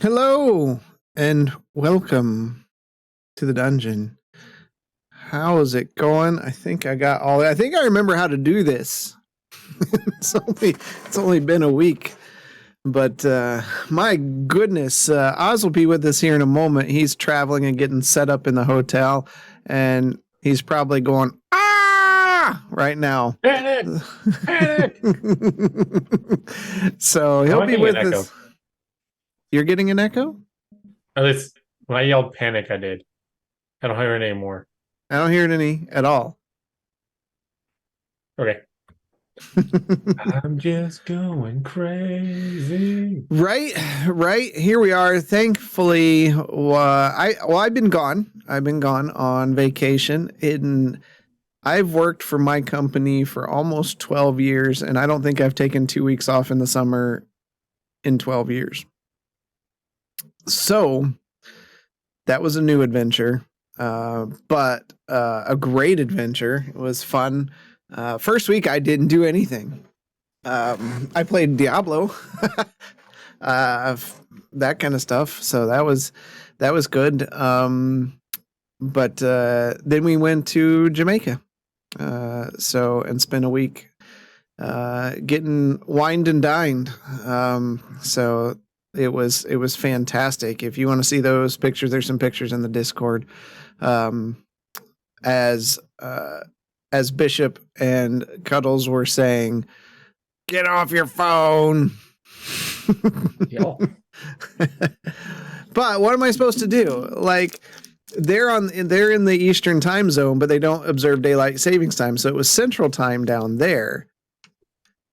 Hello and welcome to the dungeon. How is it going? I think I got all. I think I remember how to do this. it's only been a week, but my goodness, Oz will be with us here in a moment. He's traveling and getting set up in the hotel, and he's probably going right now. Panic! Panic! So he'll be with us. You're getting an echo? At least when I yelled panic, I did. I don't hear it anymore. I don't hear it any at all. Okay. I'm just going crazy. Right. Here we are. Thankfully, I've been gone. I've been gone on vacation. I've worked for my company for almost 12 years, and I don't think I've taken 2 weeks off in the summer in 12 years. So that was a new adventure, but a great adventure. It was fun. First week, I didn't do anything. I played Diablo, that kind of stuff. So that was good. But then we went to Jamaica. And spent a week getting wined and dined. So it was fantastic. If you want to see those pictures, there's some pictures in the Discord. As Bishop and Cuddles were saying, "Get off your phone." But what am I supposed to do? Like, they're in the Eastern time zone, but they don't observe daylight savings time. So it was Central time down there.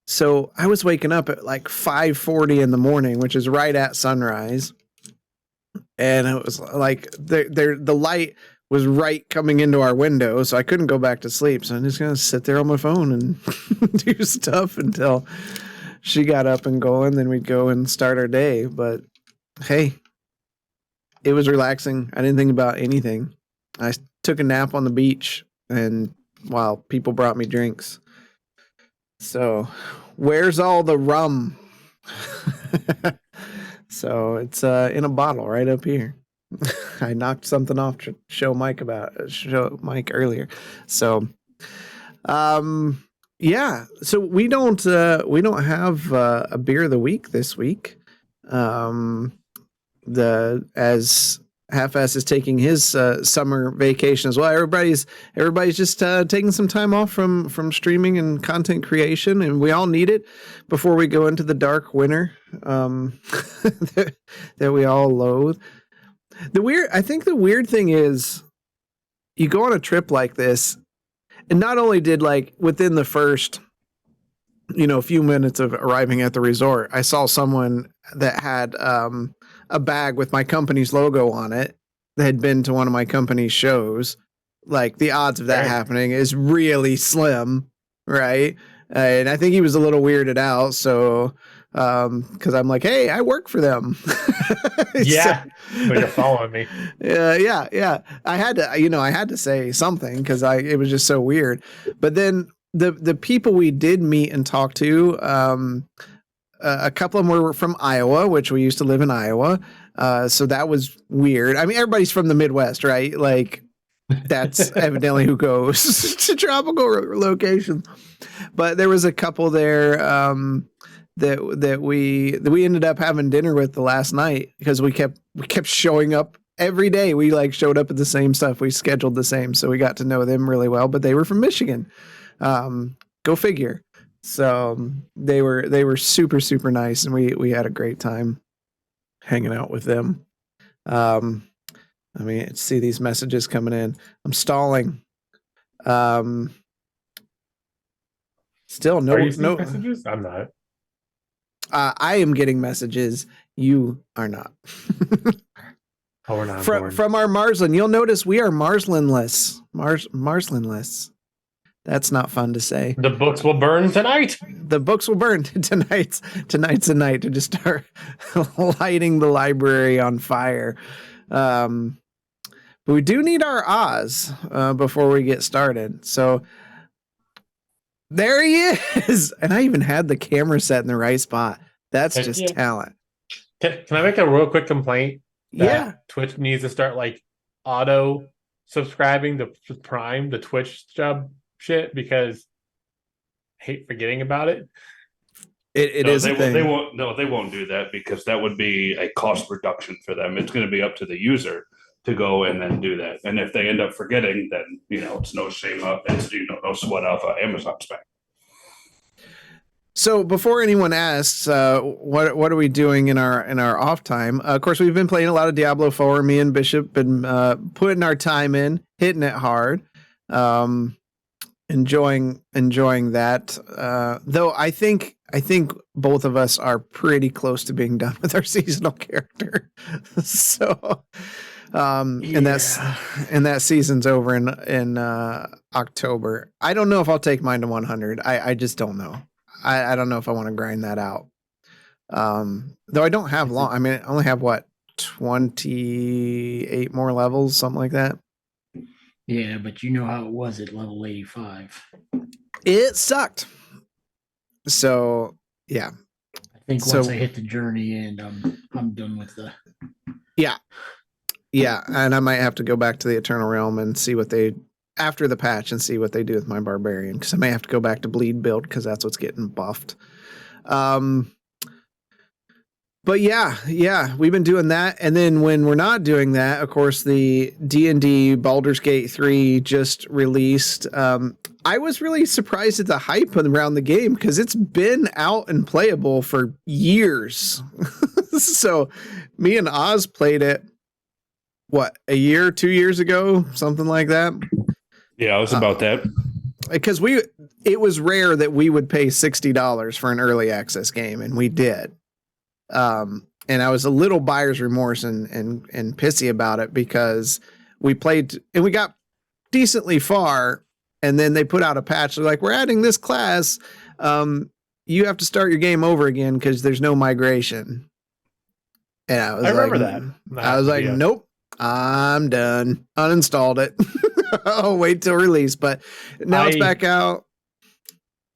So I was waking up at like 5:40 in the morning, which is right at sunrise. And it was like the light was right coming into our window, so I couldn't go back to sleep. So I'm just going to sit there on my phone and do stuff until she got up and going. Then we'd go and start our day. But hey, it was relaxing. I didn't think about anything. I took a nap on the beach and while people brought me drinks. So, where's all the rum? So it's in a bottle right up here. I knocked something off to show Mike earlier. So, yeah. So we don't have a beer of the week this week. As Half-Ass is taking his summer vacation as well. Everybody's just taking some time off from streaming and content creation, and we all need it before we go into the dark winter that we all loathe. I think the weird thing is, you go on a trip like this, and not only did, like, within the first few minutes of arriving at the resort, I saw someone that had a bag with my company's logo on it that had been to one of my company's shows. Like, the odds of that happening is really slim, right? And I think he was a little weirded out. So, because I'm like, hey, I work for them. Yeah, so, but you're following me. Yeah. I had to say something because it was just so weird. But then the people we did meet and talk to, a couple of them were from Iowa, which we used to live in Iowa. So that was weird. I mean, everybody's from the Midwest, right? Like, that's evidently who goes to tropical locations. But there was a couple there that we ended up having dinner with the last night because we kept showing up every day. We like showed up at the same stuff. We scheduled the same, so we got to know them really well. But they were from Michigan. Go figure. So they were super, super nice, and we had a great time hanging out with them. I mean, see these messages coming in. I'm stalling. Still no messages. I'm not. I am getting messages. You are not. Oh, we're not from our Marsland. You'll notice we are Marslandless. Marslandless. That's not fun to say. The books will burn tonight. The books will burn tonight. Tonight's the night to just start lighting the library on fire. But we do need our Oz before we get started. So there he is. And I even had the camera set in the right spot. That's just talent. Can I make a real quick complaint Yeah. that Twitch needs to start like auto subscribing to Prime, the Twitch sub shit, because I hate forgetting about it. It No, is a they won't. They thing. won't. No, they won't do that because that would be a cost reduction for them. It's going to be up to the user to go and then do that. And if they end up forgetting, then it's no shame up. It's no sweat off Amazon's back. So before anyone asks, what are we doing in our off time? Of course, we've been playing a lot of Diablo 4. Me and Bishop been putting our time in, hitting it hard, enjoying that. Though I think both of us are pretty close to being done with our seasonal character. So, and that season's over in October. I don't know if I'll take mine to 100. I just don't know. I don't know if I want to grind that out. Though I don't have long. I mean, I only have 28 more levels, something like that. Yeah, but you know how it was at level 85. It sucked. So yeah, I think once I hit the journey and I'm done with the. Yeah, and I might have to go back to the Eternal Realm and see what they after the patch and see what they do with my barbarian, because I may have to go back to bleed build because that's what's getting buffed. But yeah, we've been doing that, and then when we're not doing that, of course, the D&D Baldur's Gate 3 just released. I was really surprised at the hype around the game because it's been out and playable for years. So me and Oz played it, a year, 2 years ago, something like that. Yeah, it was about that. Because it was rare that we would pay $60 for an early access game, and we did. And I was a little buyer's remorse and pissy about it because we played and we got decently far, and then they put out a patch. They're like, we're adding this class. You have to start your game over again because there's no migration. And I remember that. I was like, nope, I'm done. Uninstalled it. I'll wait till release, but now it's back out.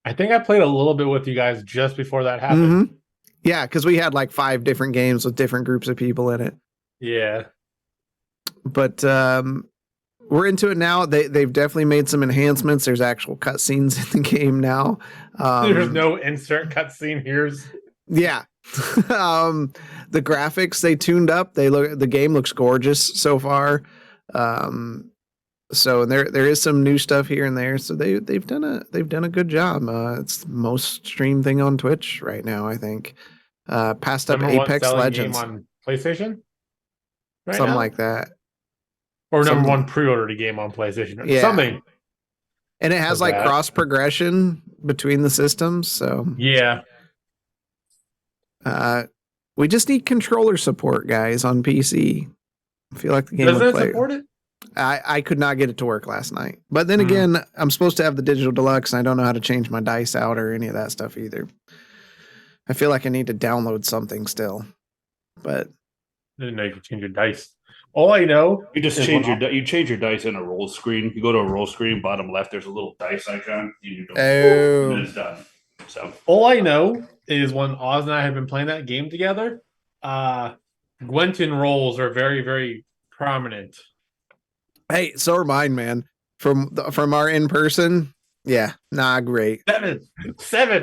I think I played a little bit with you guys just before that happened. Mm-hmm. Yeah, because we had like 5 different games with different groups of people in it. Yeah. But we're into it now. They've definitely made some enhancements. There's actual cutscenes in the game now. There's no insert cutscene here. Yeah. The graphics they tuned up. The game looks gorgeous so far. So there is some new stuff here and there. So they've done a good job. It's the most streamed thing on Twitch right now, I think. Passed up Apex Legends game on PlayStation, something like that, or number one pre-ordered game on PlayStation, yeah. Something. And it has like cross progression between the systems. So yeah. We just need controller support, guys, on PC. I feel like the game doesn't would play. Support it? I could not get it to work last night. But then again, I'm supposed to have the digital deluxe, and I don't know how to change my dice out or any of that stuff either. I feel like I need to download something still. But I didn't know you could change your dice. All I know, you just change your dice in a roll screen. You go to a roll screen, bottom left, there's a little dice icon. You go, and it's done. So all I know is when Oz and I have been playing that game together, Gwenton rolls are very, very prominent. Hey, so are mine, man. From our in person, yeah, great. 7.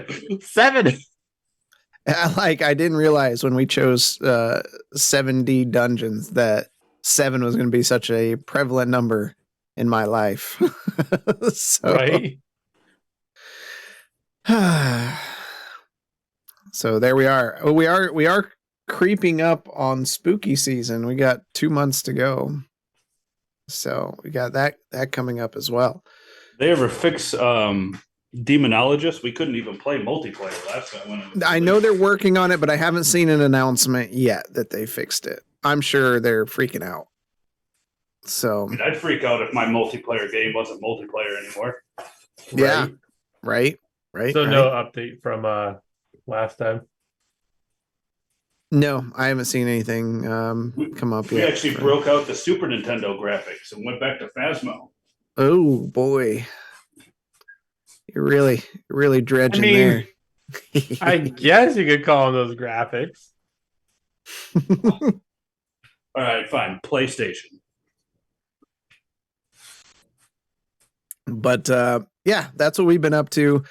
I didn't realize when we chose 7D dungeons that 7 was going to be such a prevalent number in my life. So, right. So there we are. We are creeping up on spooky season. We got 2 months to go. So we got that coming up as well. They ever fix Demonologist? We couldn't even play multiplayer last time. I know they're working on it, but I haven't seen an announcement yet that they fixed it. I'm sure they're freaking out. So I'd freak out if my multiplayer game wasn't multiplayer anymore. Yeah. Right. So no update from last time. No, I haven't seen anything come up yet. We actually broke out the Super Nintendo graphics and went back to Phasmo. Oh boy, you're really dredging there. I guess you could call them those graphics. All right, fine. PlayStation. But yeah, that's what we've been up to.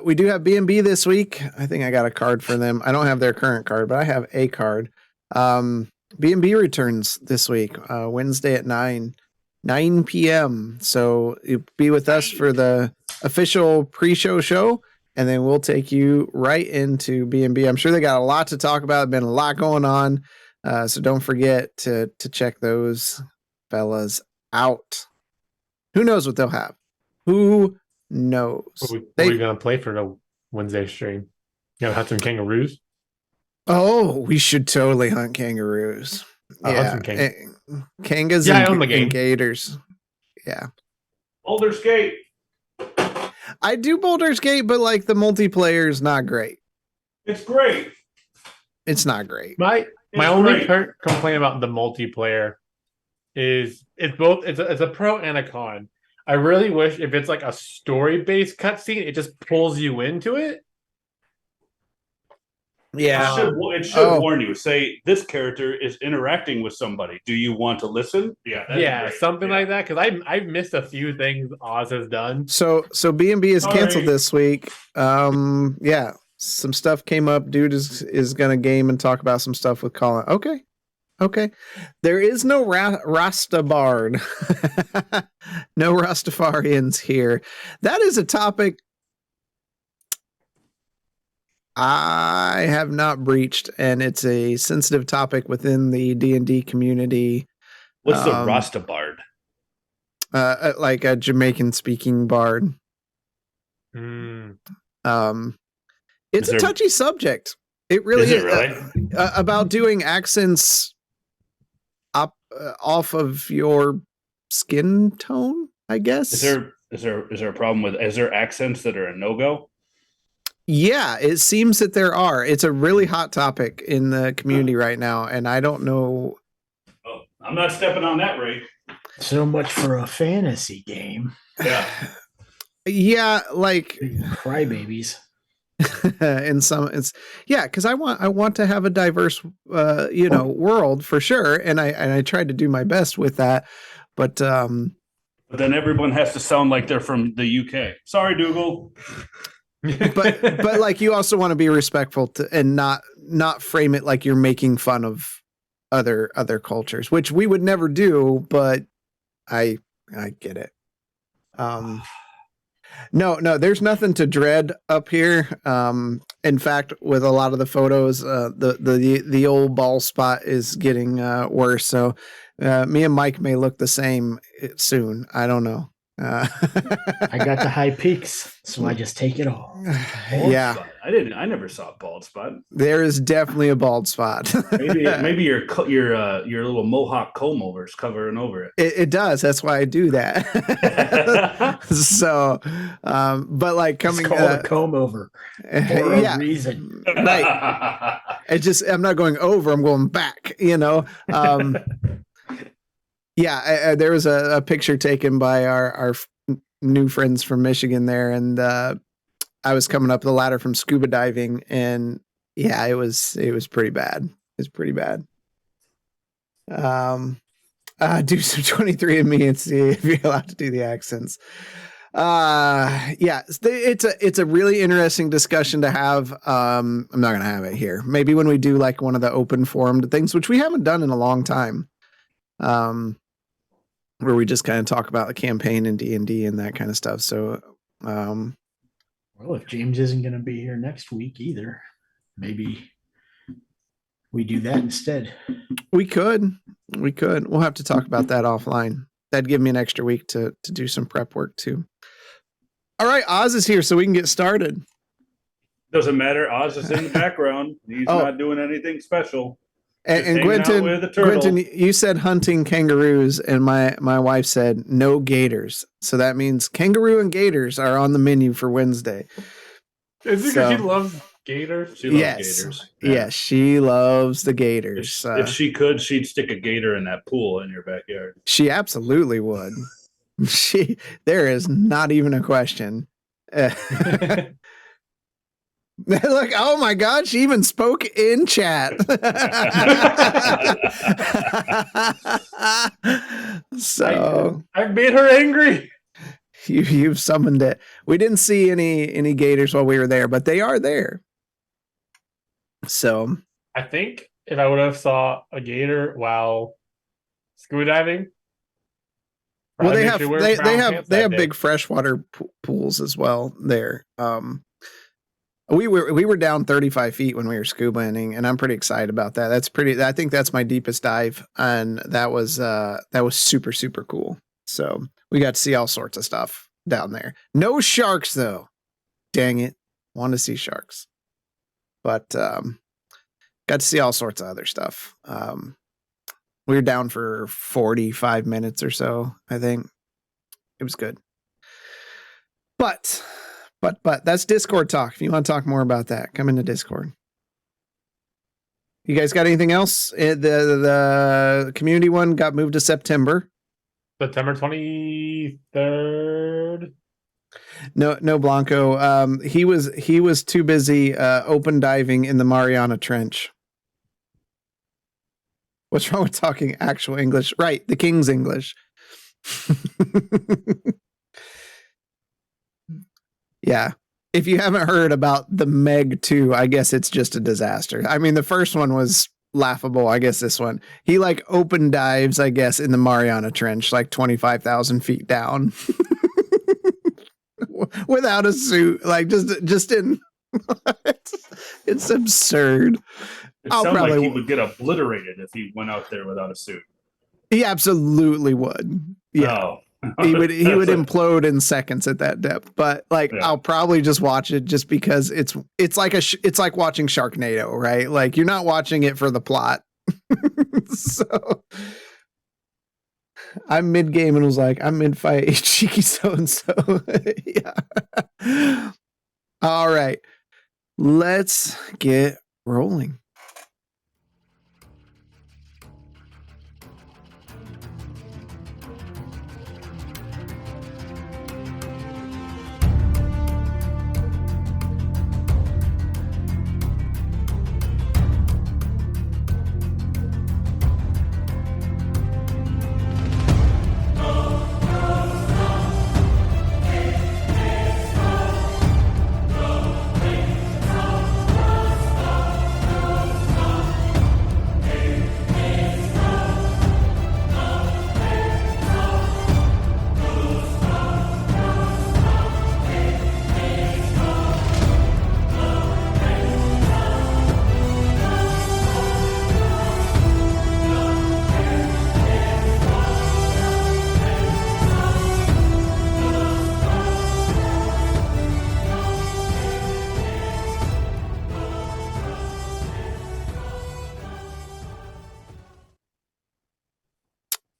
We do have B&B this week. I think I got a card for them. I don't have their current card, but I have a card. B&B returns this week, Wednesday at 9 p.m. So you'll be with us for the official pre-show show, and then we'll take you right into B&B. I'm sure they got a lot to talk about. Been a lot going on. So don't forget to check those fellas out. Who knows what they'll have? Who knows? What are we gonna play for the Wednesday stream? You know, hunt some kangaroos. Oh, we should totally hunt kangaroos. I'll hunt some kangas Yeah, I own the and game. gators. Yeah, Baldur's Gate. I do Baldur's Gate, but like the multiplayer is not great. It's great. It's not great. My It's only great. complaint about the multiplayer is it's both it's a pro and a con. I really wish if it's like a story based cutscene, it just pulls you into it. Yeah. It should warn you. Say this character is interacting with somebody. Do you want to listen? Yeah, Yeah, something like that. Because I've missed a few things Oz has done. So B&B is canceled Sorry. this week. Yeah, some stuff came up. Dude is gonna game and talk about some stuff with Colin. Okay. There is no Rastabard. No Rastafarians here. That is a topic I have not breached, and it's a sensitive topic within the D&D community. What's the Rastabard? Like a Jamaican speaking bard. Mm. It's a touchy subject. It really Is it really? About doing accents off of your skin tone, I guess. Is there a problem with? Is there accents that are a no-go? Yeah, it seems that there are. It's a really hot topic in the community right now, and I don't know. Oh, I'm not stepping on that rake. So much for a fantasy game. Yeah. Yeah, like Crybabies. in some it's because I want to have a diverse world for sure, and I tried to do my best with that, but But then everyone has to sound like they're from the UK. Sorry, Dougal. but like you also want to be respectful to and not frame it like you're making fun of other cultures, which we would never do, but I get it. No, there's nothing to dread up here. In fact, with a lot of the photos, the old bald spot is getting worse. So me and Mike may look the same soon. I don't know. I got the high peaks, so I just take it all. Yeah, Spot. I never saw a bald spot. there is definitely a bald spot. Maybe your little mohawk comb over is covering over it. It does. That's why I do that. So, but like coming, It's called a comb over for a reason. Right. I'm not going over. I'm going back. Yeah, there was a picture taken by our new friends from Michigan there, and I was coming up the ladder from scuba diving, and yeah, it was pretty bad. It's pretty bad. Do some 23andMe and see if you're allowed to do the accents. Yeah, it's a really interesting discussion to have. I'm not gonna have it here. Maybe when we do like one of the open forum things, which we haven't done in a long time. Where we just kind of talk about the campaign and D&D and that kind of stuff. So, well, if James isn't going to be here next week either, maybe we do that instead. We could. We'll have to talk about that offline. That'd give me an extra week to do some prep work too. All right, Oz is here, so we can get started. Doesn't matter. Oz is in the background. He's not doing anything special. And Quentin, you said hunting kangaroos, and my wife said no gators. So that means kangaroo and gators are on the menu for Wednesday. Is it because she loves gators? She loves gators. Yeah. Yes, she loves the gators. If she could, she'd stick a gator in that pool in your backyard. She absolutely would. There is not even a question. Look, oh my God, she even spoke in chat. So I made her angry. you've summoned it. We didn't see any gators while we were there, but they are there. So I think if I would have saw a gator while scuba diving, well, probably they make have sure we wear brown pants they that have day. big freshwater pools as well there. We were down 35 feet when we were scubaing, and I'm pretty excited about that. I think that's my deepest dive, and that was super, super cool. So we got to see all sorts of stuff down there. No sharks though. Dang it. Want to see sharks. But got to see all sorts of other stuff. We were down for 45 minutes or so, I think. It was good. But that's Discord talk. If you want to talk more about that, come into Discord. You guys got anything else? The community one got moved to September. September 23rd. No Blanco. He was too busy open diving in the Mariana Trench. What's wrong with talking actual English? Right, the King's English. Yeah. If you haven't heard about the Meg 2, I guess it's just a disaster. I mean, the first one was laughable. I guess this one, he like open dives, I guess, in the Mariana Trench, like 25,000 feet down without a suit. Like just in, it's absurd. It I'll sounds like probably- he would get obliterated if he went out there without a suit. He absolutely would. Yeah. Oh. He would implode in seconds at that depth. But like, Yeah. I'll probably just watch it just because it's like it's like watching Sharknado, right? Like you're not watching it for the plot. So I'm mid game and was like, I'm mid fight, cheeky so and so. Yeah. All right, let's get rolling.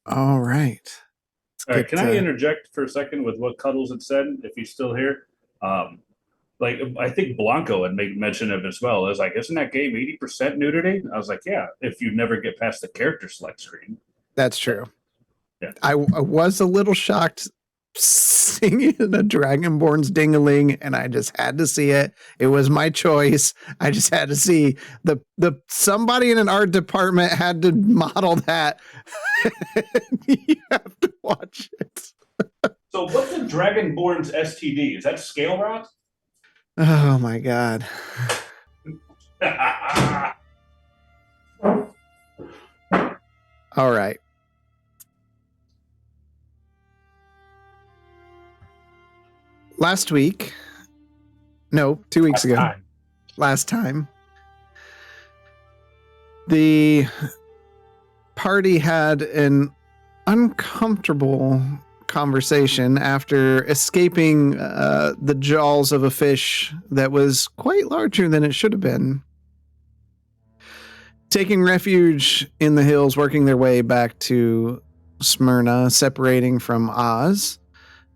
All right. All right, can I interject for a second with what Cuddles had said, if he's still here? Like, I think Blanco had made mention of it as well. It was like, isn't that game 80% nudity? I was like, yeah, if you never get past the character select screen. That's true. Yeah. I was a little shocked singing a Dragonborn's Ding-a-ling, and I just had to see it. It was my choice. I just had to see the somebody in an art department had to model that. You have to watch it. So what's a Dragonborn's STD? Is that scale rot? Oh my God. All right. Last week, no, 2 weeks ago, last time, the party had an uncomfortable conversation after escaping the jaws of a fish that was quite larger than it should have been. Taking refuge in the hills, working their way back to Smyrna, separating from Oz,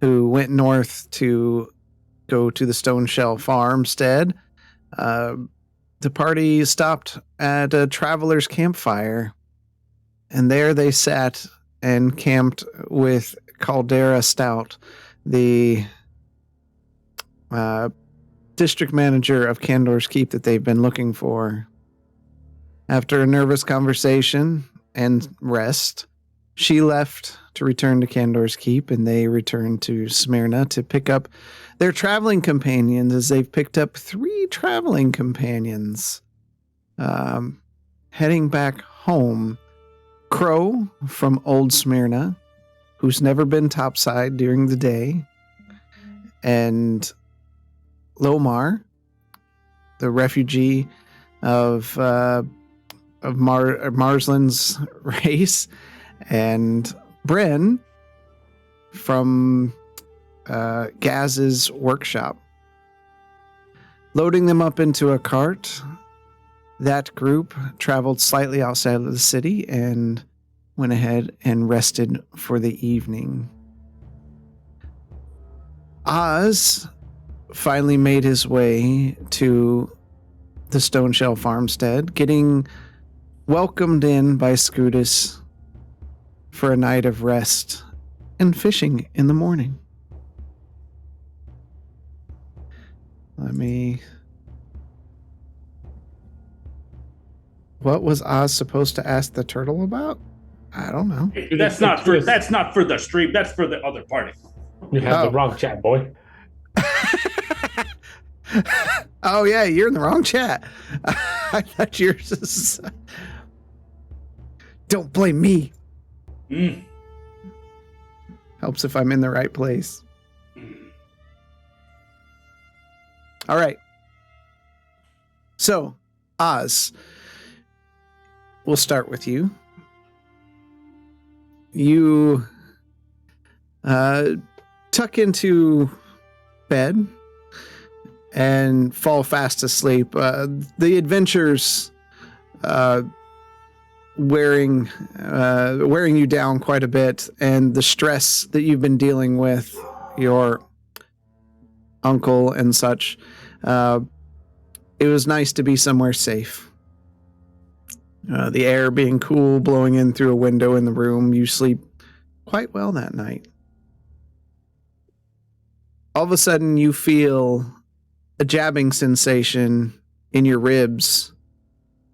who went north to go to the Stone Shell farmstead. The party stopped at a traveler's campfire, and there they sat and camped with Caldera Stout, the district manager of Candor's Keep that they've been looking for. After a nervous conversation and rest, she left to return to Candor's Keep, and they returned to Smyrna to pick up their traveling companions, as they've picked up 3 traveling companions. Heading back home, Crow from Old Smyrna, who's never been topside during the day, and Lomar, the refugee of Marsland's race, and Bren from Gaz's workshop. Loading them up into a cart, that group traveled slightly outside of the city and went ahead and rested for the evening. Oz finally made his way to the Stoneshell farmstead, getting welcomed in by Scutus for a night of rest and fishing in the morning. What was Oz supposed to ask the turtle about? I don't know. Hey, that's not for the stream. That's for the other party. You have the wrong chat, boy. Oh yeah, you're in the wrong chat. I thought yours is... Don't blame me. Helps if I'm in the right place. All right. So, Oz, we'll start with you. You tuck into bed and fall fast asleep. The adventures wearing you down quite a bit, and the stress that you've been dealing with your uncle and such. It was nice to be somewhere safe. The air being cool, blowing in through a window in the room. You sleep quite well that night. All of a sudden, you feel a jabbing sensation in your ribs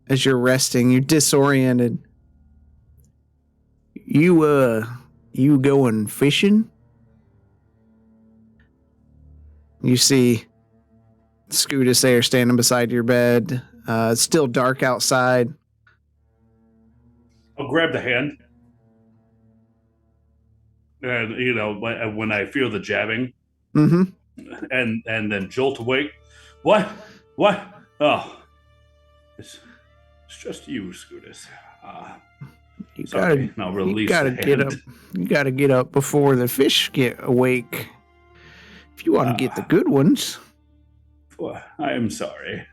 as you're resting. You're disoriented. You going fishing? You see Scutus there standing beside your bed. It's still dark outside. I'll grab the hand. And, when I feel the jabbing, and then jolt awake. What? Oh, it's just you, Scutus. You gotta get up. You gotta get up before the fish get awake. If you want to get the good ones. Well, I am sorry.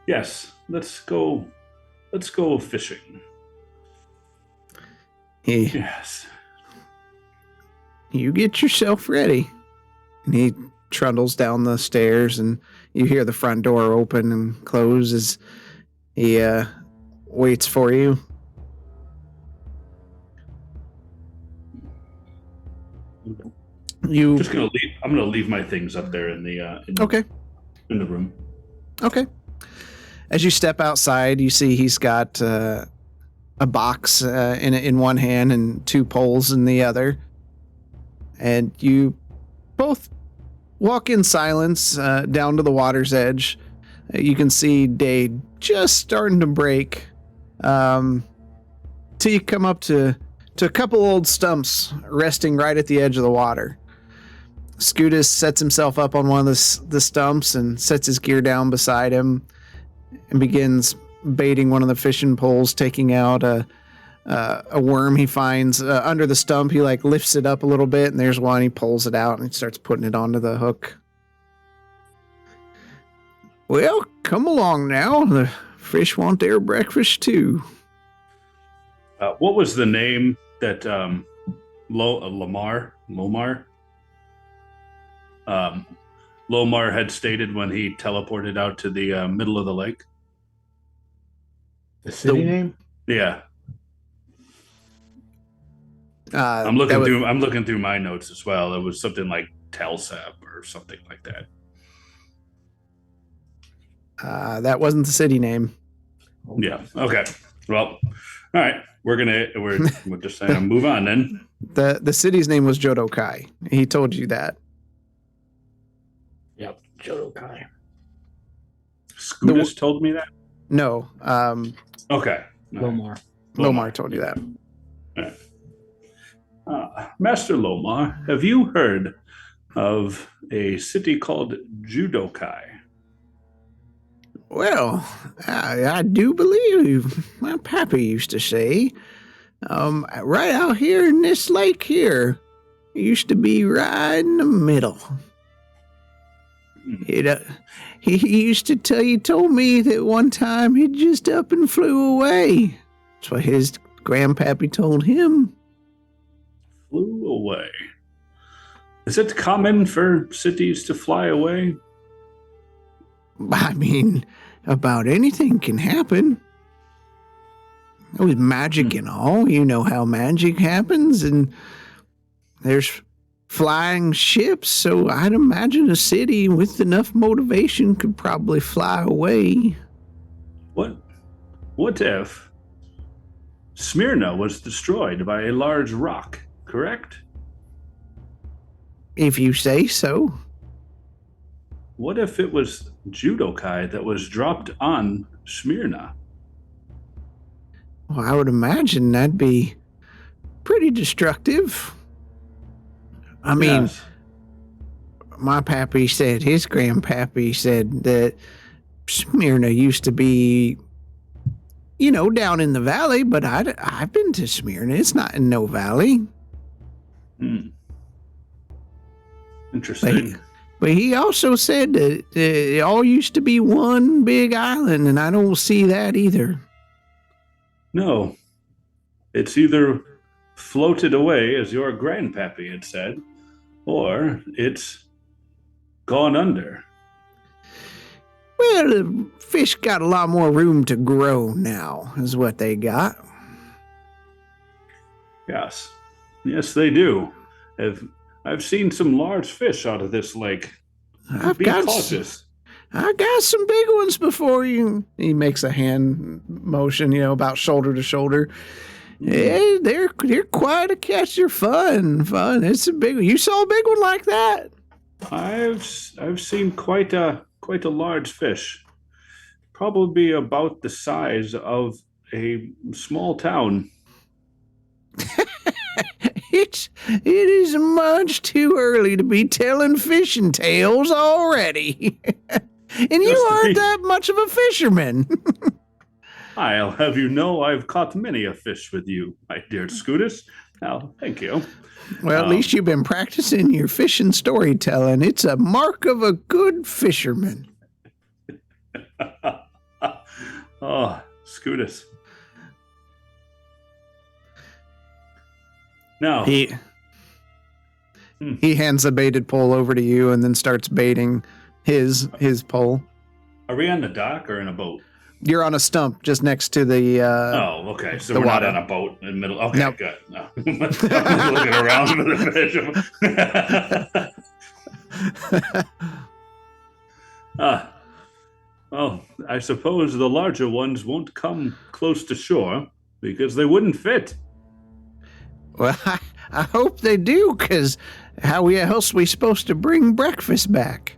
Yes, let's go fishing. Yes. You get yourself ready. And he trundles down the stairs, and you hear the front door open and close as he waits for you. I'm gonna leave my things up there in the in the room. Okay. As you step outside, you see he's got a box in one hand and 2 poles in the other, and you both walk in silence down to the water's edge. You can see day just starting to break, till you come up to a couple old stumps resting right at the edge of the water. Scutus sets himself up on one of the stumps and sets his gear down beside him and begins baiting one of the fishing poles, taking out a worm he finds under the stump. He lifts it up a little bit, and there's one. He pulls it out and he starts putting it onto the hook. Well, come along now. The fish want their breakfast too. What was the name that Lomar had stated when he teleported out to the middle of the lake? The city name? Yeah. I'm looking through my notes as well. It was something like Telsap or something like that. That wasn't the city name. Yeah. Okay. Well, all right. We're just saying move on then. The city's name was Jodokai. He told you that. Yep, Jodokai. Scootus told me that. No, Okay. Lomar. Lomar told you that. Master Lomar, have you heard of a city called Judokai? Well, I do believe my pappy used to say, right out here in this lake here, it used to be right in the middle. He used to told me that one time he just up and flew away. That's what his grandpappy told him. Flew away. Is it common for cities to fly away? I mean, about anything can happen. With magic and all, you know how magic happens, and there's flying ships, so I'd imagine a city with enough motivation could probably fly away. What if Smyrna was destroyed by a large rock, correct? If you say so. What if it was Judokai that was dropped on Smyrna? Well, I would imagine that'd be pretty destructive. I mean, Yes. my pappy said, his grandpappy said that Smyrna used to be, down in the valley, but I've been to Smyrna. It's not in no valley. Interesting. But he also said that it all used to be one big island, and I don't see that either. No. It's either floated away, as your grandpappy had said, or it's gone under. Well, the fish got a lot more room to grow now, is what they got. Yes. Yes, they do. I've seen some large fish out of this lake. Be cautious. I got some big ones before you. He makes a hand motion, about shoulder to shoulder. Yeah, they're quite a catch. They're fun. It's a big one. You saw a big one like that? I've seen quite a large fish. Probably about the size of a small town. It is much too early to be telling fishing tales already. And you aren't that much of a fisherman. I'll have you know I've caught many a fish with you, my dear Scootus. Now, thank you. Well, at least you've been practicing your fishing storytelling. It's a mark of a good fisherman. Oh, Scootus. Now, He hands a baited pole over to you and then starts baiting his pole. are we on the dock or in a boat? You're on a stump just next to the Oh, okay. So the we're water. not on a boat in the middle. Okay, Nope. good. No. I'm looking around for the fish. Well, I suppose the larger ones won't come close to shore because they wouldn't fit. Well, I hope they do, because how else we supposed to bring breakfast back?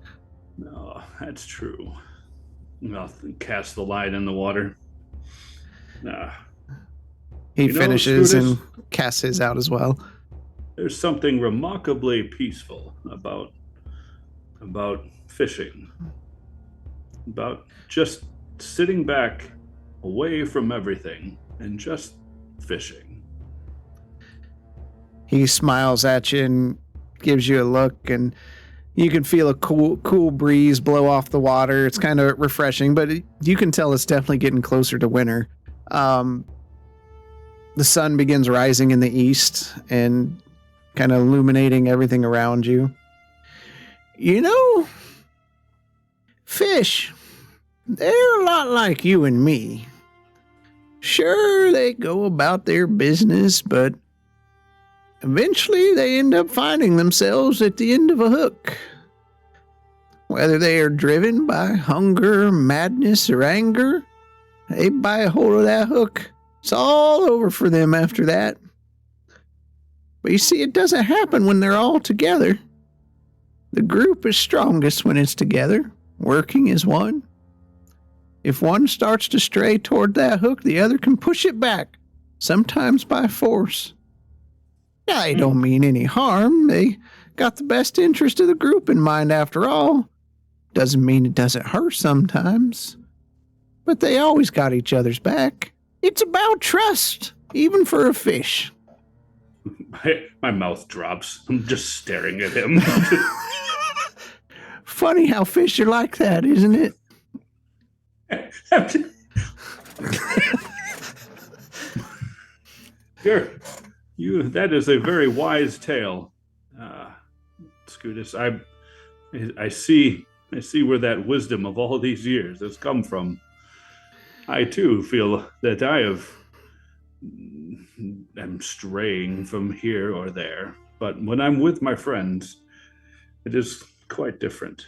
No, that's true. I'll cast the line in the water. He You know, finishes Scootus- and casts his out as well. There's something remarkably peaceful about fishing. About just sitting back away from everything and just fishing. He smiles at you and gives you a look, and you can feel a cool breeze blow off the water. It's kind of refreshing, but you can tell it's definitely getting closer to winter. The sun begins rising in the east and kind of illuminating everything around you. Fish, they're a lot like you and me. Sure, they go about their business, but eventually they end up finding themselves at the end of a hook. whether they are driven by hunger, madness, or anger, they bite a hold of that hook. It's all over for them after that. But you see, it doesn't happen when they're all together. The group is strongest when it's together, working as one. If one starts to stray toward that hook, the other can push it back, sometimes by force. Now, they don't mean any harm. They got the best interest of the group in mind after all. Doesn't mean it doesn't hurt sometimes. But they always got each other's back. It's about trust, even for a fish. My mouth drops. I'm just staring at him. Funny how fish are like that, isn't it? That is a very wise tale. Scutus, I see where that wisdom of all these years has come from. I too feel that I am straying from here or there, but when I'm with my friends, it is quite different.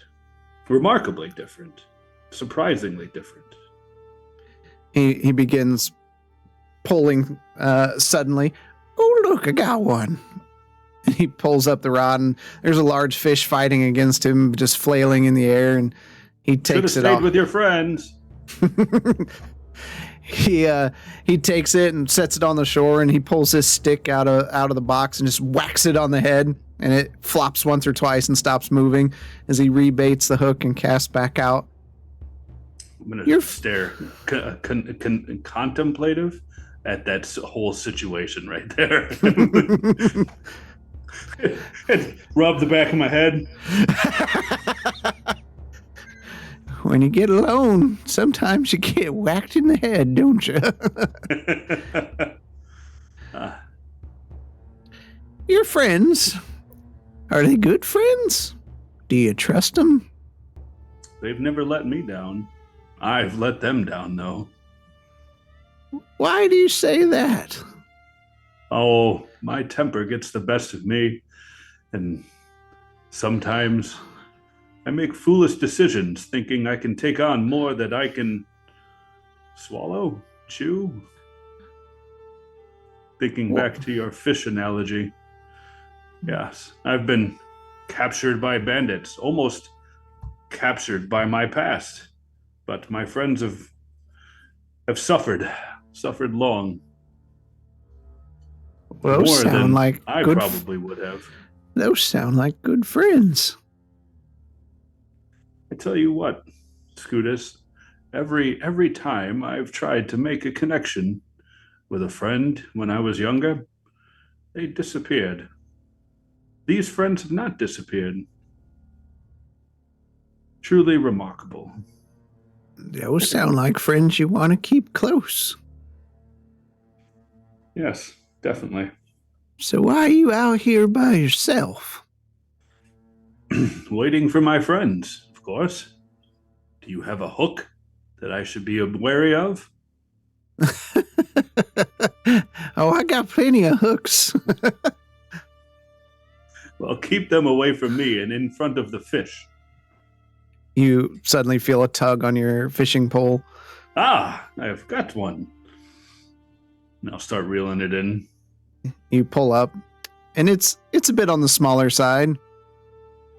Remarkably different. Surprisingly different. He begins pulling suddenly. Oh, look, I got one. And he pulls up the rod, and there's a large fish fighting against him, just flailing in the air, and he takes it off. With your friends. He takes it and sets it on the shore, and he pulls his stick out of the box and just whacks it on the head, and it flops once or twice and stops moving as he rebaits the hook and casts back out. I'm gonna stare contemplative at that whole situation right there. And rub the back of my head. When you get alone, sometimes you get whacked in the head, don't you? Your friends, are they good friends? Do you trust them? They've never let me down. I've let them down, though. Why do you say that? Oh, my temper gets the best of me, and sometimes I make foolish decisions thinking I can take on more than I can swallow, chew. Thinking back to your fish analogy. Yes, I've been captured by bandits, almost captured by my past. But my friends have suffered long. Those More sound than like I good probably would have. Those sound like good friends. I tell you what, Scutus, every time I've tried to make a connection with a friend when I was younger, they disappeared. These friends have not disappeared. Truly remarkable. Those sound like friends you want to keep close. Yes, definitely. So why are you out here by yourself? Waiting for my friends, of course. Do you have a hook that I should be wary of? Oh, I got plenty of hooks. Well, keep them away from me and in front of the fish. You suddenly feel a tug on your fishing pole. Ah, I've got one. And I'll start reeling it in. You pull up, and it's a bit on the smaller side.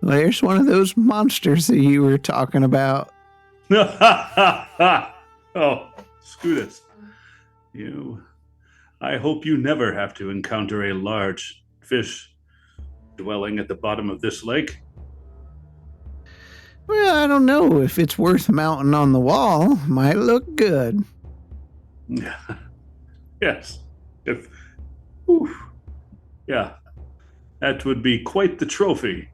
There's one of those monsters that you were talking about. Oh, Scutus. I hope you never have to encounter a large fish dwelling at the bottom of this lake. Well, I don't know if it's worth mounting on the wall. Might look good. Yes. Yeah. That would be quite the trophy.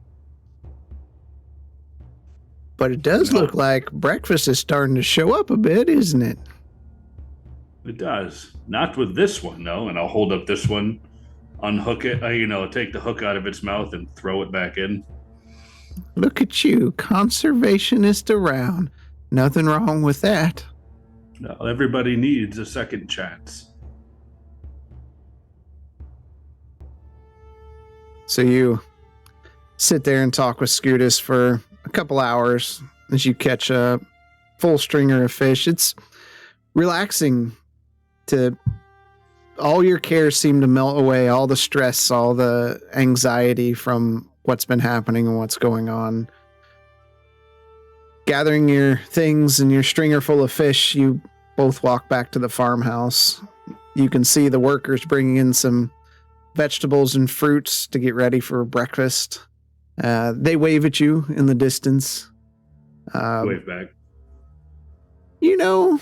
But it does look like breakfast is starting to show up a bit, isn't it? It does. Not with this one, though. And I'll hold up this one, unhook it, take the hook out of its mouth and throw it back in. Look at you, conservationist around. Nothing wrong with that. No, everybody needs a second chance. So you sit there and talk with Scutus for a couple hours as you catch a full stringer of fish. It's relaxing to all your cares seem to melt away, all the stress, all the anxiety from what's been happening and what's going on. Gathering your things and your stringer full of fish, you both walk back to the farmhouse. You can see the workers bringing in some vegetables and fruits to get ready for breakfast. They wave at you in the distance. Wave back. You know,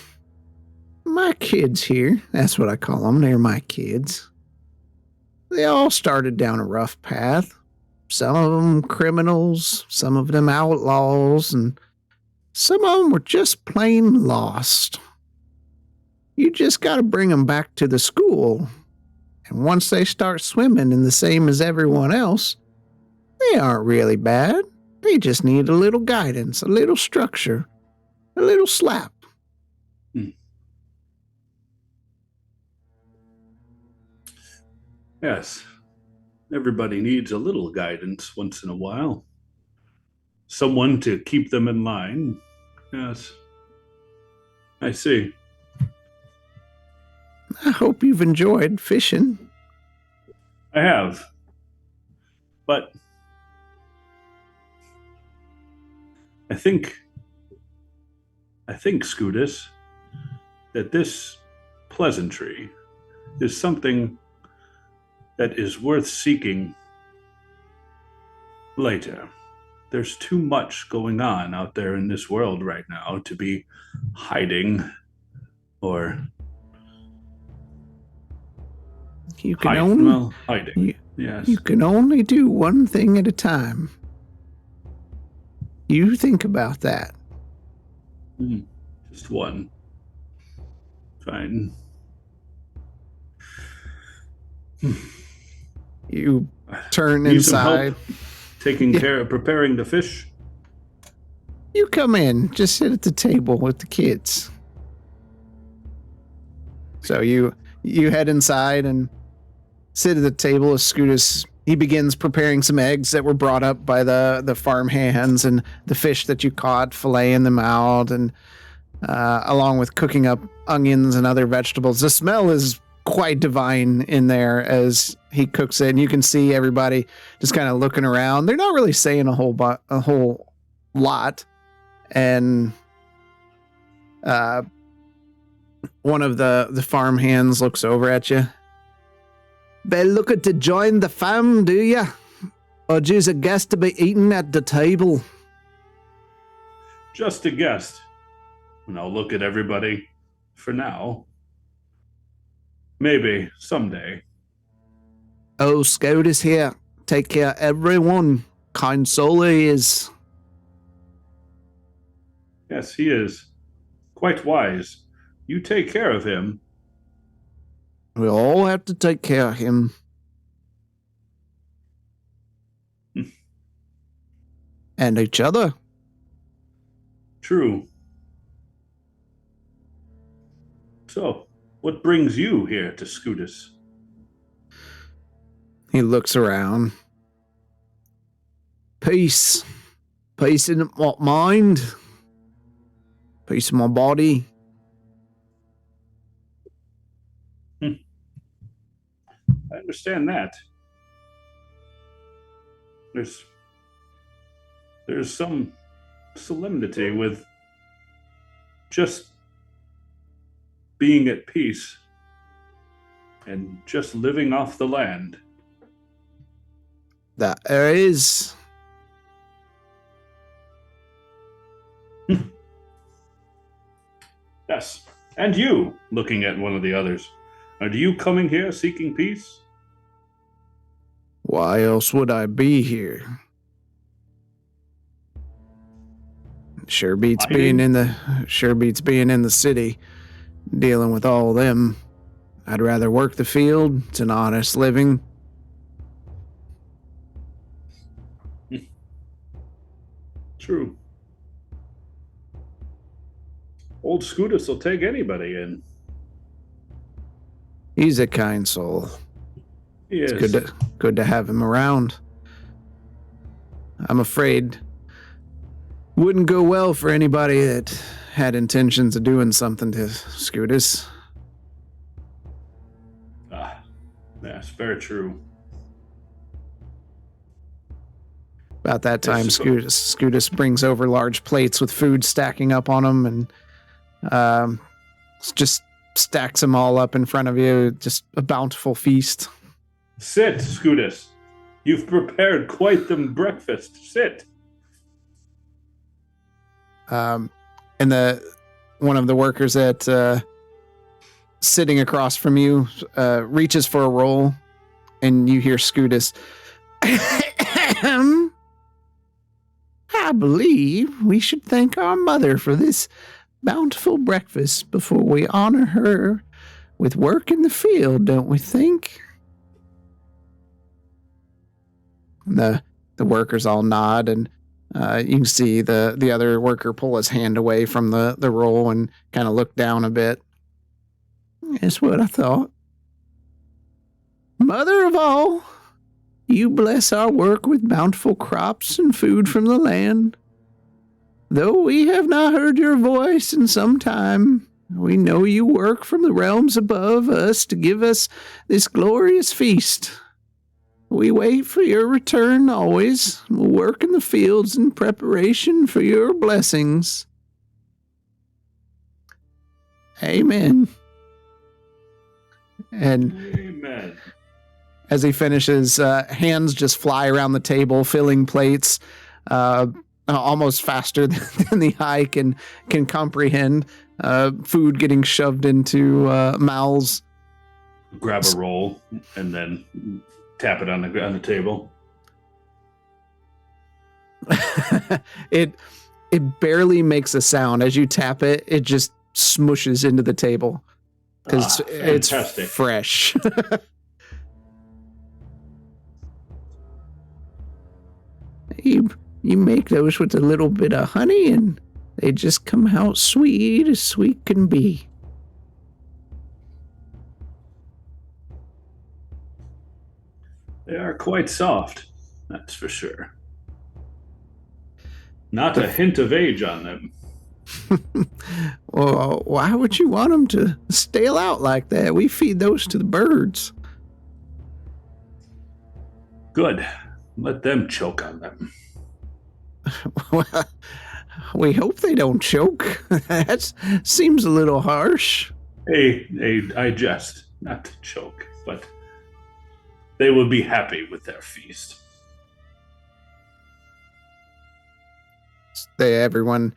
my kids here, that's what I call them, they're my kids. They all started down a rough path. Some of them criminals, some of them outlaws, and some of them were just plain lost. You just got to bring them back to the school. And once they start swimming in the same as everyone else, they aren't really bad. They just need a little guidance, a little structure, a little slap. Yes. Everybody needs a little guidance once in a while. Someone to keep them in line. Yes. I see. I hope you've enjoyed fishing. I have. But I think, Scootus, that this pleasantry is something that is worth seeking later. There's too much going on out there in this world right now to be hiding or you can hiding. Yes. You can only do one thing at a time. You think about that. Just one. Fine. You turn Need some help inside. taking care of preparing the fish. You come in, just sit at the table with the kids. So you head inside and sit at the table as Scootus. He begins preparing some eggs that were brought up by the farm hands and the fish that you caught, filleting them out, and along with cooking up onions and other vegetables. The smell is quite divine in there as he cooks it, and you can see everybody just kind of looking around. They're not really saying a whole lot, and one of the farm hands looks over at you. They looking to join the fam, do ya? Or just a guest to be eating at the table? Just a guest. And I'll look at everybody for now. Maybe someday. Oh, Scout is here. Take care of everyone. Kind soul he is. Yes, he is. Quite wise. You take care of him. We all have to take care of him. And each other. True. So, what brings you here to Scootus? He looks around. Peace. Peace in my mind. Peace in my body. I understand that. There's some solemnity with just being at peace and just living off the land. That there is. Yes. And you, looking at one of the others. Are you coming here seeking peace? Why else would I be here? Sure beats being in the city, dealing with all them. I'd rather work the field. It's an honest living. True. Old Scootus will take anybody in. He's a kind soul. He is. It's good to have him around. I'm afraid Wouldn't go well for anybody that had intentions of doing something to Scootus. That's very true. About that time, Scootus brings over large plates with food stacking up on them, and just stacks them all up in front of you. Just a bountiful feast. Sit, Scootus. You've prepared quite the breakfast. Sit. And one of the workers that sitting across from you reaches for a roll, and you hear Scootus. I believe we should thank our mother for this bountiful breakfast before we honor her with work in the field, don't we think? The workers all nod, and you can see the other worker pull his hand away from the roll and kind of look down a bit. That's what I thought. Mother of all, you bless our work with bountiful crops and food from the land. Though we have not heard your voice in some time, we know you work from the realms above us to give us this glorious feast. We wait for your return always. We'll work in the fields in preparation for your blessings. Amen. And Amen. as he finishes, hands just fly around the table, filling plates almost faster than the eye can comprehend. Food getting shoved into mouths. Grab a roll and then tap it on the table. It barely makes a sound. As you tap it, it just smushes into the table because it's fresh. You make those with a little bit of honey, and they just come out sweet as sweet can be. They are quite soft, that's for sure. Not a hint of age on them. Well, why would you want them to stale out like that? We feed those to the birds. Good. Let them choke on them. Well, we hope they don't choke. That seems a little harsh. I jest, not to choke, but they will be happy with their feast. Everyone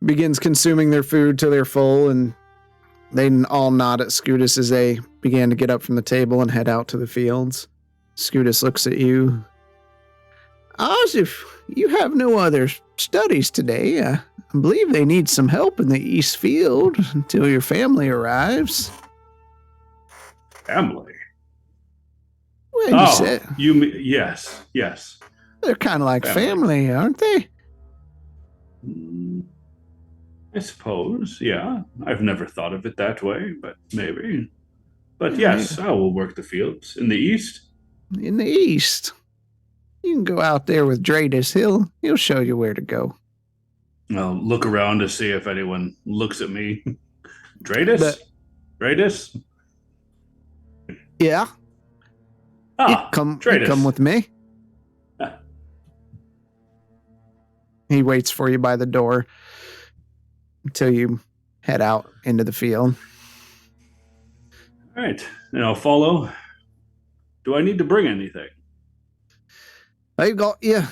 begins consuming their food till they're full, and they all nod at Scootus as they begin to get up from the table and head out to the fields. Scootus looks at you. As if you have no other studies today, I believe they need some help in the East Field until your family arrives. Family? Well, yes. They're kind of like family, aren't they? I suppose, yeah. I've never thought of it that way, but maybe. But yes, I will work the fields. In the East? In the East. You can go out there with Dradus. He'll show you where to go. I'll look around to see if anyone looks at me. Dradus? Dradus? Yeah. Come with me. He waits for you by the door until you head out into the field. All right. And I'll follow. Do I need to bring anything? I got you.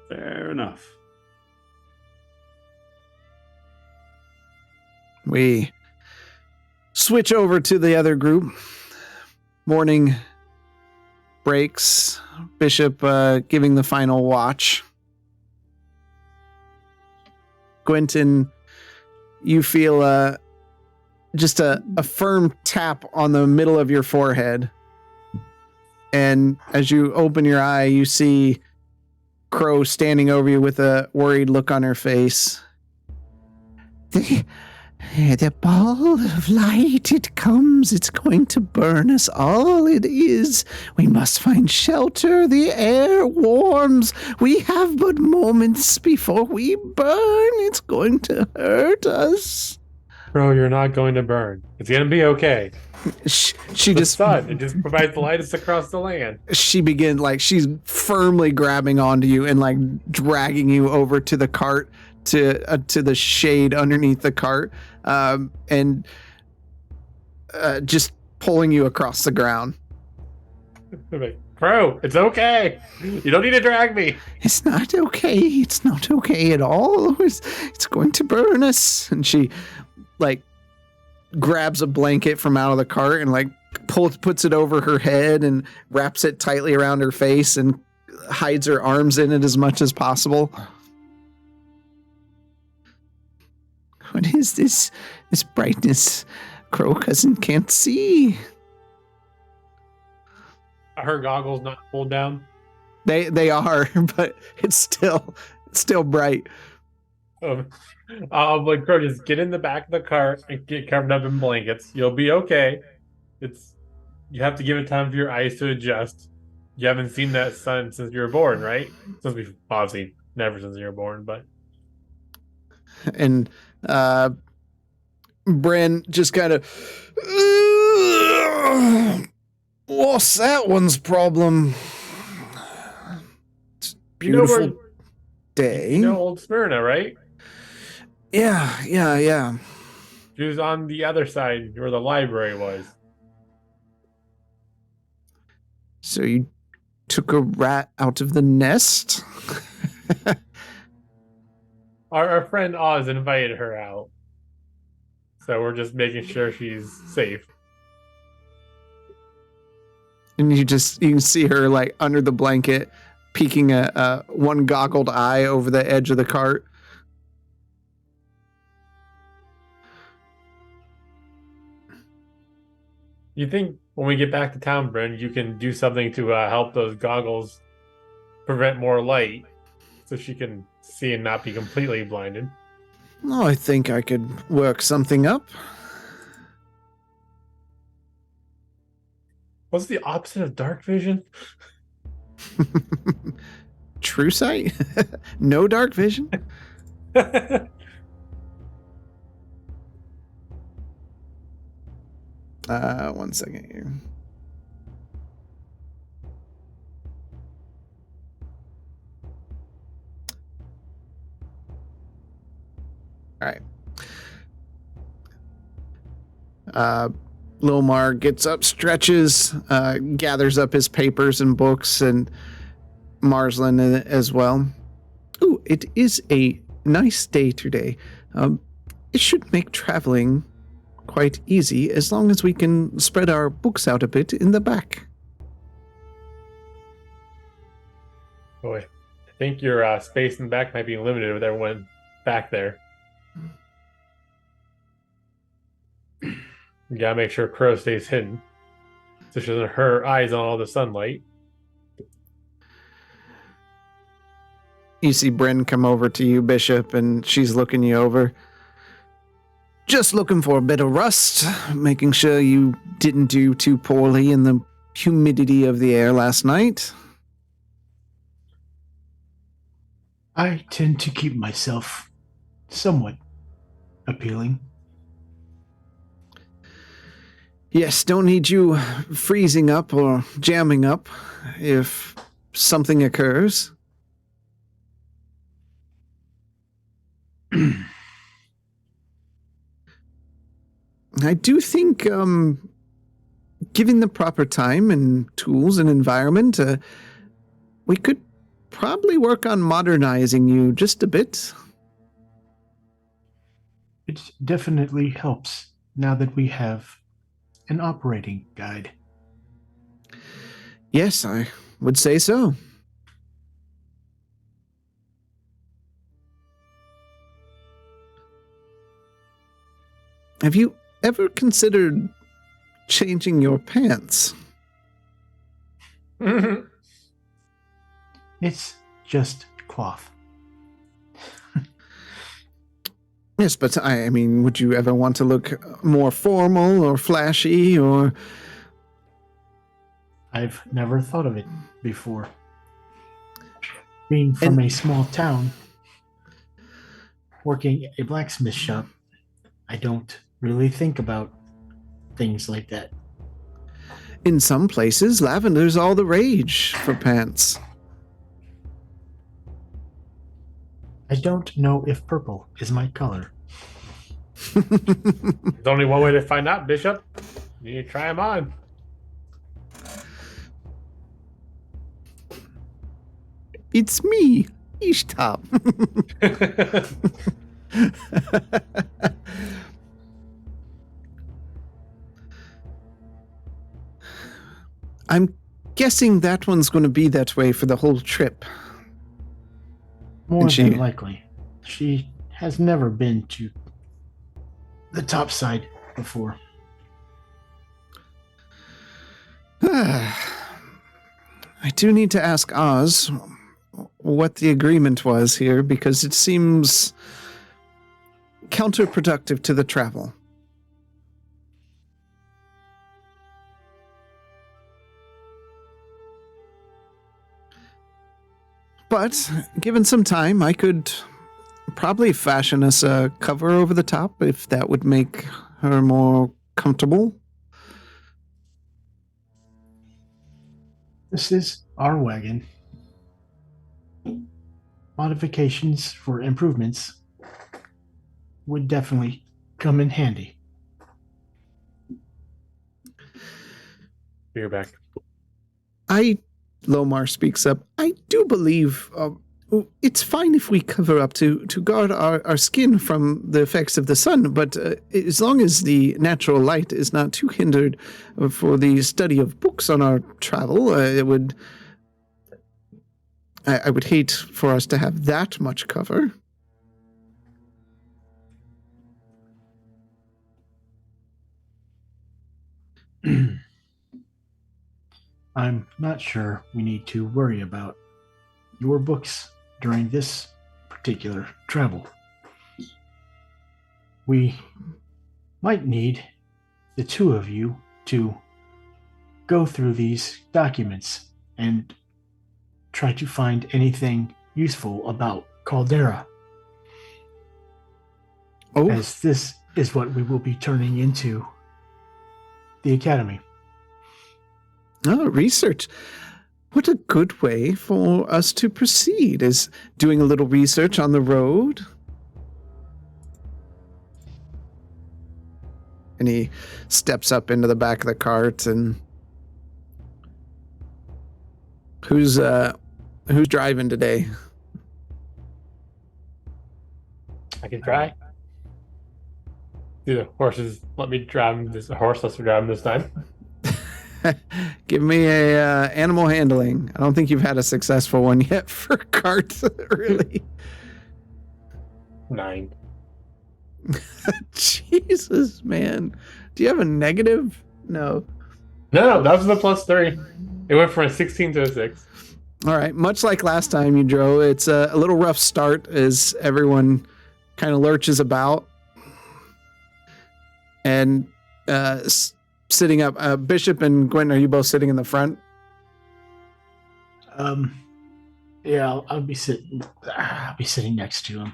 Fair enough. We switch over to the other group. Morning breaks. Bishop giving the final watch. Quentin, you feel just a firm tap on the middle of your forehead. And as you open your eye, you see Crow standing over you with a worried look on her face. The ball of light, it comes, it's going to burn us all, it is. We must find shelter, the air warms. We have but moments before we burn. It's going to hurt us. Bro, you're not going to burn. It's going to be okay. She The just sun, it just provides the lightest across the land. she begin like she's firmly grabbing onto you and like dragging you over to the cart to the shade underneath the cart and just pulling you across the ground. Bro, it's okay. You don't need to drag me. It's not okay. It's not okay at all. It's going to burn us. And she like grabs a blanket from out of the cart and like puts it over her head and wraps it tightly around her face and hides her arms in it as much as possible. What is this? This brightness Crow Cousin can't see. Are her goggles not pulled down? They are, but it's still bright. Like, Crow, just get in the back of the car and get covered up in blankets. You'll be okay. You have to give it time for your eyes to adjust. You haven't seen that sun since you were born, right? Obviously never since you were born, but. And Bren just kind of, what's that one's problem? It's a beautiful day. You know old Smyrna, right? Yeah. She was on the other side where the library was. So you took a rat out of the nest? Our friend Oz invited her out. So we're just making sure she's safe. And you can see her like under the blanket, peeking a one goggled eye over the edge of the cart. You think when we get back to town, Bryn, you can do something to help those goggles prevent more light so she can see and not be completely blinded? Oh, I think I could work something up. What's the opposite of dark vision? True sight? No dark vision? 1 second here. All right. Lilmar gets up, stretches, gathers up his papers and books, and Marsland as well. Ooh, it is a nice day today. It should make traveling quite easy as long as we can spread our books out a bit in the back. Boy, I think your space in the back might be limited with everyone back there. You gotta make sure Crow stays hidden so she doesn't hurt her eyes on all the sunlight. You see Bryn come over to you, Bishop, and she's looking you over. Just looking for a bit of rust, making sure you didn't do too poorly in the humidity of the air last night. I tend to keep myself somewhat appealing. Yes, don't need you freezing up or jamming up if something occurs. I do think, given the proper time and tools and environment, we could probably work on modernizing you just a bit. It definitely helps now that we have an operating guide. Yes, I would say so. Have you ever considered changing your pants? It's just cloth. Yes, but I mean, would you ever want to look more formal or flashy or... I've never thought of it before. Being from a small town, working a blacksmith shop, I don't really think about things like that. In some places, lavender's all the rage for pants. I don't know if purple is my color. There's only one way to find out, Bishop. You need to try them on. It's me, Ishtab. I'm guessing that one's going to be that way for the whole trip. More than likely. She has never been to the top side before. I do need to ask Oz what the agreement was here, because it seems counterproductive to the travel. But, given some time, I could probably fashion us a cover over the top if that would make her more comfortable. This is our wagon. Modifications for improvements would definitely come in handy. You're back. Lomar speaks up. I do believe it's fine if we cover up to guard our skin from the effects of the sun, but as long as the natural light is not too hindered for the study of books on our travel, I would hate for us to have that much cover. I'm not sure we need to worry about your books during this particular travel. We might need the two of you to go through these documents and try to find anything useful about Caldera. Oh, As this is what we will be turning into the Academy. Oh, research. What a good way for us to proceed, is doing a little research on the road. And he steps up into the back of the cart and... Who's driving today? I can try. Do the horses let me drive this horse? Let's drive him this time. Give me a animal handling. I don't think you've had a successful one yet for carts, really. 9. Jesus, man. Do you have a negative? No. No, that was the +3. It went from a 16 to a 6. All right. Much like last time you drove, it's a little rough start as everyone kind of lurches about. And sitting up, Bishop and Gwen, are you both sitting in the front? Yeah, I'll be sitting. I'll be sitting next to him.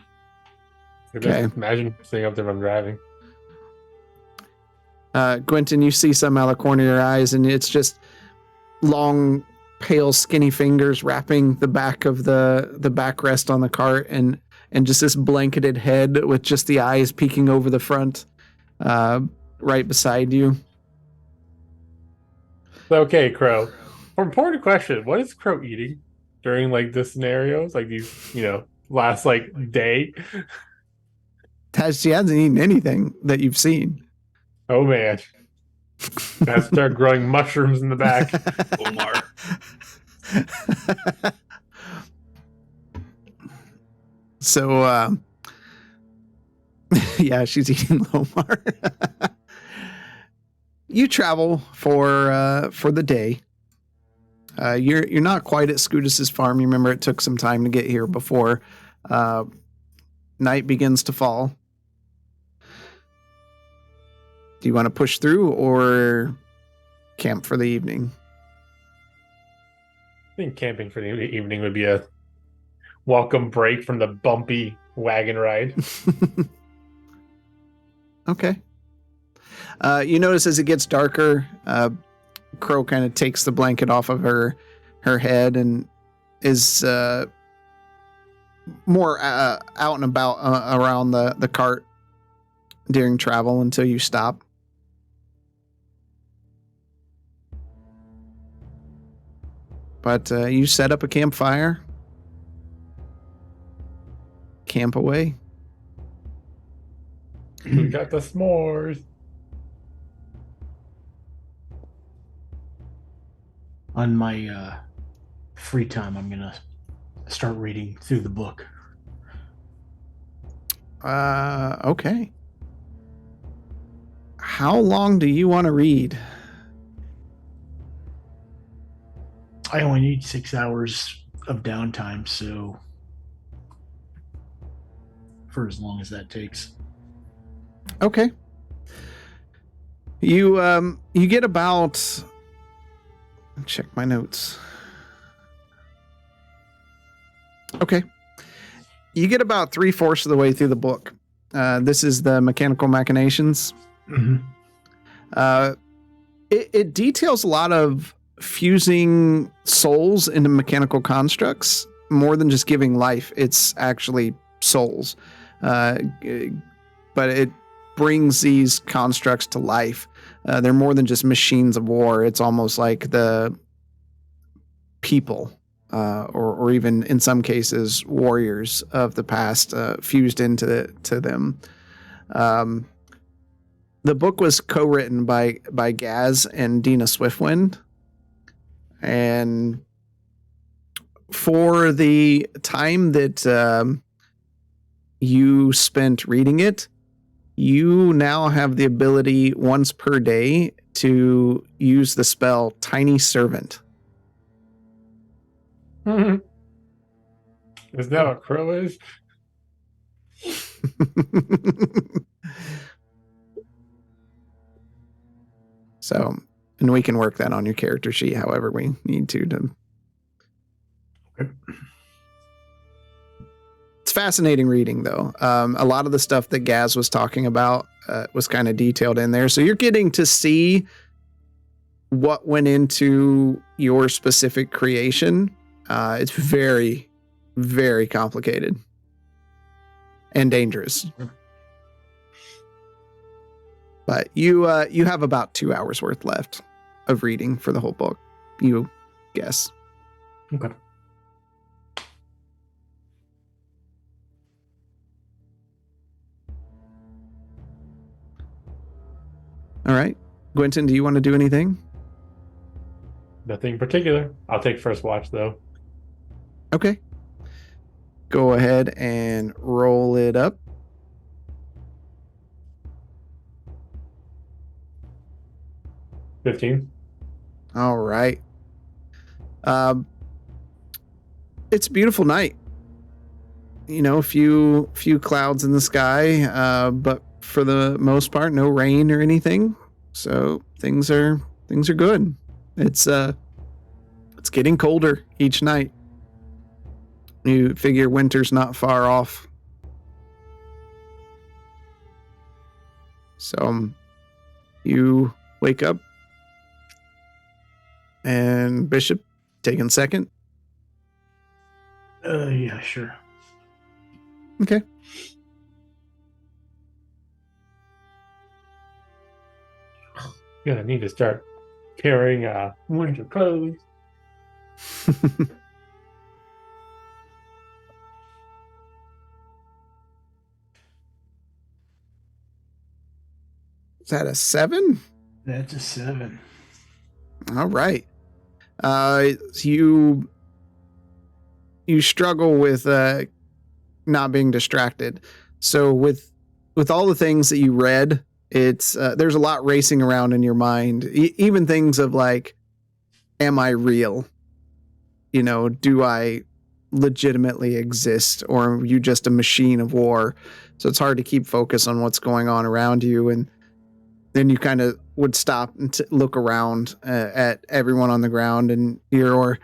Okay. Imagine sitting up there when I'm driving. Gwenton, you see some out of the corner of your eyes, and it's just long, pale, skinny fingers wrapping the back of the backrest on the cart, and just this blanketed head with just the eyes peeking over the front, right beside you. Okay, Crow. Important question. What is Crow eating during like this scenarios? Like these, last like day? She hasn't eaten anything that you've seen. Oh man. Gotta start growing mushrooms in the back. Omar. So, yeah, she's eating Lomar. You travel for the day. You're not quite at Scudis's farm. You remember it took some time to get here before night begins to fall. Do you want to push through or camp for the evening? I think camping for the evening would be a welcome break from the bumpy wagon ride. Okay. You notice as it gets darker, Crow kind of takes the blanket off of her head and is more out and about around the cart during travel until you stop. But you set up a campfire. Camp away. We got the s'mores. On my free time, I'm gonna start reading through the book. Okay. How long do you want to read? I only need 6 hours of downtime, so for as long as that takes. Okay. You get about, check my notes. Okay. You get about 3/4 of the way through the book. This is the Mechanical Machinations. Mm-hmm. It details a lot of fusing souls into mechanical constructs more than just giving life. It's actually souls. But it brings these constructs to life. They're more than just machines of war. It's almost like the people, or even in some cases, warriors of the past fused into them. The book was co-written by Gaz and Dina Swiftwind. And for the time that you spent reading it, you now have the ability once per day to use the spell Tiny Servant. Is that what Crow is? So, and we can work that on your character sheet however we need to. Okay. It's fascinating reading, though. A lot of the stuff that Gaz was talking about was kind of detailed in there. So you're getting to see what went into your specific creation. It's very, very complicated and dangerous. But you have about 2 hours worth left of reading for the whole book, you guess. Okay. All right. Gwynton, do you want to do anything? Nothing in particular. I'll take first watch, though. Okay. Go ahead and roll it up. $15. All right. It's a beautiful night. You know, a few clouds in the sky, but for the most part, no rain or anything. So things are good. It's getting colder each night. You figure winter's not far off. So you wake up, and Bishop taking second. Yeah, sure. Okay. Gonna need to start carrying winter clothes. Is that a 7? That's a 7. All right. You struggle with not being distracted. So with all the things that you read, it's there's a lot racing around in your mind. Even things of like, am I real? You know, do I legitimately exist, or are you just a machine of war? So it's hard to keep focus on what's going on around you. And then you kind of would stop and look around at everyone on the ground, and you're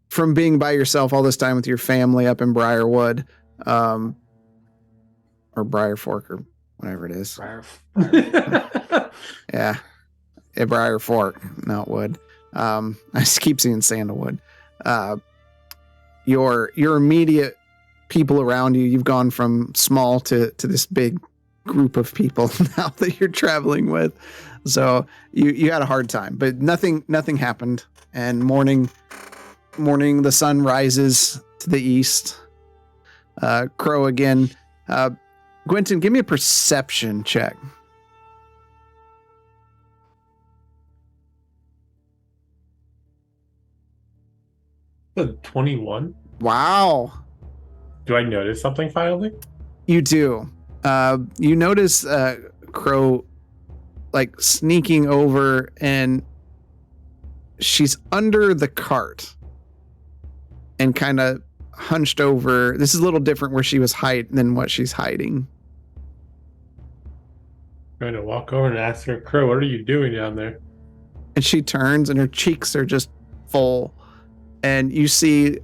from being by yourself all this time with your family up in Briarwood, or Briar Fork, or whatever it is. Yeah, Briar Fork, not Wood. I just keep seeing Sandalwood. Your immediate people around you, you've gone from small to this big group of people now that you're traveling with. So you had a hard time, but nothing happened. And morning, the sun rises to the east. Crow again. Gwenton, give me a perception check. The 21. Wow. Do I notice something finally? You do. You notice Crow like sneaking over, and she's under the cart and kind of hunched over. This is a little different where she was than what she's hiding. I'm going to walk over and ask her, Crow, what are you doing down there? And she turns, and her cheeks are just full, and you see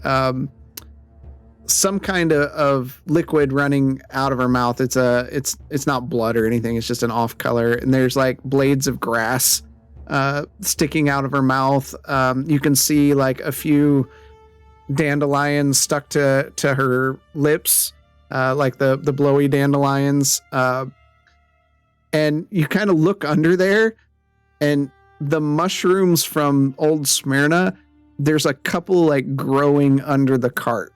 some kind of liquid running out of her mouth. It's not blood or anything. It's just an off color, and there's like blades of grass sticking out of her mouth. You can see like a few dandelions stuck to her lips, like the blowy dandelions. And you kind of look under there, and the mushrooms from Old Smyrna, there's a couple like growing under the cart.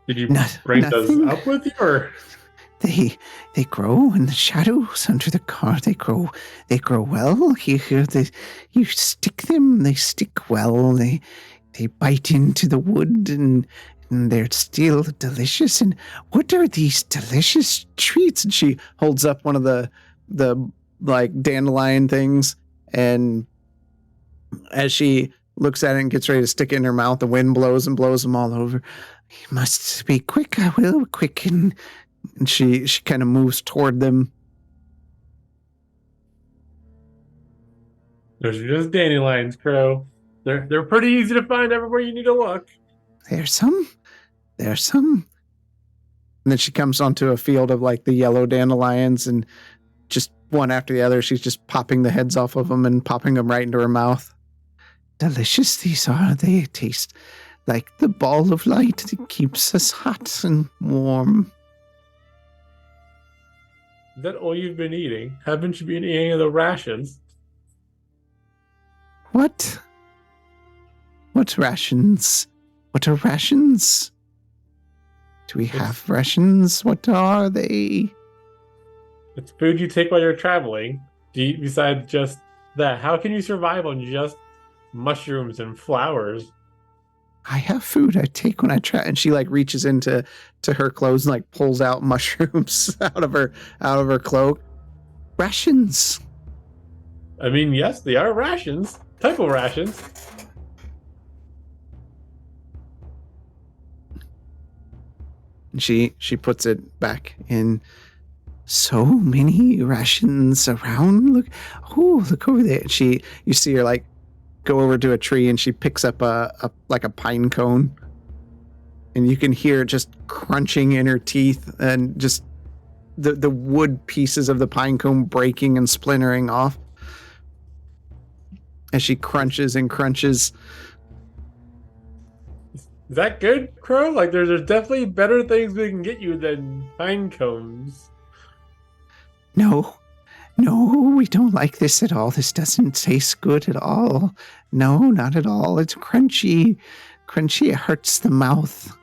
Did you bring those up with you, or? They grow in the shadows under the car. They grow well. You stick them. They stick well. They bite into the wood, and they're still delicious. And what are these delicious treats? And she holds up one of the like dandelion things, and as she looks at it and gets ready to stick it in her mouth, the wind blows and blows them all over. You must be quick. I will quick. And she kind of moves toward them. Those are just dandelions, Crow. They're pretty easy to find everywhere you need to look. There's some. And then she comes onto a field of like the yellow dandelions, and just one after the other, she's just popping the heads off of them and popping them right into her mouth. Delicious these are. They taste like the ball of light that keeps us hot and warm. Is that all you've been eating? Haven't you been eating any of the rations? What? What rations? What are rations? Do we have rations? What are they? It's food you take while you're traveling. Besides just that, how can you survive on just mushrooms and flowers? I have food I take when I travel. And she like reaches into her clothes and like pulls out mushrooms out of her cloak. Rations. I mean, yes, they are rations. Type of rations. And she puts it back in. So many rations around. Look over there. And you see her like go over to a tree, and she picks up a pine cone, and you can hear it just crunching in her teeth, and just the wood pieces of the pine cone breaking and splintering off as she crunches and crunches. Is that good, Crow? Like, there's definitely better things we can get you than pine cones. No, we don't like this at all. This doesn't taste good at all. No, not at all. It's crunchy. Crunchy, it hurts the mouth.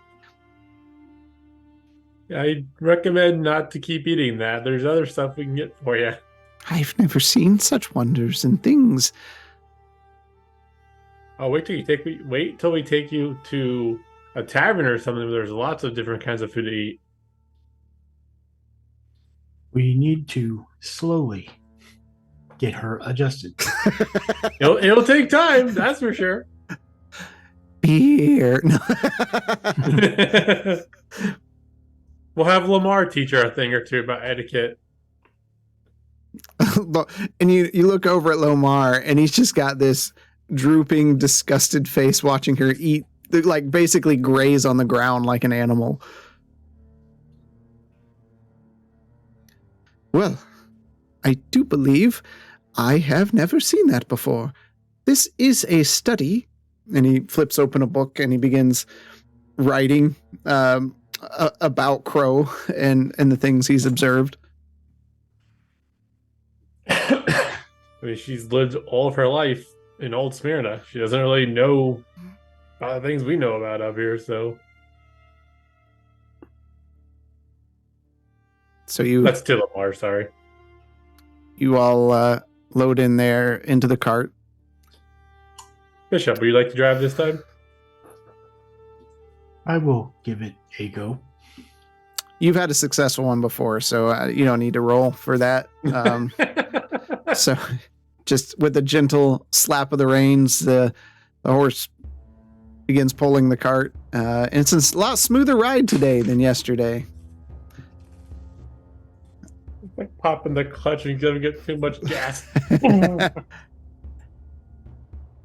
I recommend not to keep eating that. There's other stuff we can get for you. I've never seen such wonders and things. Oh, wait till we take you to a tavern or something where there's lots of different kinds of food to eat. We need to slowly get her adjusted. It'll take time, that's for sure. Beer. No. We'll have Lamar teach her a thing or two about etiquette. And you look over at Lomar, and he's just got this drooping, disgusted face watching her eat, like basically graze on the ground like an animal. Well, I do believe I have never seen that before. This is a study. And he flips open a book and he begins writing about Crow and the things he's observed. I mean, she's lived all of her life in Old Smyrna. She doesn't really know about the things we know about up here, so that's to Lamar, sorry. You all load in there into the cart. Bishop, would you like to drive this time? I will give it a go. You've had a successful one before, so you don't need to roll for that. So just with a gentle slap of the reins, the horse begins pulling the cart. And it's a lot smoother ride today than yesterday. Like popping the clutch and gonna get too much gas.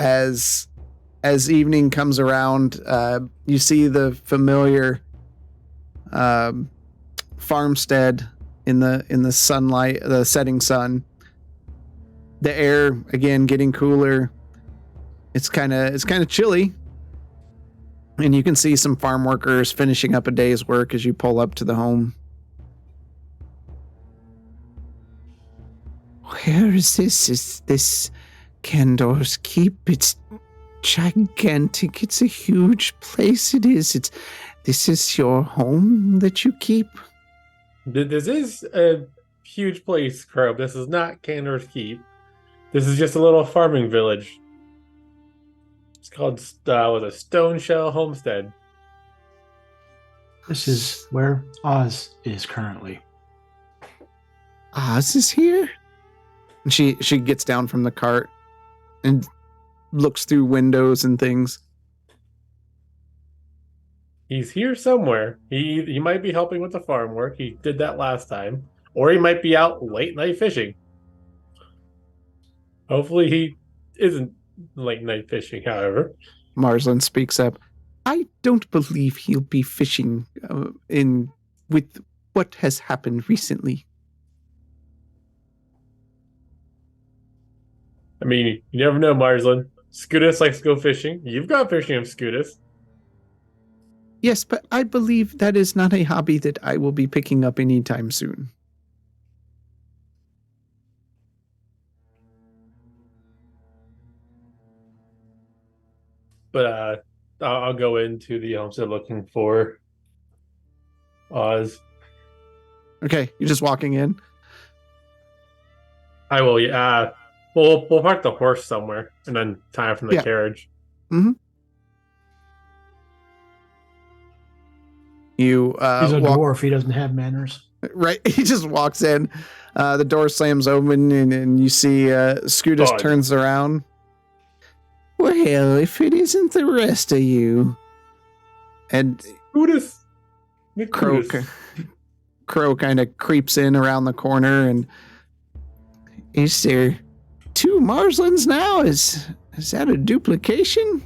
As evening comes around, you see the familiar farmstead in the sunlight, the setting sun. The air again getting cooler. It's kind of chilly, and you can see some farm workers finishing up a day's work as you pull up to the home. Where is this? Is this Candor's Keep? It's gigantic. It's a huge place. It is. This is your home that you keep? This is a huge place, Crow. This is not Candor's Keep. This is just a little farming village. It's called a Stone Shell Homestead. This is where Oz is currently. Oz is here? And she gets down from the cart and looks through windows and things. He's here somewhere. He might be helping with the farm work. He did that last time. Or he might be out late night fishing. Hopefully he isn't late night fishing, however. Marsland speaks up. I don't believe he'll be fishing with what has happened recently. I mean, you never know, Marsland. Scootus likes to go fishing. You've gone fishing with Scootus. Yes, but I believe that is not a hobby that I will be picking up anytime soon. But I'll go into the homestead looking for Oz. Okay, you're just walking in? I will, yeah. We'll park the horse somewhere and then tie it from the carriage. Mm-hmm. You he's a dwarf. He doesn't have manners. Right. He just walks in. The door slams open and you see Scootus turns around. Well, if it isn't the rest of you. And Scootus. Crow kind of creeps in around the corner and is there two Marslands now? Is that a duplication?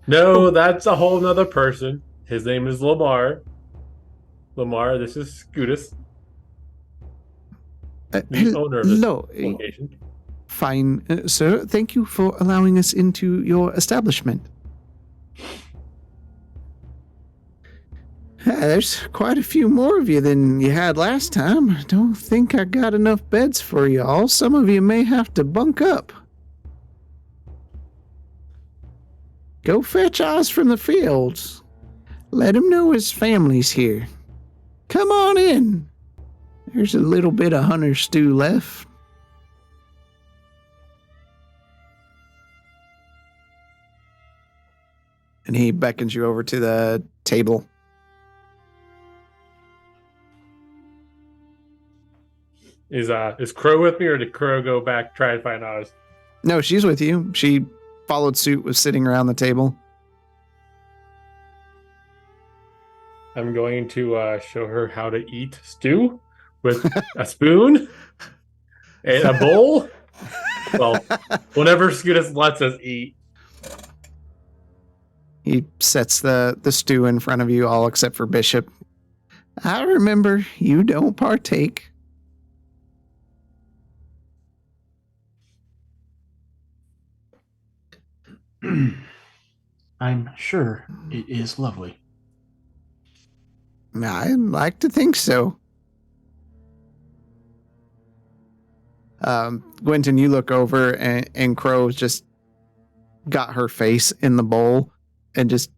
No, that's a whole nother person. His name is Lamar. Lamar, this is Scootus. The owner of this location. Fine, sir. Thank you for allowing us into your establishment. There's quite a few more of you than you had last time. I don't think I got enough beds for you all. Some of you may have to bunk up. Go fetch Oz from the fields. Let him know his family's here. Come on in. There's a little bit of hunter stew left. And he beckons you over to the table. Is Crow with me, or did Crow go back try and find Oz? No, she's with you. She followed suit, was sitting around the table. I'm going to show her how to eat stew with a spoon and a bowl. Well, whenever Scutus lets us eat. He sets the stew in front of you all except for Bishop. I remember you don't partake. I'm sure it is lovely. I like to think so. Gwynton, you look over and Crow's just got her face in the bowl and just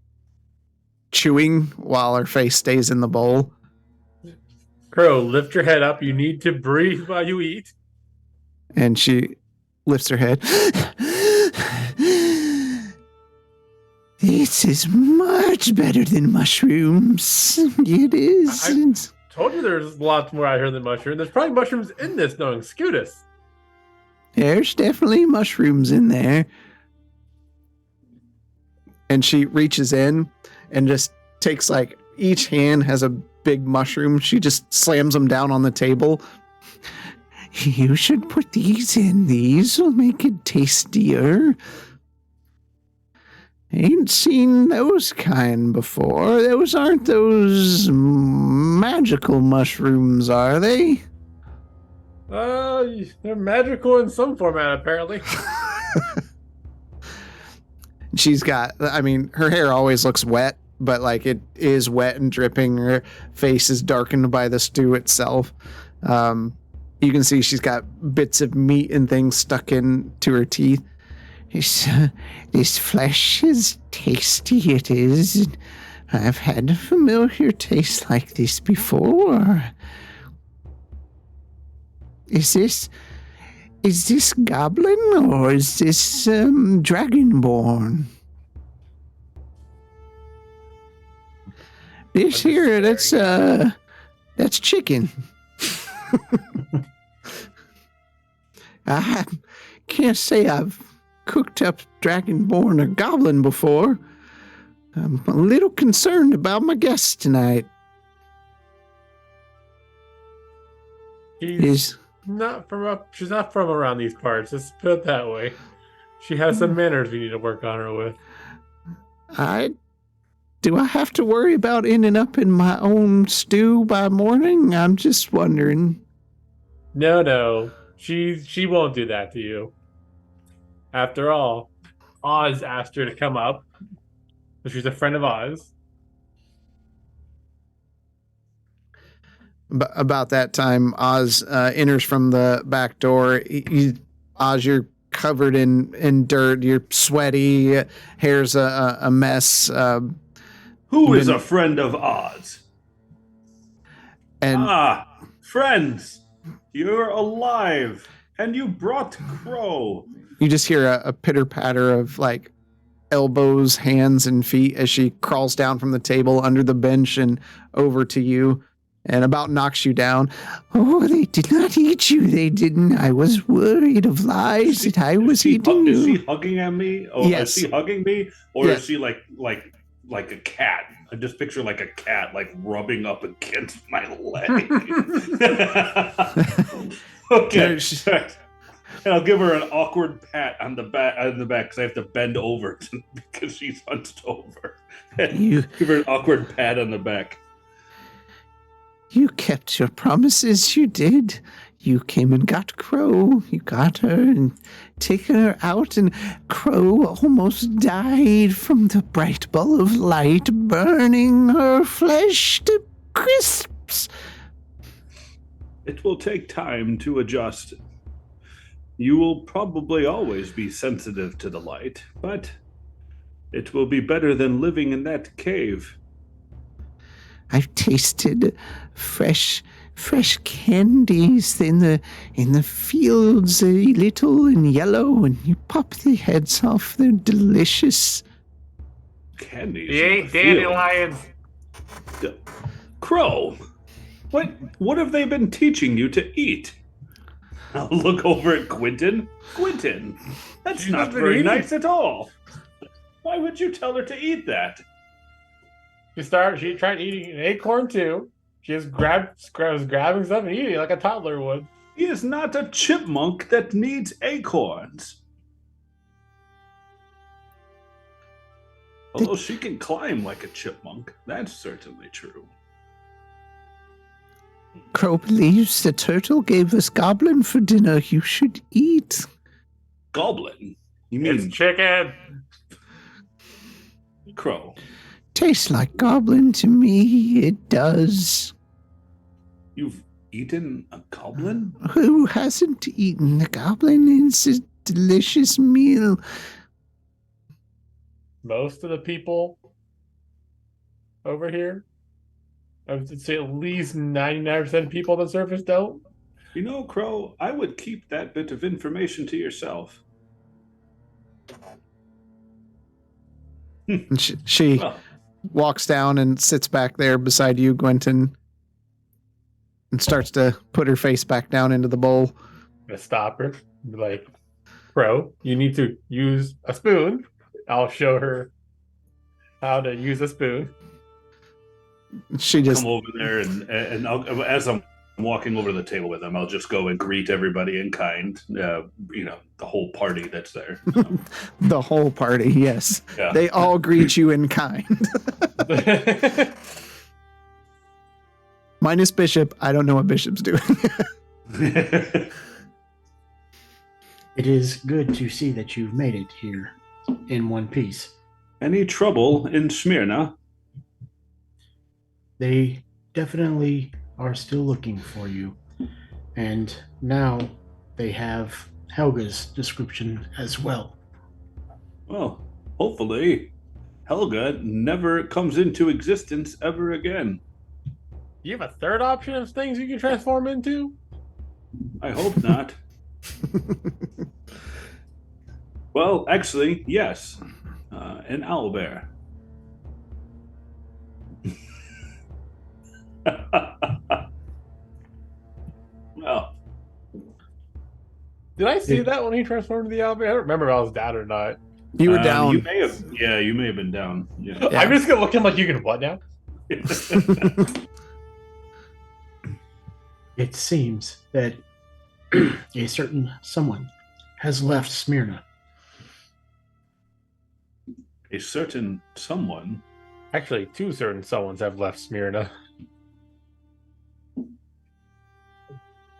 chewing while her face stays in the bowl. Crow, lift your head up. You need to breathe while you eat. And she lifts her head. This is much better than mushrooms. It is. Told you there's lots more out here than mushrooms. There's probably mushrooms in this, knowing Scutus. There's definitely mushrooms in there. And she reaches in and just takes like each hand has a big mushroom. She just slams them down on the table. You should put these in. These will make it tastier. Ain't seen those kind before. Those aren't those magical mushrooms, are they? They're magical in some format, apparently. She's got, I mean, her hair always looks wet, but like it is wet and dripping. Her face is darkened by the stew itself. You can see she's got bits of meat and things stuck into her teeth. This flesh is tasty, it is. I've had a familiar taste like this before. Is this goblin or is this dragonborn? This here, that's chicken. I can't say I've cooked up dragonborn or goblin before. I'm a little concerned about my guests tonight. She's not from around these parts. Let's put it that way. She has some manners we need to work on her with. Do I have to worry about ending up in my own stew by morning? I'm just wondering. No. She won't do that to you. After all, Oz asked her to come up. So she's a friend of Oz. About that time, Oz enters from the back door. Oz, you're covered in dirt. You're sweaty. Hair's a mess. Who is a friend of Oz? And friends, you're alive, and you brought Crow. You just hear a pitter patter of like elbows, hands, and feet as she crawls down from the table under the bench and over to you. And about knocks you down. Oh, they did not eat you. They didn't. I was worried of lies that I was eating you. Is she hugging at me? Or yes. Is she hugging me? Or yes. is she like a cat? I just picture like a cat like rubbing up against my leg. Okay. And I'll give her an awkward pat on the back because I have to bend over because she's hunched over. Give her an awkward pat on the back. You kept your promises, you did. You came and got Crow. You got her and taken her out, and Crow almost died from the bright ball of light burning her flesh to crisps. It will take time to adjust. You will probably always be sensitive to the light, but it will be better than living in that cave. I've tasted fresh candies in the fields, little and yellow, and you pop the heads off. They're delicious. Candies. You ain't dandelions. Crow, what have they been teaching you to eat? I'll look over at Quentin. Quentin, that's not very nice at all. Why would you tell her to eat that? She tried eating an acorn too. She just was grabbing stuff and eating it like a toddler would. He is not a chipmunk that needs acorns. Although she can climb like a chipmunk, that's certainly true. Crow believes the turtle gave us goblin for dinner. You should eat. Goblin? You mean It's chicken. crow? Tastes like goblin to me. It does. You've eaten a goblin? Who hasn't eaten a goblin? It's a delicious meal. Most of the people over here, I would say at least 99% of people on the surface don't. You know, Crow, I would keep that bit of information to yourself. And she Well, walks down and sits back there beside you, Gwenton, and starts to put her face back down into the bowl. I'm gonna stop her. Be like, Bro, you need to use a spoon. I'll show her how to use a spoon. She just come over there and I'll, as I'm walking over to the table with them, I'll just go and greet everybody in kind. The whole party that's there. the whole party, yes. Yeah. They all greet you in kind. Minus Bishop. I don't know what Bishop's doing. It is good to see that you've made it here in one piece. Any trouble in Smyrna? They definitely are still looking for you. And now they have Helga's description as well. Well, hopefully Helga never comes into existence ever again. You have a third option of things you can transform into? I hope not. Well, actually, yes. An owlbear. Well, Did I see that when he transformed into the elevator? I don't remember if I was down or not. You were down. You may have. Yeah, you may have been down. Yeah. Yeah. I'm just gonna look at him like you can what now? It seems that a certain someone has left Smyrna. A certain someone. Actually, two certain someones have left Smyrna.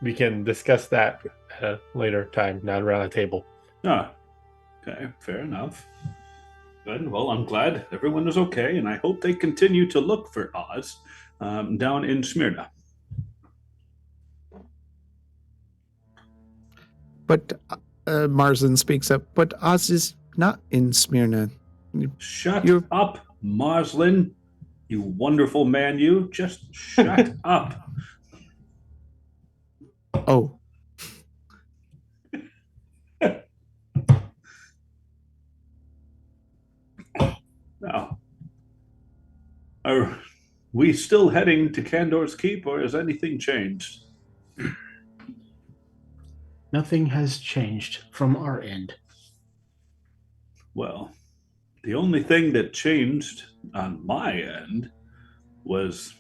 We can discuss that at a later time, not around the table. Ah, okay, fair enough. Good. Well, I'm glad everyone is okay, and I hope they continue to look for Oz down in Smyrna. But Marzin speaks up. But Oz is not in Smyrna. Shut You're- up, Marslin. You wonderful man, you. Just shut up. Oh, Now, are we still heading to Candor's Keep, or has anything changed? Nothing has changed from our end. Well, the only thing that changed on my end was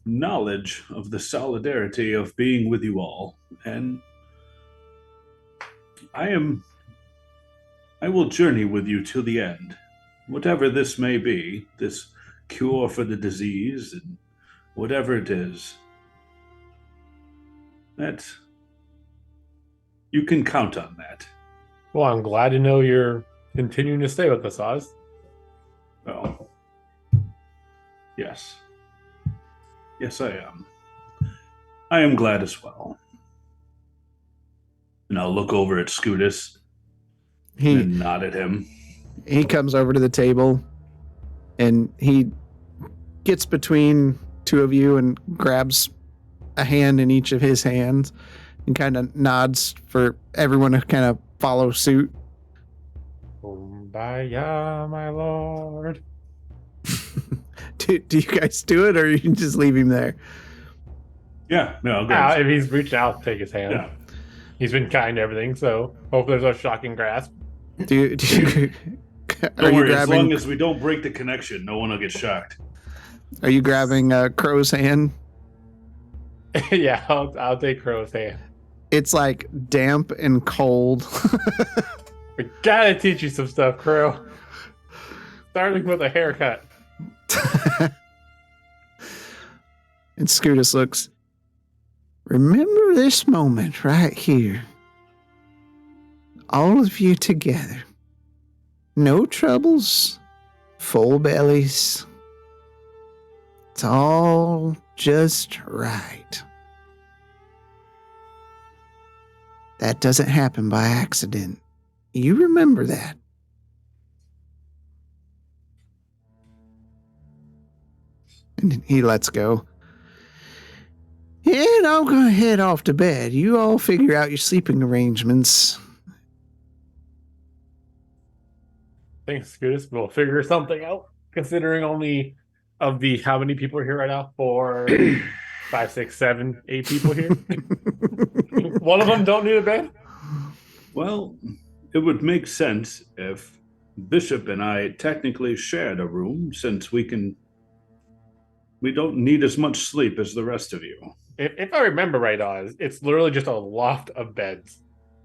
knowledge of the solidarity of being with you all. And I will journey with you till the end. Whatever this may be, this cure for the disease and whatever it is, that you can count on that. Well, I'm glad to know you're continuing to stay with us, Oz. Oh, yes. Yes, I am. I am glad as well. And I'll look over at Scootus and nod at him. he comes over to the table and he gets between two of you and grabs a hand in each of his hands and kind of nods for everyone to kind of follow suit. Kumbaya, my lord. Do you guys do it, or you can just leave him there? Yeah, no, I'll grab If he's reached out, take his hand. Yeah. He's been kind to everything, so hope there's no shocking grasp. Do you Are you worry, as long grabbing? as we don't break the connection, no one will get shocked. Are you grabbing Crow's hand? Yeah, I'll take Crow's hand. It's like damp and cold. We gotta teach you some stuff, Crow. Starting with a haircut. And Scootus looks. Remember this moment right here. All of you together. No troubles, full bellies. It's all just right. That doesn't happen by accident. You remember that. And he lets go. And I'm going to head off to bed. You all figure out your sleeping arrangements. I think Scootus will figure something out, considering only of the how many people are here right now? 4, 5, 6, 7, 8 people here. One of them don't need a bed. Well, it would make sense if Bishop and I technically shared a room, since we don't need as much sleep as the rest of you. If I remember right, Oz, it's literally just a loft of beds.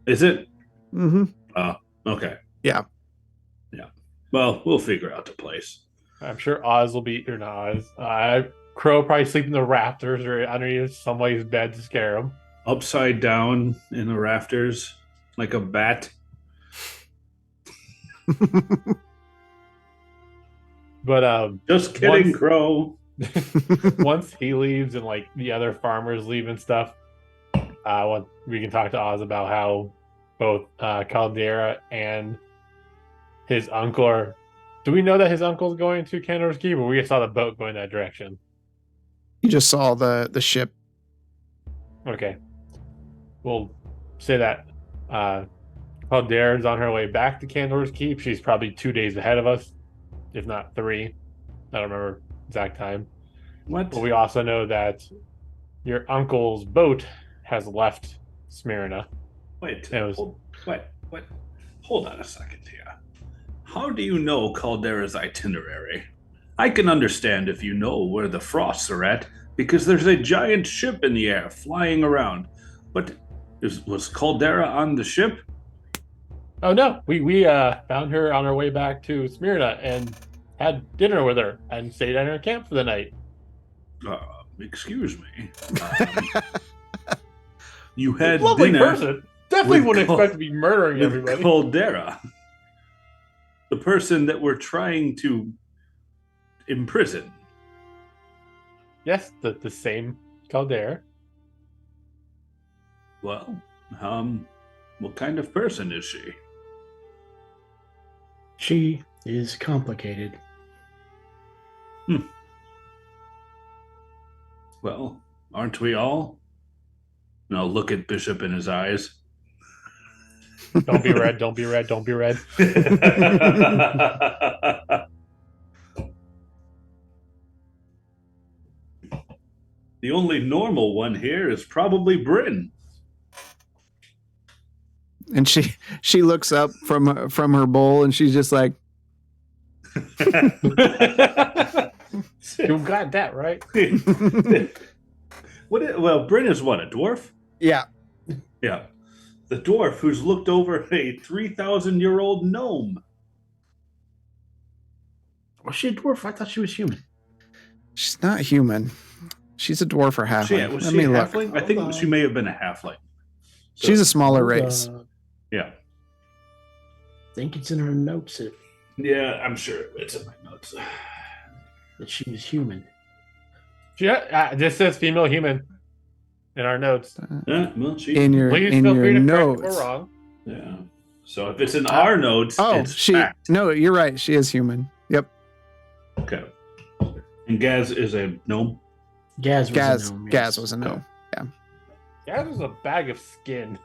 Is it? Mm-hmm. Okay. Yeah. Well, we'll figure out the place. I'm sure Oz will be, or not Oz. Crow will probably sleep in the rafters or underneath somebody's bed to scare him. Upside down in the rafters, like a bat. But Just kidding, once- Crow. once he leaves and like the other farmers leave and stuff, we can talk to Oz about how both Caldera and his uncle are. Do we know that his uncle's going to Candor's Keep, or we just saw the boat going that direction? You just saw the ship. Okay, we'll say that Caldera's on her way back to Candor's Keep. She's probably 2 days ahead of us, if not 3. I don't remember exact time. What? But we also know that your uncle's boat has left Smyrna. Wait. It was- What? Hold on a second here. How do you know Caldera's itinerary? I can understand if you know where the frosts are at, because there's a giant ship in the air flying around. But was Caldera on the ship? Oh no, we found her on our way back to Smyrna and had dinner with her and stayed at her camp for the night. Excuse me. You had Lovely dinner person. Definitely with wouldn't Cal- expect to be murdering with everybody. Caldera, the person that we're trying to imprison. Yes, the same Caldera. Well, what kind of person is she? She is complicated. Well, aren't we all? And I'll look at Bishop in his eyes. Don't be red, don't be red, don't be red. The only normal one here is probably Bryn. And she looks up from her bowl and she's just like, You got that right. Well, Bryn is what, a dwarf? yeah. Yeah. The dwarf who's looked over a 3,000-year-old gnome. Was she a dwarf? I thought she was human. She's not human. She's a dwarf or halfling. Was Let she me a look. halfling? I think Hold on. she may have been a halfling. So- She's a smaller race. Yeah. I think it's in her notes Yeah, I'm sure it's in my notes. that she was human. Yeah, this says female human in our notes. Well, she. In your Please in feel free your to correct if notes. we're wrong. Yeah. So if it's in our notes, Oh, it's she. fact. No, you're right. She is human. Yep. Okay. And Gaz is a gnome. Gaz was Gaz. a gnome. Gaz was a no. Yeah, there's a bag of skin.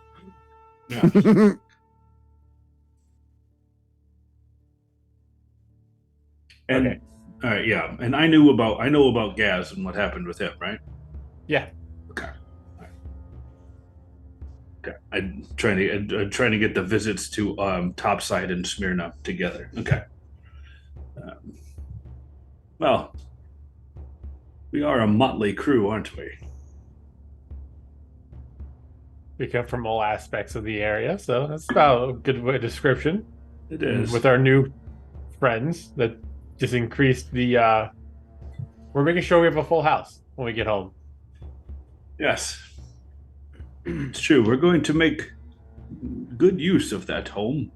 And Okay. all right, yeah. And I know about Gaz and what happened with him, right? Yeah. Okay. All right. Okay. I'm trying to get the visits to Topside and Smyrna together. Okay. Well, we are a motley crew, aren't we? We come from all aspects of the area, so that's about a good way description. It And is. with our new friends, that just increased the. We're making sure we have a full house when we get home. Yes. It's true. We're going to make good use of that home.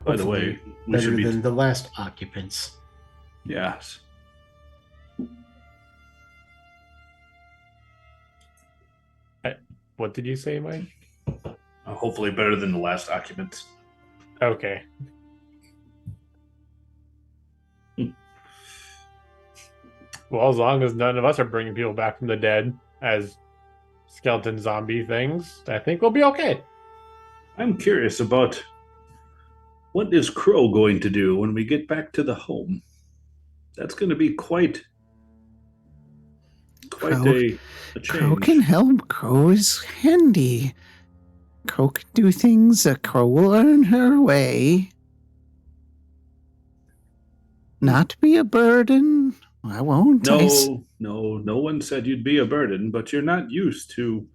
By the way, we Better should be. than the last occupants. Yes. What did you say, Mike? Hopefully better than the last occupants. Okay. Well, as long as none of us are bringing people back from the dead as skeleton zombie things, I think we'll be okay. I'm curious about what is Crow going to do when we get back to the home. That's going to be quite Crow- a Crow change. can help. Crow is handy. Crow can do things. Crow will earn her way. Not be a burden. I won't. No one said you'd be a burden, but you're not used to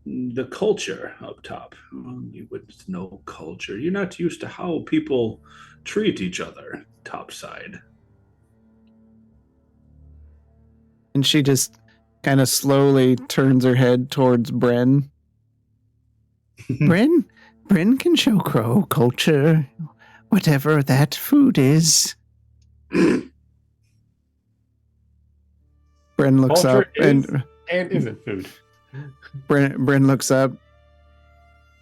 the culture up top. You wouldn't know culture. You're not used to how people treat each other topside. And she just kind of slowly turns her head towards Bren. Bren can show Crow culture, whatever that food is. Bren looks Culture up and isn't food. Bren looks up.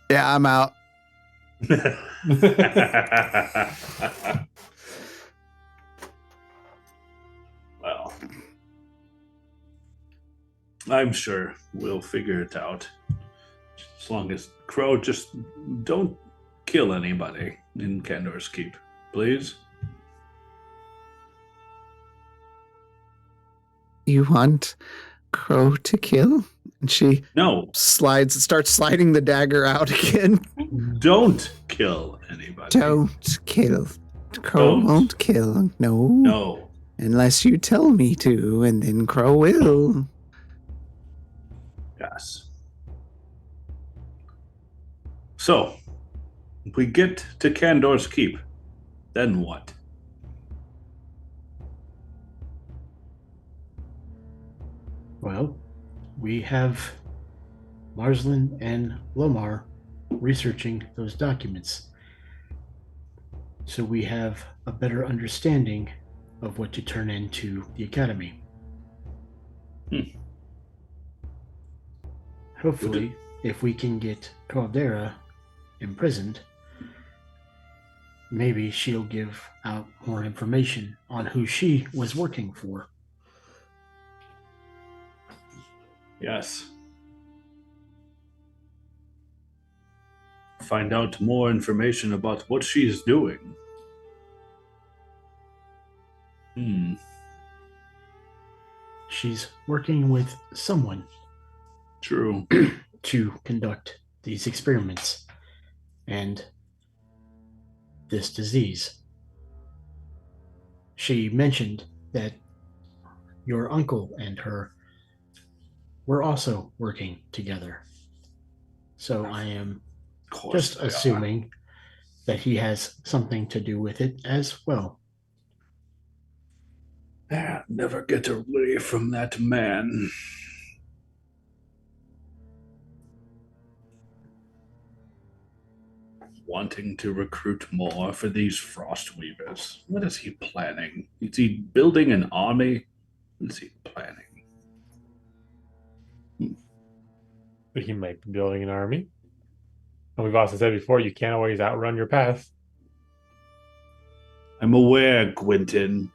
Yeah, I'm out. Well, I'm sure we'll figure it out. As long as Crow just don't kill anybody in Candor's Keep, please. You want Crow to kill? And she No, starts sliding the dagger out again. don't kill anybody. Don't kill. Crow Don't. won't kill. No. No. Unless you tell me to, and then Crow will. Yes. So, if we get to Candor's Keep, then what? Well, we have Marsland and Lomar researching those documents. So we have a better understanding of what to turn into the Academy. Hopefully, if we can get Caldera imprisoned, maybe she'll give out more information on who she was working for. Yes. Find out more information about what she's doing. She's working with someone True. to conduct these experiments and this disease. She mentioned that your uncle and her were also working together. So I am Of course just they are. assuming that he has something to do with it as well. Never get away from that man. Wanting to recruit more for these Frost Weavers. What is he planning? Is he building an army? What is he planning? He might be building an army. And we've also said before, you can't always outrun your past. I'm aware, Quentin.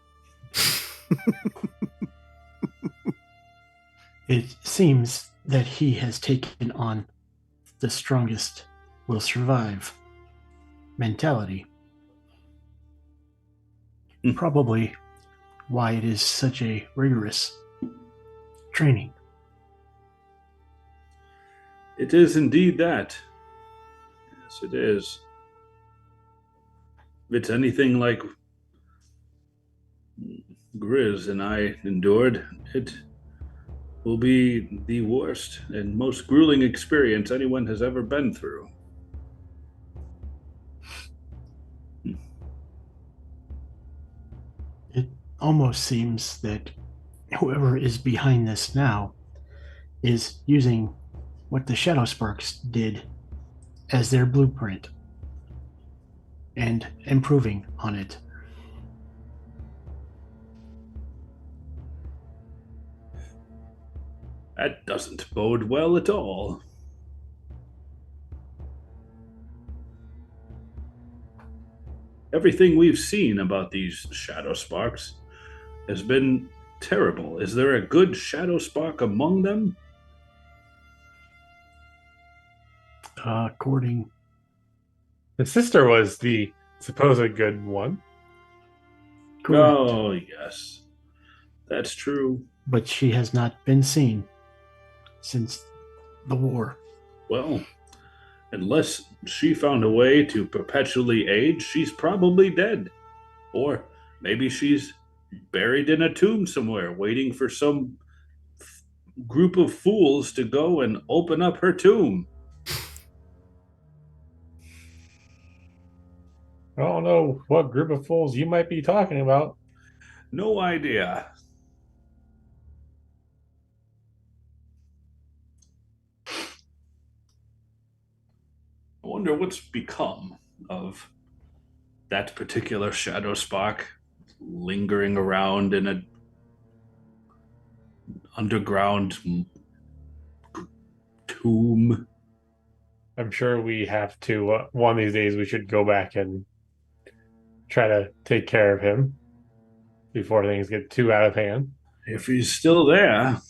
It seems that he has taken on the strongest will survive mentality. Probably why it is such a rigorous training. It is indeed that. Yes, it is. If it's anything like Grizz and I endured, it will be the worst and most grueling experience anyone has ever been through. It almost seems that whoever is behind this now is using what the Shadowsparks did as their blueprint and improving on it. That doesn't bode well at all. Everything we've seen about these shadow sparks has been terrible. Is there a good shadow spark among them? According, The sister was the supposed good one. correct, Oh, yes. That's true. but she has not been seen since the war. Well, unless she found a way to perpetually age, she's probably dead. Or maybe she's buried in a tomb somewhere, waiting for some group of fools to go and open up her tomb. I don't know what group of fools you might be talking about. No idea. I wonder what's become of that particular shadow spark lingering around in a underground tomb. I'm sure we have to, one of these days, we should go back and try to take care of him before things get too out of hand. If he's still there.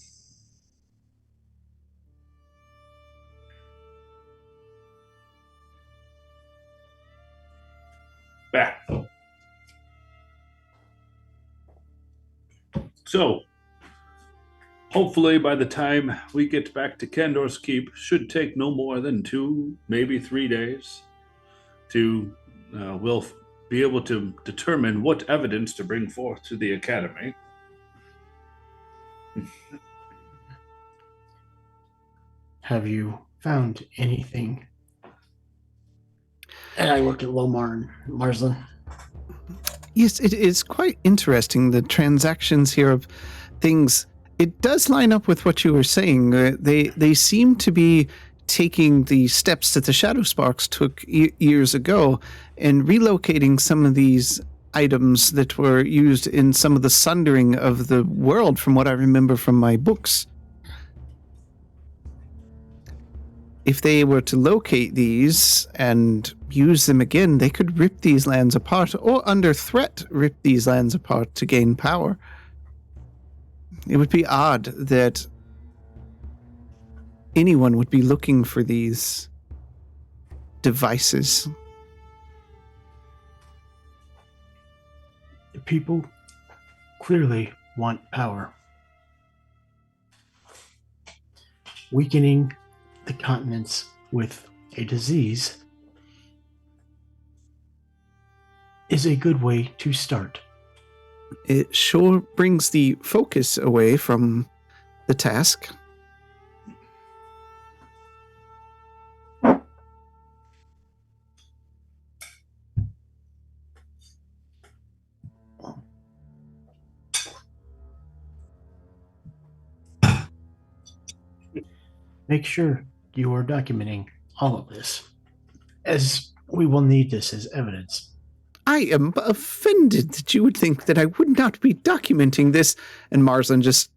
Bah. So, hopefully by the time we get back to Kendor's Keep, should take no more than 2, maybe 3 days to, we'll be able to determine what evidence to bring forth to the Academy. Have you found anything? And I look at Lomar and Marsland. Yes, it is quite interesting, the transactions here of things. It does line up with what you were saying. They seem to be taking the steps that the Shadowsparks took years ago and relocating some of these items that were used in some of the sundering of the world, from what I remember from my books. If they were to locate these and use them again, they could rip these lands apart, or under threat rip these lands apart to gain power. It would be odd that anyone would be looking for these devices. The people clearly want power. Weakening the continents with a disease is a good way to start. It sure brings the focus away from the task. Make sure you are documenting all of this, as we will need this as evidence. I am offended that you would think that I would not be documenting this. And Marsland just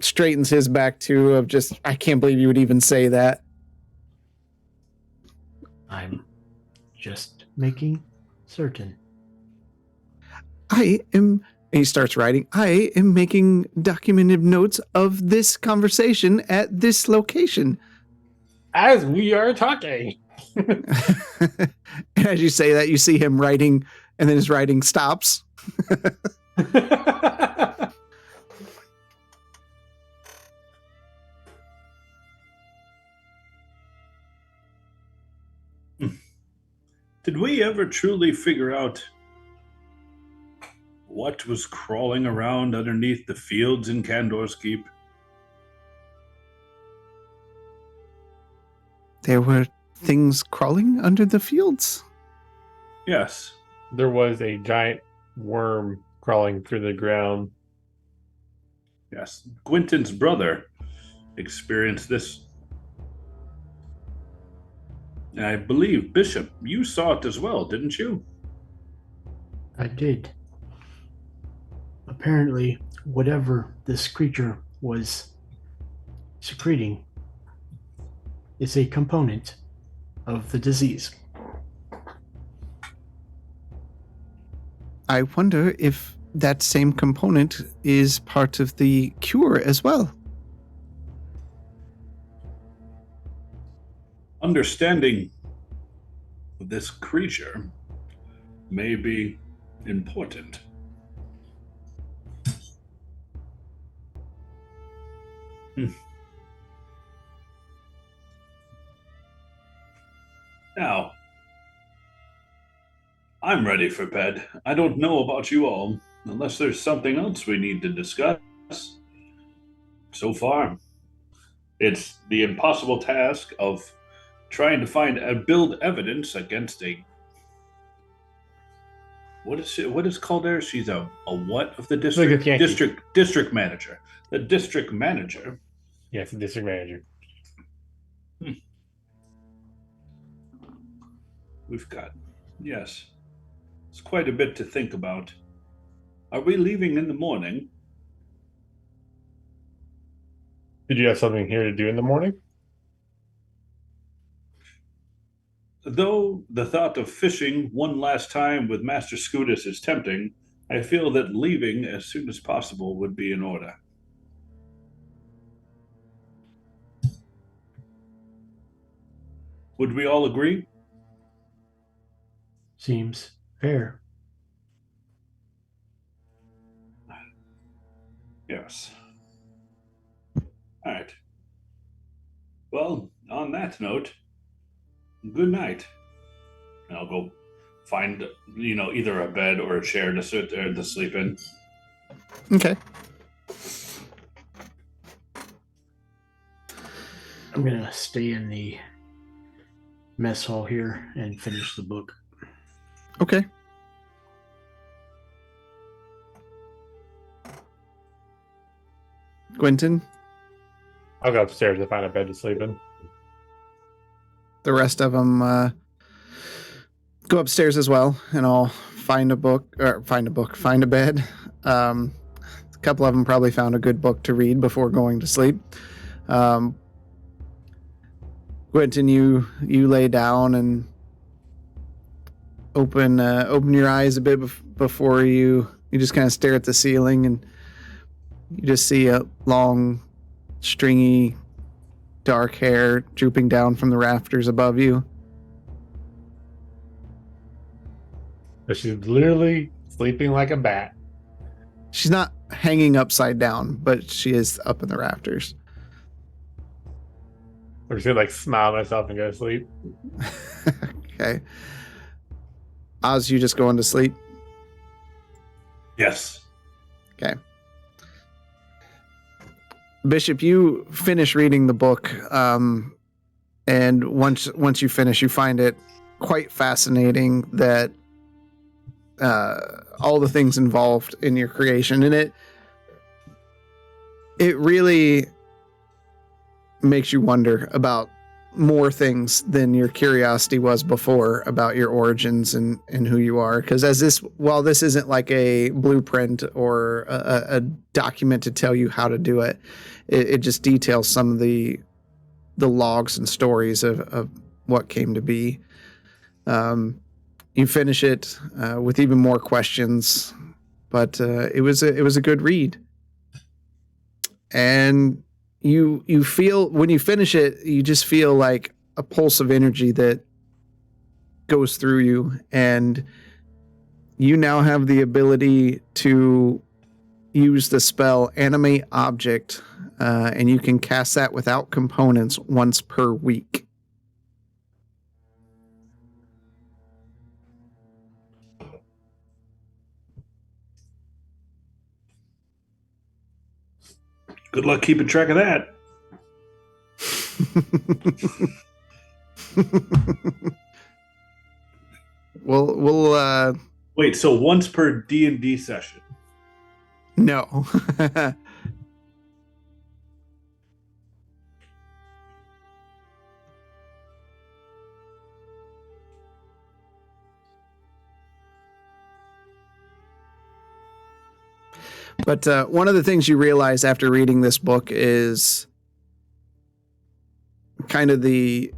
straightens his back too, of just, I can't believe you would even say that. I'm just making certain. And he starts writing, I am making documented notes of this conversation at this location. As we are talking. And as you say that, you see him writing, and then his writing stops. Did we ever truly figure out what was crawling around underneath the fields in Kandor's Keep? There were things crawling under the fields. Yes. There was a giant worm crawling through the ground. Yes. Gwynton's brother experienced this. And I believe, Bishop, you saw it as well, didn't you? I did. Apparently, whatever this creature was secreting is a component of the disease. I wonder if that same component is part of the cure as well. Understanding this creature may be important. Now, I'm ready for bed. I don't know about you all, unless there's something else we need to discuss. So far, it's the impossible task of trying to find and build evidence against a what is called there? She's a what of the district? Yankee. District manager. The district manager. Yes, the district manager. We've got, yes, it's quite a bit to think about. Are we leaving in the morning? Did you have something here to do in the morning? Though the thought of fishing one last time with Master Scudus is tempting, I feel that leaving as soon as possible would be in order. Would we all agree? Seems fair. Yes. All right. Well, on that note, good night. And I'll go find, either a bed or a chair to sit there to sleep in. Okay. I'm going to stay in the mess hall here and finish the book. Okay. Quentin, I'll go upstairs to find a bed to sleep in. the rest of them go upstairs as well, and I'll find a bed. A couple of them probably found a good book to read before going to sleep. Quentin, you lay down and open your eyes a bit before you just kind of stare at the ceiling, and you just see a long, stringy, dark hair drooping down from the rafters above you. But she's literally sleeping like a bat. She's not hanging upside down, but she is up in the rafters. I'm just gonna smile at myself and go to sleep. Okay. Oz, you just going to sleep? Yes. Okay. Bishop, you finish reading the book, and once you finish, you find it quite fascinating that all the things involved in your creation, and it really makes you wonder about more things than your curiosity was before about your origins and who you are. Because while this isn't like a blueprint or a document to tell you how to do it, it just details some of the logs and stories of what came to be. You finish it with even more questions, but it was a good read. And you feel, when you finish it, you just feel like a pulse of energy that goes through you, and you now have the ability to use the spell Animate Object, and you can cast that without components once per week. Good luck keeping track of that. we'll Wait, so once per D&D session. no. But one of the things you realize after reading this book is kind of the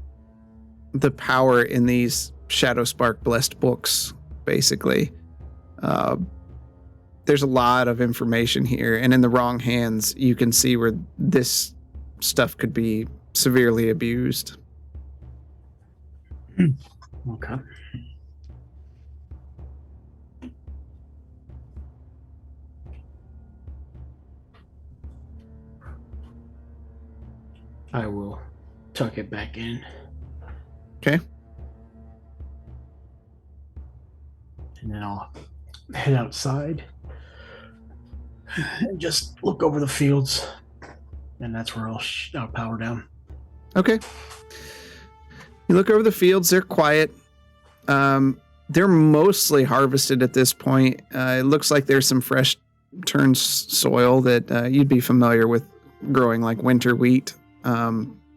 power in these Shadowspark blessed books, basically. There's a lot of information here, and in the wrong hands, you can see where this stuff could be severely abused. Okay. I will tuck it back in. Okay. And then I'll head outside and just look over the fields. And that's where I'll power down. Okay. You look over the fields, they're quiet. They're mostly harvested at this point. It looks like there's some fresh turned soil that you'd be familiar with growing, like winter wheat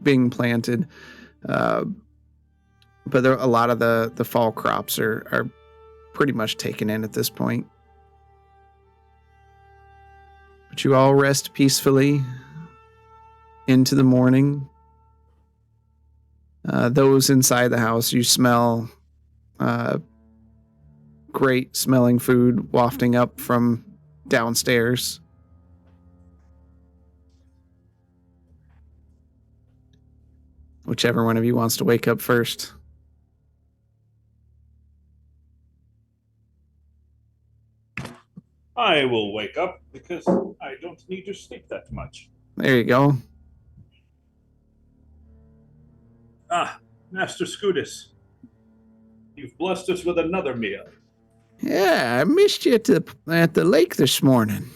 being planted. But a lot of the fall crops are pretty much taken in at this point. But you all rest peacefully into the morning. Those inside the house, you smell great smelling food wafting up from downstairs. Whichever one of you wants to wake up first. I will wake up because I don't need to sleep that much. There you go. Ah, Master Scudis. You've blessed us with another meal. Yeah, I missed you at the lake this morning.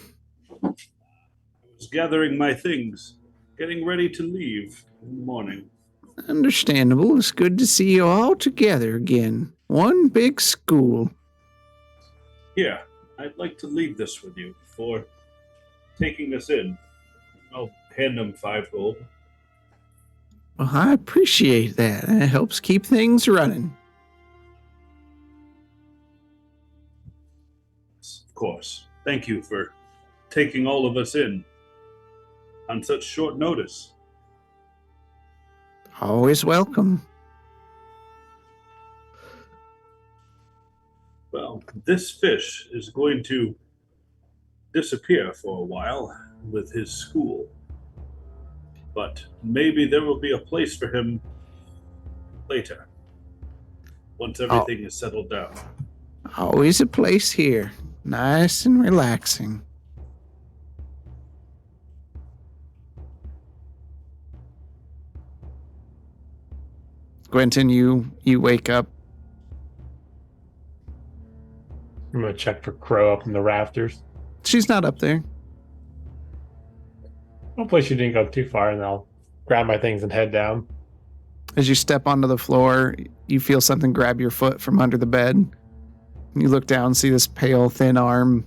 I was gathering my things, getting ready to leave in the morning. Understandable. It's good to see you all together again. One big school. Here, I'd like to leave this with you for taking us in. I'll hand them 5 gold. Well, I appreciate that. It helps keep things running. Of course. Thank you for taking all of us in on such short notice. Always welcome. Well, this fish is going to disappear for a while with his school. But maybe there will be a place for him later, once everything is settled down. Always a place here. Nice and relaxing. Gwenton, you wake up. I'm gonna check for Crow up in the rafters. She's not up there. Hopefully she didn't go too far, and I'll grab my things and head down. As you step onto the floor, you feel something grab your foot from under the bed. You look down, see this pale, thin arm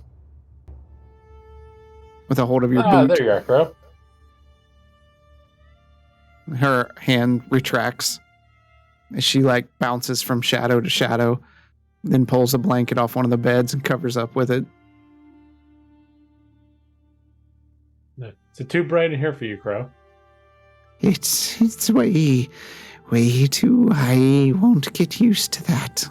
with a hold of your boot. There you are, Crow. Her hand retracts as she bounces from shadow to shadow, then pulls a blanket off one of the beds and covers up with it. Is it too bright in here for you, Crow? It's way too. I won't get used to that.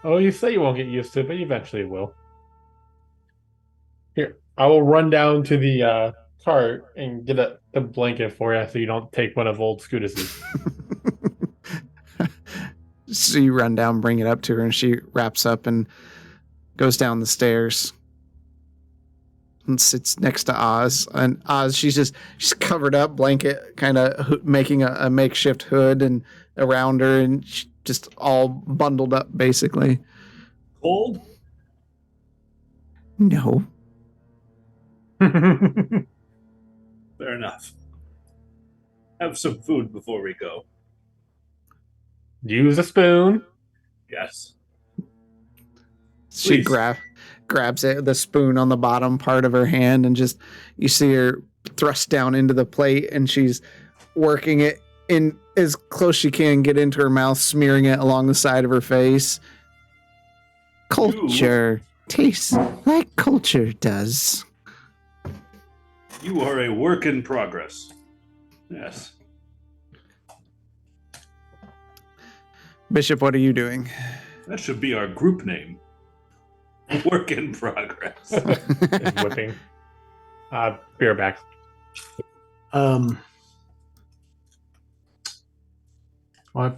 Oh, you say you won't get used to it, but you eventually will. Here, I will run down to the cart and get the blanket for you so you don't take one of old Scudis's. So you run down, bring it up to her, and she wraps up and goes down the stairs and sits next to Oz. And Oz, she's covered up, blanket kind of making a makeshift hood and around her, and just all bundled up, basically. Cold? No. Fair enough. Have some food before we go. Use a spoon. Yes. She Please. grabs it, the spoon on the bottom part of her hand, and just you see her thrust down into the plate, and she's working it in as close she can get into her mouth, smearing it along the side of her face. Culture tastes like culture does. You are a work in progress. Yes. Bishop, what are you doing? That should be our group name. Work in progress. Is whipping. Beer back. Well, I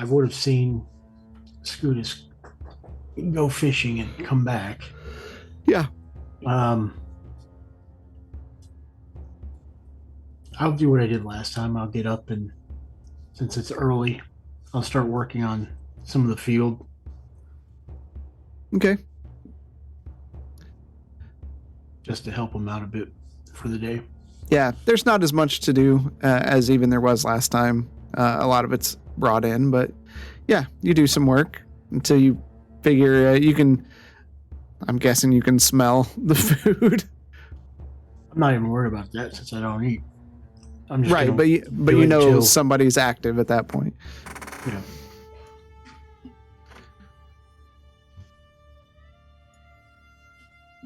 would have seen Scootus go fishing and come back. Yeah. I'll do what I did last time. I'll get up, and since it's early, I'll start working on some of the field. Okay. Just to help them out a bit for the day. Yeah, there's not as much to do as even there was last time. A lot of it's brought in, but yeah, you do some work until you figure you can. I'm guessing you can smell the food. I'm not even worried about that since I don't eat. I'm just Right, gonna but do you it know until- somebody's active at that point. Yeah.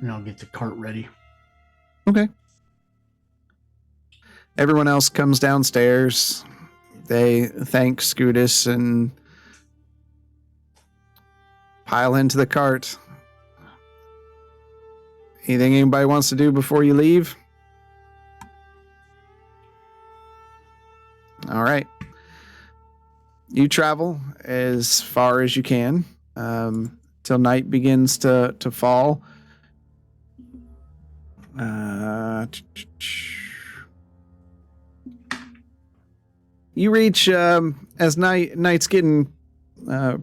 And I'll get the cart ready. Okay. Everyone else comes downstairs. They thank Scootus and pile into the cart. Anything anybody wants to do before you leave? All right. You travel as far as you can till night begins to fall. You reach as night's getting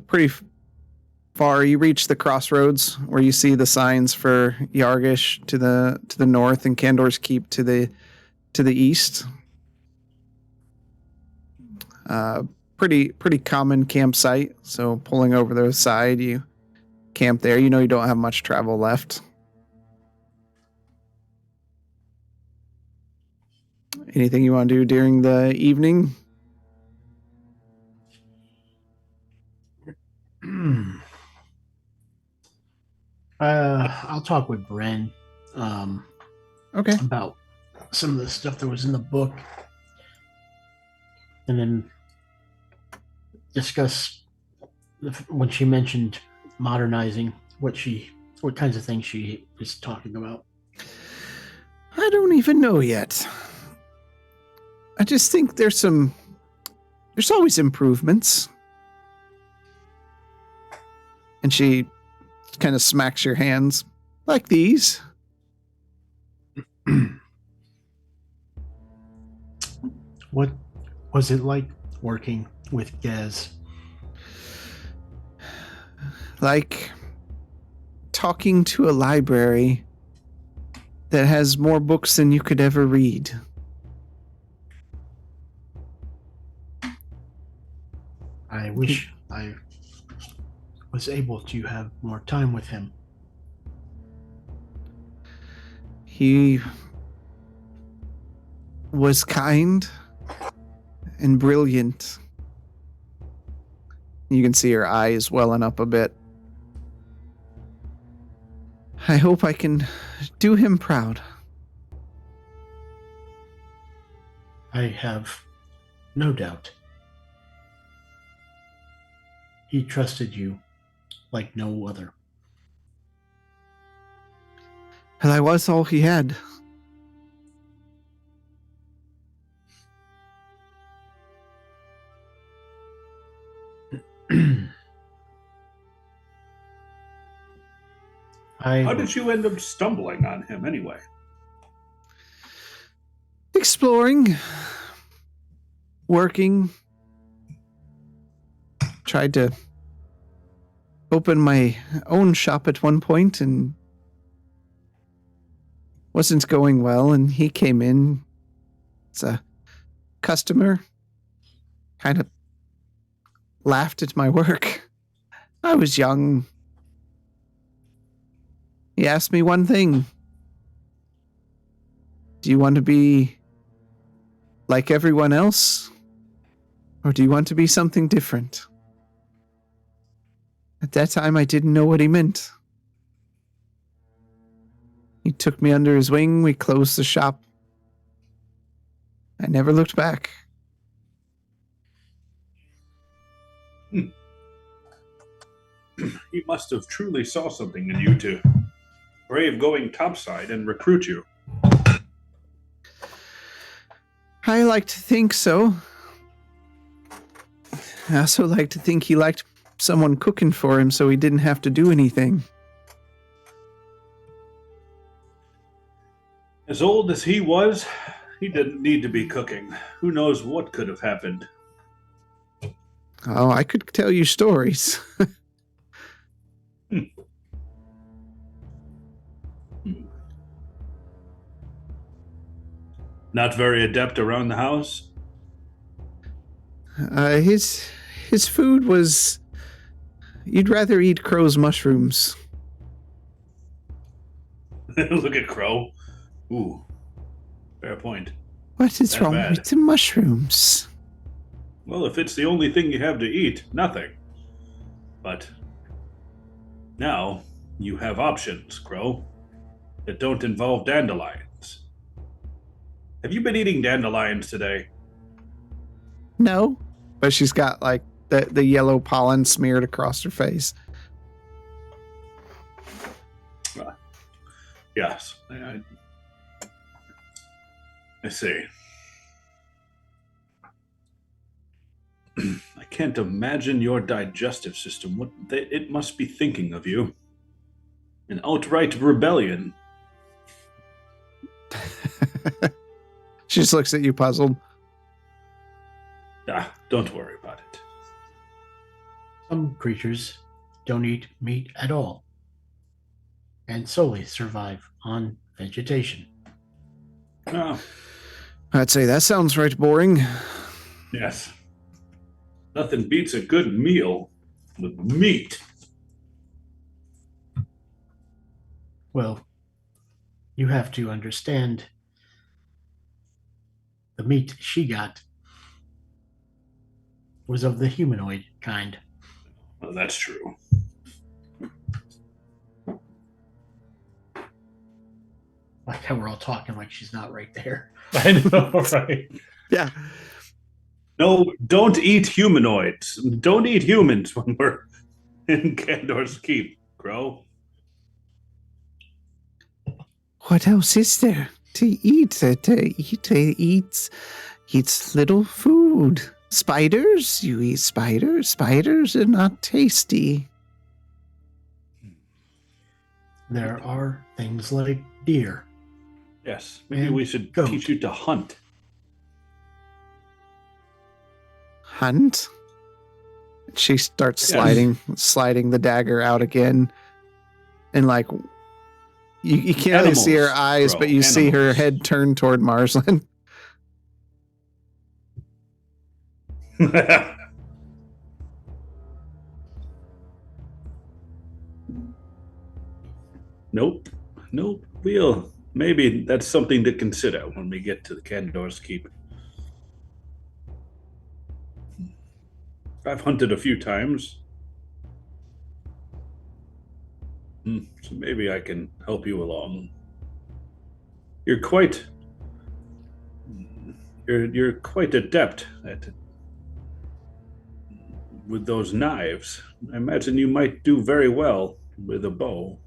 pretty far. You reach the crossroads where you see the signs for Yargish to the north and Kandor's Keep to the east. Pretty common campsite. So pulling over the side, you camp there. You know you don't have much travel left. Anything you want to do during the evening? I'll talk with Bren Okay. about some of the stuff that was in the book, and then discuss when she mentioned modernizing what kinds of things she is talking about. I don't even know yet. I just think there's always improvements. And she kind of smacks your hands like these. What was it like working with Gaz? Like talking to a library that has more books than you could ever read. I wish I was able to have more time with him. He was kind and brilliant. You can see her eyes welling up a bit. I hope I can do him proud. I have no doubt. He trusted you like no other. And I was all he had. How did you end up stumbling on him anyway? Exploring, working, tried to open my own shop at one point and wasn't going well, and he came in as a customer, kind of laughed at my work. I was young. He asked me one thing. Do you want to be like everyone else? Or do you want to be something different? At that time, I didn't know what he meant. He took me under his wing. We closed the shop. I never looked back. He must have truly saw something in you to brave going topside and recruit you. I like to think so. I also like to think he liked someone cooking for him so he didn't have to do anything. As old as he was, he didn't need to be cooking. Who knows what could have happened? Oh, I could tell you stories. Not very adept around the house? His food was... You'd rather eat Crow's mushrooms. Look at Crow. Ooh, fair point. What is That wrong bad. with the mushrooms? Well, if it's the only thing you have to eat, nothing. But now you have options, Crow, that don't involve dandelions. Have you been eating dandelions today? No. But she's got, like, the yellow pollen smeared across her face. Yes. I see. I can't imagine your digestive system, what it must be thinking of you. An outright rebellion. She just looks at you puzzled. Ah, don't worry about it. Some creatures don't eat meat at all and solely survive on vegetation. Ah, I'd say that sounds right boring. yes. Nothing beats a good meal with meat. Well, you have to understand the meat she got was of the humanoid kind. Well, that's true. Like how we're all talking like she's not right there. I know, right? Yeah. No, don't eat humanoids. Don't eat humans when we're in Candor's Keep, Crow. What else is there to eat? Eats little food. Spiders? You eat spiders? Spiders are not tasty. There are things like deer. Yes, maybe And we should goat. teach you to hunt. Hunt? She starts Yes. sliding the dagger out again. And like, you can't really see her Animals, eyes, bro, but you see her animals. head turn toward Marsland. Nope. Maybe that's something to consider when we get to the Candor's Keep. I've hunted a few times. So maybe I can help you along. You're quite adept at with those knives. I imagine you might do very well with a bow.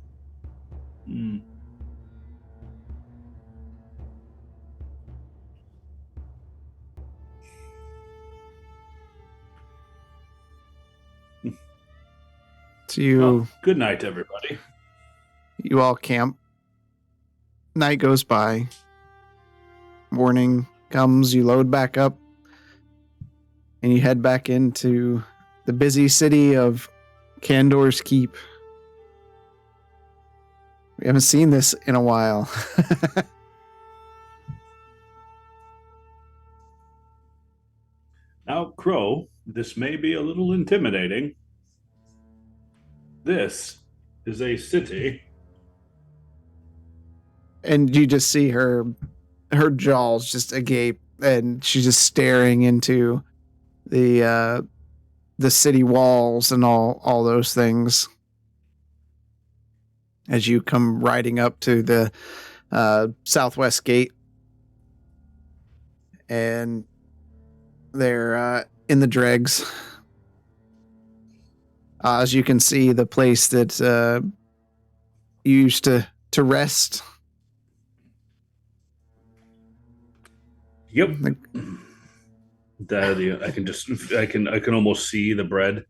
So you Well, good night, everybody. you all camp. Night goes by. Morning comes, you load back up, and you head back into the busy city of Candor's Keep. We haven't seen this in a while. Now, Crow, this may be a little intimidating. This is a city. And you just see her jaws just agape, and she's just staring into the city walls and all those things. As you come riding up to the southwest gate, and they're in the dregs. As you can see, the place that you used to rest. Yep. I can almost see the bread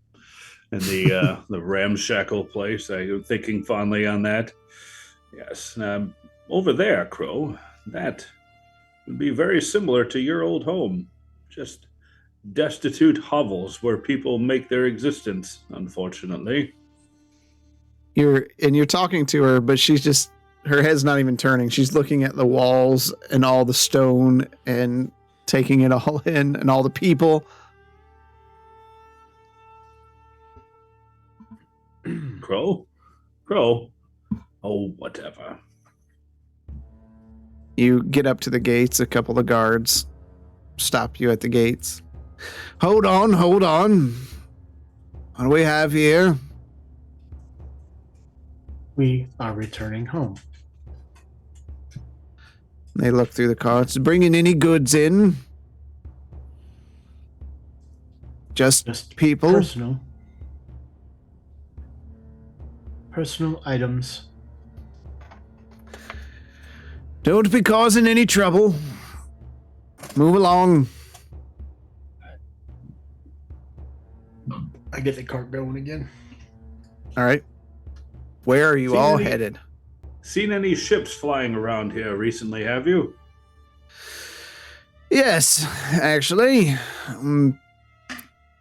and the the ramshackle place. I'm thinking fondly on that. Yes. Over there, Crow, that would be very similar to your old home. Just destitute hovels where people make their existence, unfortunately. You're talking to her, but she's just, her head's not even turning. She's looking at the walls and all the stone and taking it all in, and all the people. Crow? Oh, whatever. You get up to the gates. A couple of guards stop you at the gates. Hold on. What do we have here? We are returning home. They look through the carts. Bringing any goods in? Just people? Personal items. Don't be causing any trouble. Move along. I get the cart going again. All right. Where are you all headed? Seen any ships flying around here recently, have you? Yes, actually.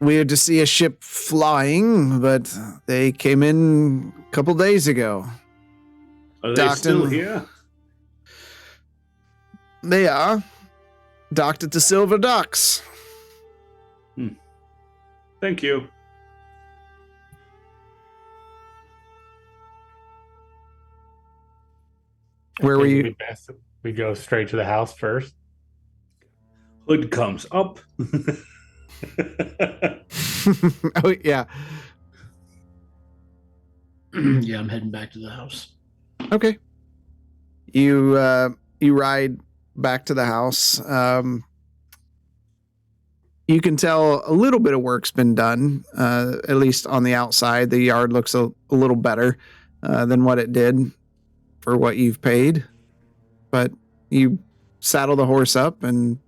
Weird to see a ship flying, but they came in a couple days ago. Are they still here? They are. Docked at the Silver Docks. Thank you. Where were you? We go straight to the house first. Hood comes up. Oh, yeah. Yeah, I'm heading back to the house. Okay. You ride back to the house. You can tell a little bit of work's been done, at least on the outside. The yard looks a little better than what it did for what you've paid. But you saddle the horse up and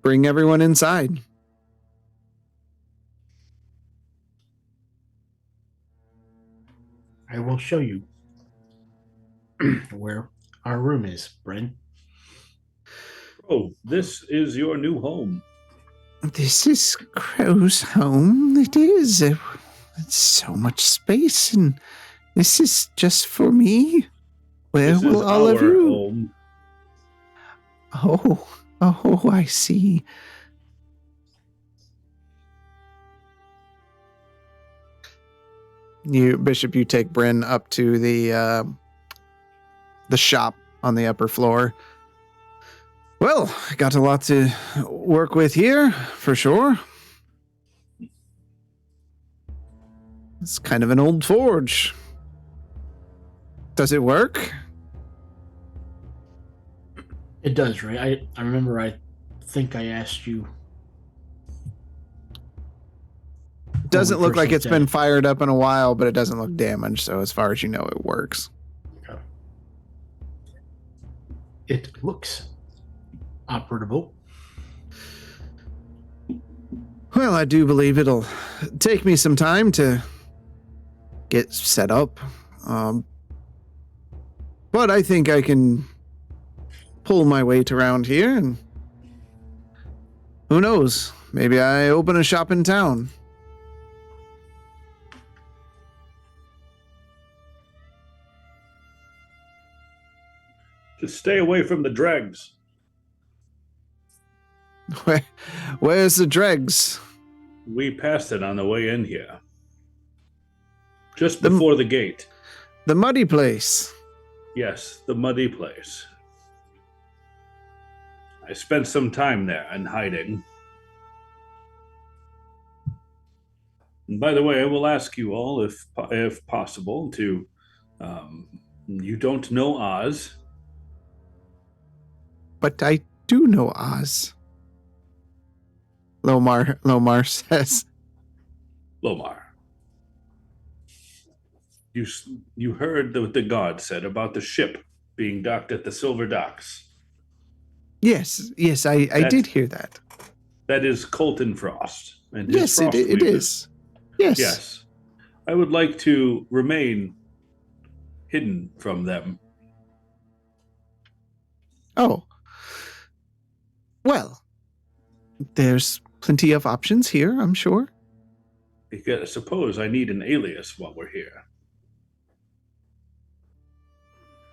bring everyone inside. I will show you where our room is, Bryn. Oh, this is your new home. This is Crow's home. It is. It's so much space, and this is just for me. Where This will is all of our you? home. Oh, I see. Bishop, you take Bryn up to the shop on the upper floor. Well, I got a lot to work with here, for sure. It's kind of an old forge. Does it work? It does, right? I remember, I think I asked you. Doesn't look like it's at been it. fired up in a while, but it doesn't look damaged, so as far as you know, it works. Okay. It looks operable. Well, I do believe it'll take me some time to get set up. But I think I can pull my weight around here, and who knows? Maybe I open a shop in town. Just stay away from the dregs. Where's the dregs? We passed it on the way in here. Just before the gate. The muddy place. Yes, the muddy place. I spent some time there in hiding. And by the way, I will ask you all, if possible, to... you don't know Oz? But I do know Oz. Lomar says. Lomar. You heard what the god said about the ship being docked at the Silver Docks. Yes, I did hear that. That is Colton Frost. And his Yes, Frost it Weavers. is. Yes. Yes. I would like to remain hidden from them. Oh. Well, there's plenty of options here, I'm sure. I suppose I need an alias while we're here.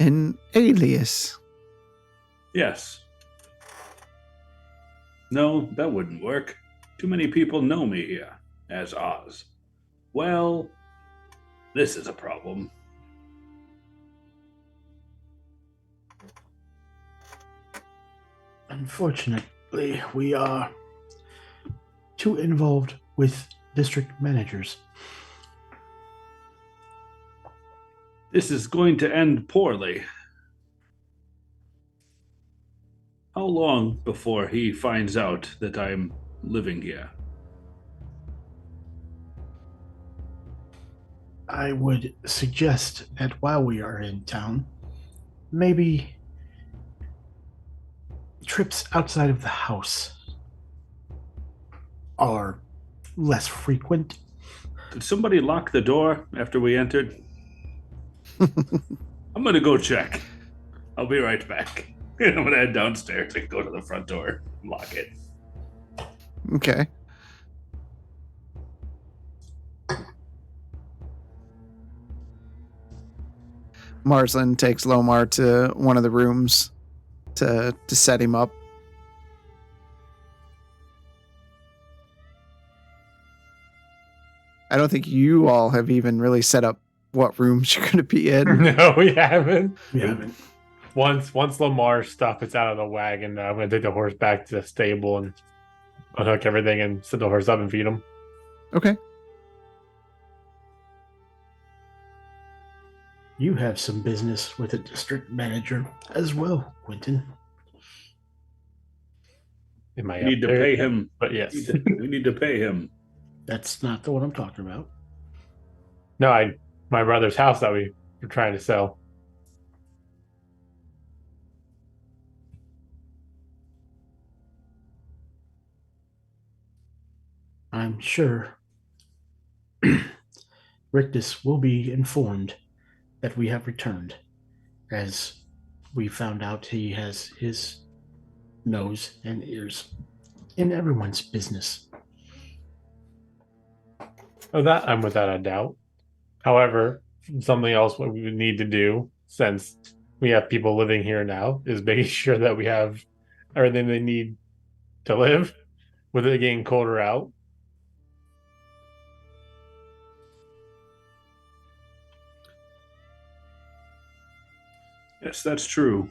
An alias. Yes. No, that wouldn't work. Too many people know me here as Oz. Well, this is a problem. Unfortunately, we are too involved with district managers. This is going to end poorly. How long before he finds out that I'm living here? I would suggest that while we are in town, maybe trips outside of the house are less frequent. Did somebody lock the door after we entered? I'm going to go check. I'll be right back. I'm going to head downstairs and go to the front door and lock it. Okay. Marslin takes Lomar to one of the rooms to set him up. I don't think you all have even really set up what rooms you're going to be in. No, we haven't. We haven't. Once Lamar's stuff is out of the wagon, I'm going to take the horse back to the stable and unhook everything and set the horse up and feed him. Okay. You have some business with a district manager as well, Quentin. In my We need to pay him. But yes. We need to pay him. That's not the one I'm talking about. No, my brother's house that we were trying to sell. I'm sure Rictus will be informed that we have returned, as we found out he has his nose and ears in everyone's business. Oh, that I'm without a doubt. However, something else what we would need to do, since we have people living here now, is making sure that we have everything they need to live, with it getting colder out. Yes, that's true.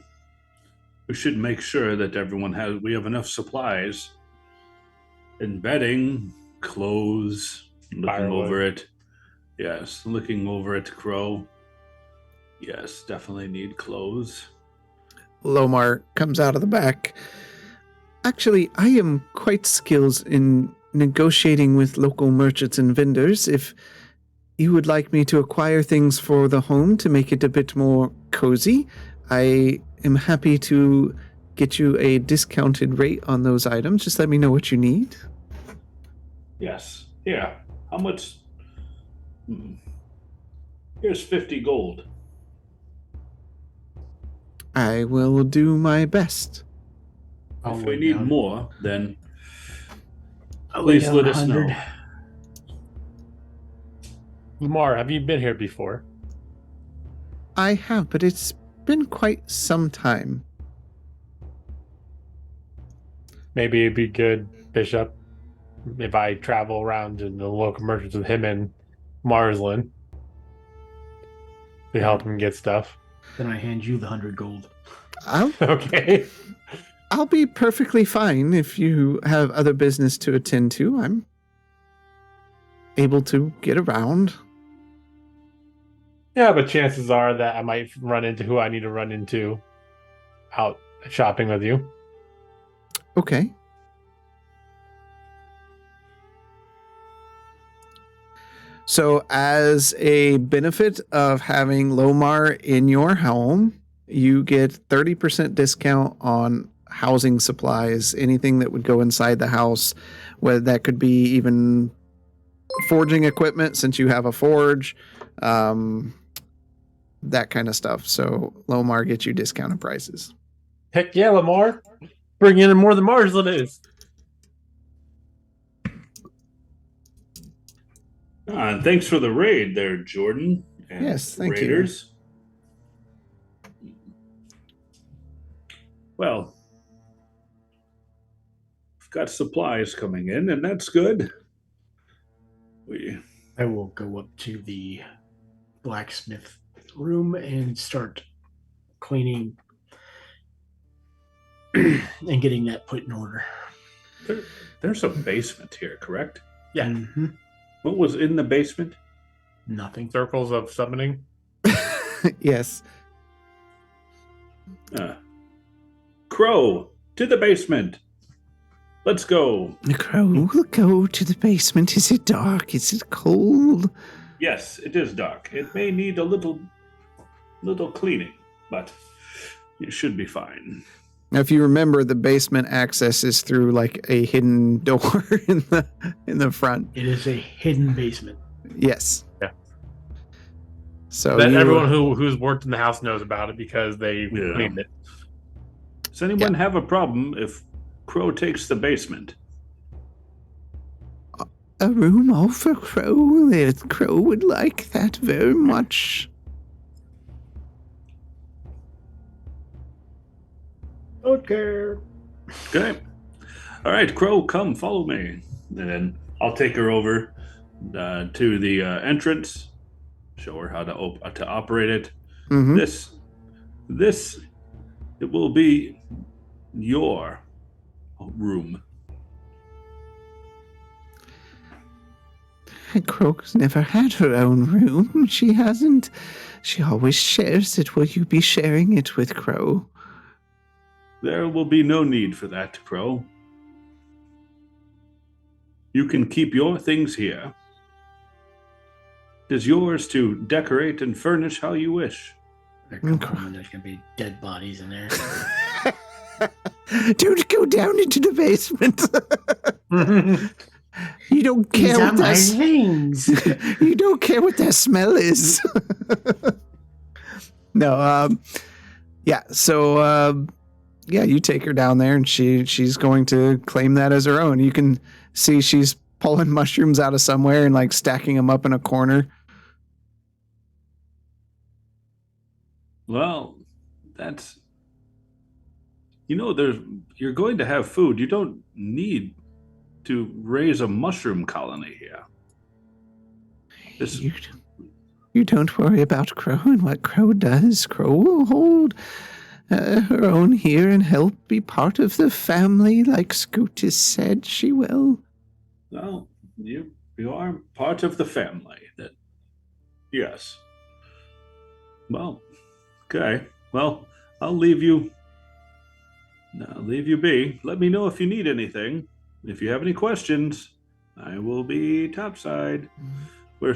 We should make sure that we have enough supplies and bedding, clothes, looking Firewood. over it. Yes, looking over at Crow. Yes, definitely need clothes. Lomar comes out of the back. Actually, I am quite skilled in negotiating with local merchants and vendors. If you would like me to acquire things for the home to make it a bit more cozy, I am happy to get you a discounted rate on those items. Just let me know what you need. Yes. Here. How much? Here's 50 gold. I will do my best. If we need more, then I'll lay please down let us 100. know. Lamar, have you been here before? I have, but it's been quite some time. Maybe it'd be good, Bishop, if I travel around to the local merchants with him and Marsland to help him get stuff. Then I hand you the 100 gold. Okay. I'll be perfectly fine if you have other business to attend to. I'm able to get around. Yeah, but chances are that I might run into who I need to run into out shopping with you. Okay. So as a benefit of having Lomar in your home, you get 30% discount on housing supplies, anything that would go inside the house, whether that could be even forging equipment since you have a forge, that kind of stuff. So Lomar gets you discounted prices. Heck yeah, Lamar. Bring in more than Marsland is. And thanks for the raid there, Jordan. And Yes, thank Raiders. Well, we've got supplies coming in, and that's good. I will go up to the blacksmith room and start cleaning and getting that put in order. There's a basement here, correct? Yeah. Mm-hmm. What was in the basement? Nothing. Circles of summoning. Yes. Crow, to the basement. Let's go. Crow, we'll go to the basement. Is it dark? Is it cold? Yes, it is dark. It may need a little cleaning, but it should be fine. Now, if you remember, the basement access is through like a hidden door in the front. It is a hidden basement. Yes. Yeah. So That everyone who's worked in the house knows about it because they Yeah. cleaned it. Does anyone have a problem if Crow takes the basement? a room off for Crow. Crow would like that very much. Don't care. Okay. All right, Crow, come follow me. And then I'll take her over to the entrance, show her how to operate it. Mm-hmm. This it will be your room. Crow's never had her own room. She hasn't. She always shares it. Will you be sharing it with Crow? There will be no need for that, Crow. You can keep your things here. It is yours to decorate and furnish how you wish. There's gonna be dead bodies in there. Don't go down into the basement. You don't care what that things. You don't care what that smell is. No, yeah. So, yeah, you take her down there, and she's going to claim that as her own. You can see she's pulling mushrooms out of somewhere and like stacking them up in a corner. Well, that's you're going to have food. You don't need to raise a mushroom colony here. You don't worry about Crow and what Crow does. Crow will hold her own here and help be part of the family, like Scootis said she will. Well, you are part of the family. Yes. Well, okay. Well, I'll leave you be. Let me know if you need anything. If you have any questions, I will be topside. We're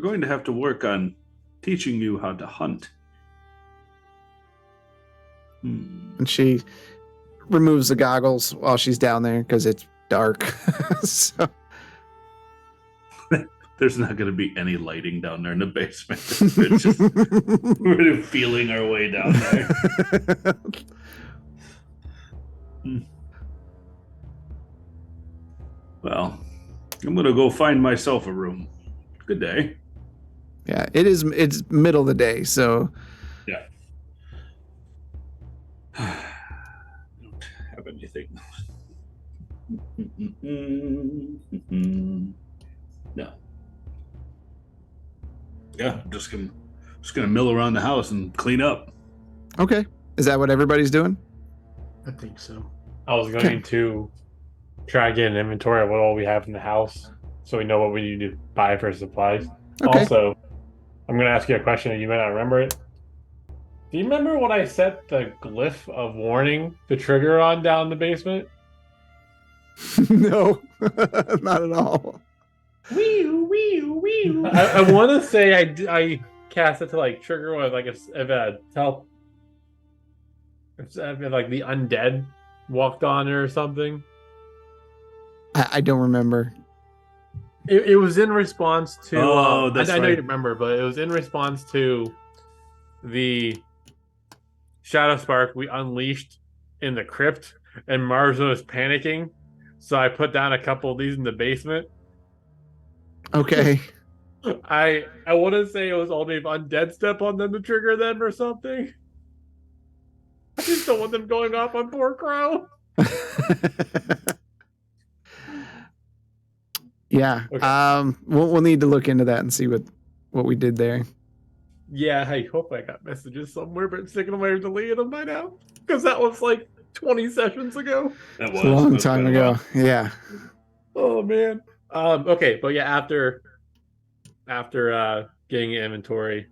going to have to work on teaching you how to hunt. And she removes the goggles while she's down there because it's dark. So. There's not going to be any lighting down there in the basement. We're feeling our way down there. Well, I'm going to go find myself a room. Good day. Yeah, it's middle of the day, so. Yeah. No. Yeah, just gonna mill around the house and clean up. Okay. Is that what everybody's doing? I think so. I was going to try and get an inventory of what all we have in the house, so we know what we need to buy for supplies. Okay. Also, I'm going to ask you a question, and you may not remember it. Do you remember when I set the glyph of warning to trigger on down in the basement? No, not at all. I want to say I cast it to like trigger with like if like the undead walked on it or something. I don't remember. It was in response to. That's I know right. you remember, but it was in response to the Shadowspark we unleashed in the crypt, and Marzo was panicking. So I put down a couple of these in the basement. Okay. I want to say it was only if undead step on them to trigger them or something. I just don't want them going off on poor Crow. Yeah. Okay. We'll need to look into that and see what we did there. Yeah, I hope I got messages somewhere, but I'm sticking away from deleting them by now because that was like 20 sessions ago. That It's a long That's time been a ago. while. Yeah. Oh man. Okay, but yeah, after getting an inventory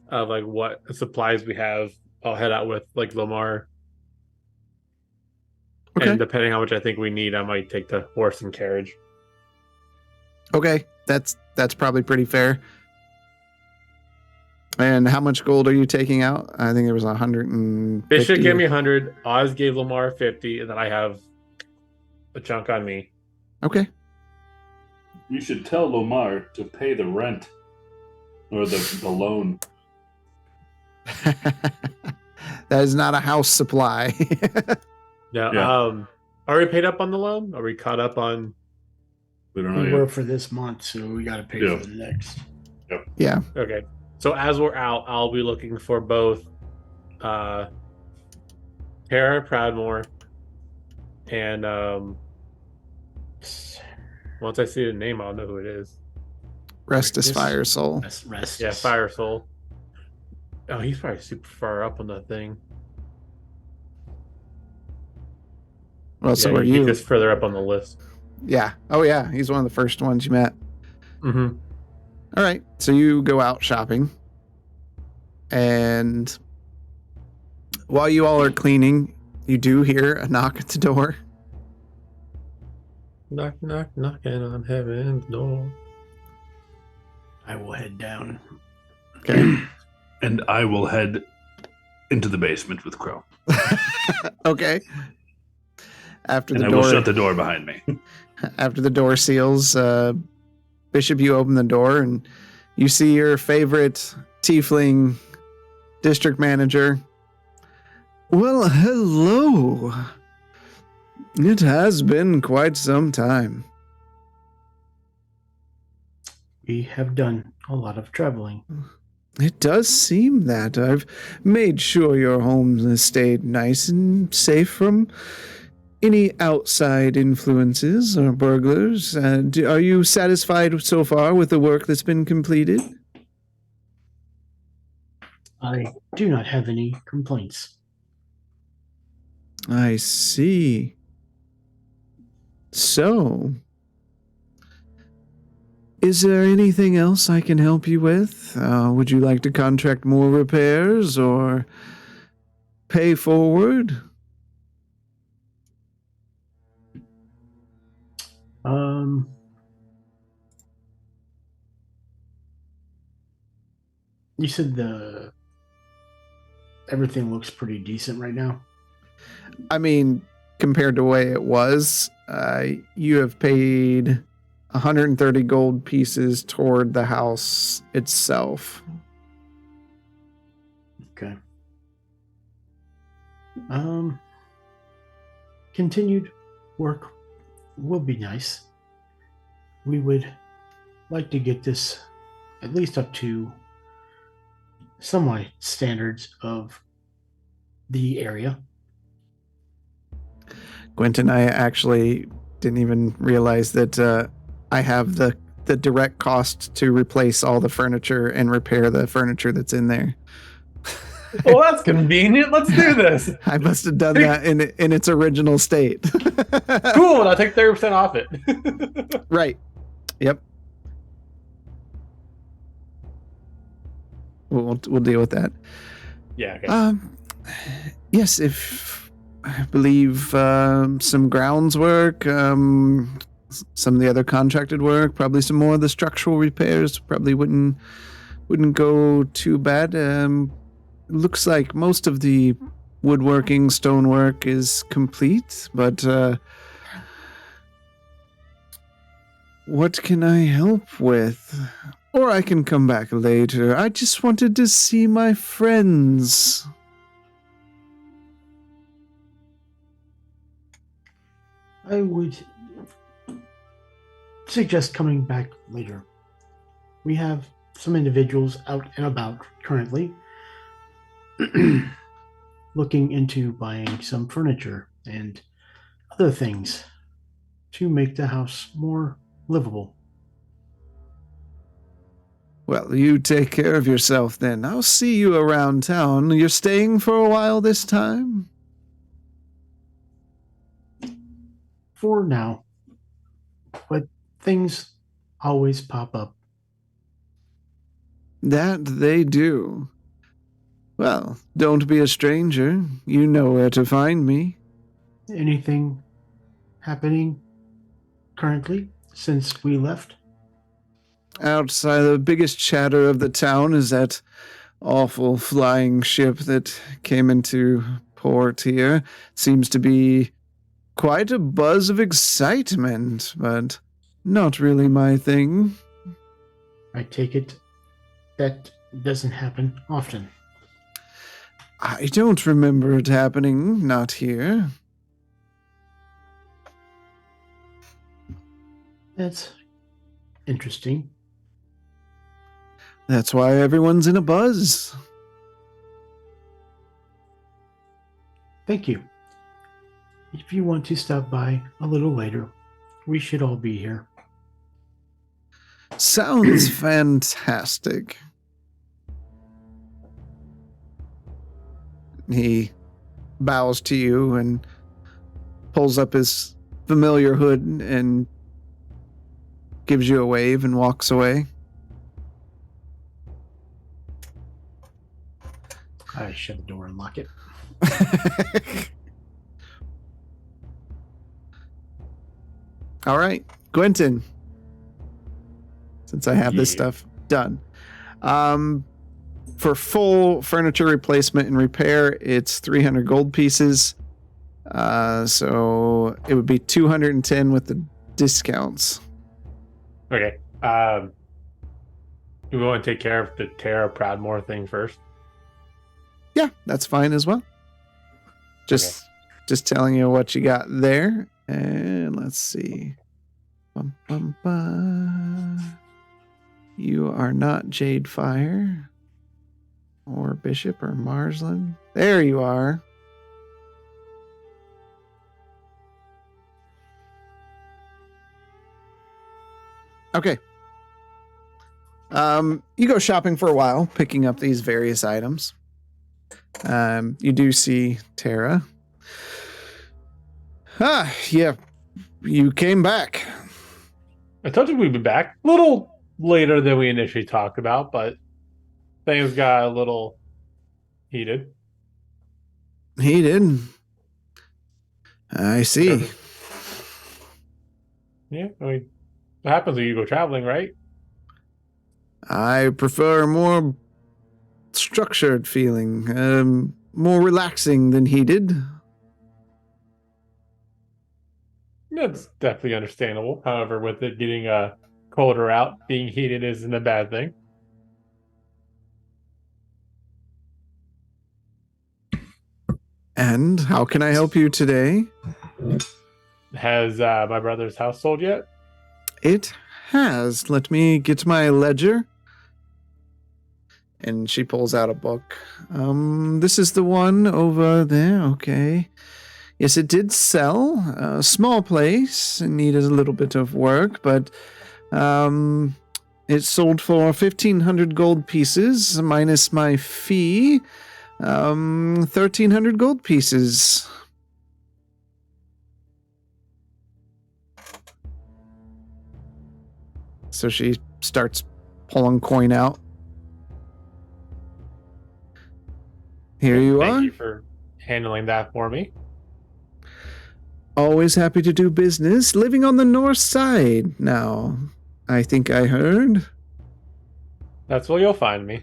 of like what supplies we have, I'll head out with like Lamar. Okay. And depending how much I think we need, I might take the horse and carriage. Okay. That's probably pretty fair. And how much gold are you taking out? I think there was 150. Bishop gave me 100. Oz gave Lamar 50, and then I have a chunk on me. Okay. You should tell Lomar to pay the rent or the loan. That is not a house supply. No. Yeah. Are we paid up on the loan? Are we caught up on? We don't know We yet. were for this month, so we got to pay Yeah. for the next. Yeah. Okay. So as we're out, I'll be looking for both Tara Proudmore and once I see the name, I'll know who it is. Restus Fire Soul. Rest. Yeah, Fire Soul. Oh, he's probably super far up on that thing. Well, so are you. He's just further up on the list. Yeah. Oh, yeah. He's one of the first ones you met. Mm-hmm. All right. So you go out shopping. And while you all are cleaning, you do hear a knock at the door. Knock, knock, knocking on heaven's door. I will head down. Okay. And I will head into the basement with Crow. Okay. After And the I door, will shut the door behind me. after the door seals, Bishop, you open the door and you see your favorite tiefling district manager. Well, hello. It has been quite some time. We have done a lot of traveling. It does seem that. I've made sure your home has stayed nice and safe from any outside influences or burglars. Are you satisfied so far with the work that's been completed? I do not have any complaints. I see. So, is there anything else I can help you with? Would you like to contract more repairs or pay forward? You said everything looks pretty decent right now. I mean, compared to the way it was, you have paid 130 gold pieces toward the house itself. Okay. Continued work would be nice. We would like to get this at least up to somewhat standards of the area. Quentin, I actually didn't even realize that I have the direct cost to replace all the furniture and repair the furniture that's in there. Well, that's convenient. Let's do this. I must have done that in its original state. Cool, and I'll take 30% off it. Right. Yep. We'll deal with that. Yeah. Okay. Yes, if I believe some grounds work, some of the other contracted work, probably some more of the structural repairs probably wouldn't go too bad. Looks like most of the woodworking, stonework is complete, but what can I help with? Or I can come back later. I just wanted to see my friends. I would suggest coming back later. We have some individuals out and about currently looking into buying some furniture and other things to make the house more livable. Well, you take care of yourself then. I'll see you around town. You're staying for a while this time? For now. But things always pop up. That they do. Well, don't be a stranger. You know where to find me. Anything happening currently since we left? Outside, the biggest chatter of the town is that awful flying ship that came into port here. Seems to be quite a buzz of excitement, but not really my thing. I take it that doesn't happen often. I don't remember it happening, not here. That's interesting. That's why everyone's in a buzz. Thank you. If you want to stop by a little later, we should all be here. Sounds fantastic. He bows to you and pulls up his familiar hood and gives you a wave and walks away. I shut the door and lock it. All right, Quentin. Since I have this stuff done. For full furniture replacement and repair, it's 300 gold pieces. So it would be 210 with the discounts. Okay. Do we want to take care of the Tara Proudmore thing first? Yeah, that's fine as well. Just telling you what you got there. And let's see. Bum, bum, bum. You are not Jadefire or Bishop or Marsland. There you are. Okay. You go shopping for a while, picking up these various items. You do see Tara. Yeah. You came back. I told you we'd be back a little later than we initially talked about, but things got a little heated. Heated? I see. Yeah, I mean, what happens when you go traveling, right? I prefer a more structured feeling, more relaxing than heated. That's definitely understandable. However, with it getting colder out, being heated isn't a bad thing. And how can I help you today? Has my brother's house sold yet? It has. Let me get my ledger. And she pulls out a book. This is the one over there. Okay. Yes, it did sell. A small place. It needed a little bit of work, but it sold for 1,500 gold pieces minus my fee. 1,300 gold pieces. So she starts pulling coin out. Here you are. Thank you for handling that for me. Always happy to do business. Living on the north side now, I think I heard. That's where you'll find me.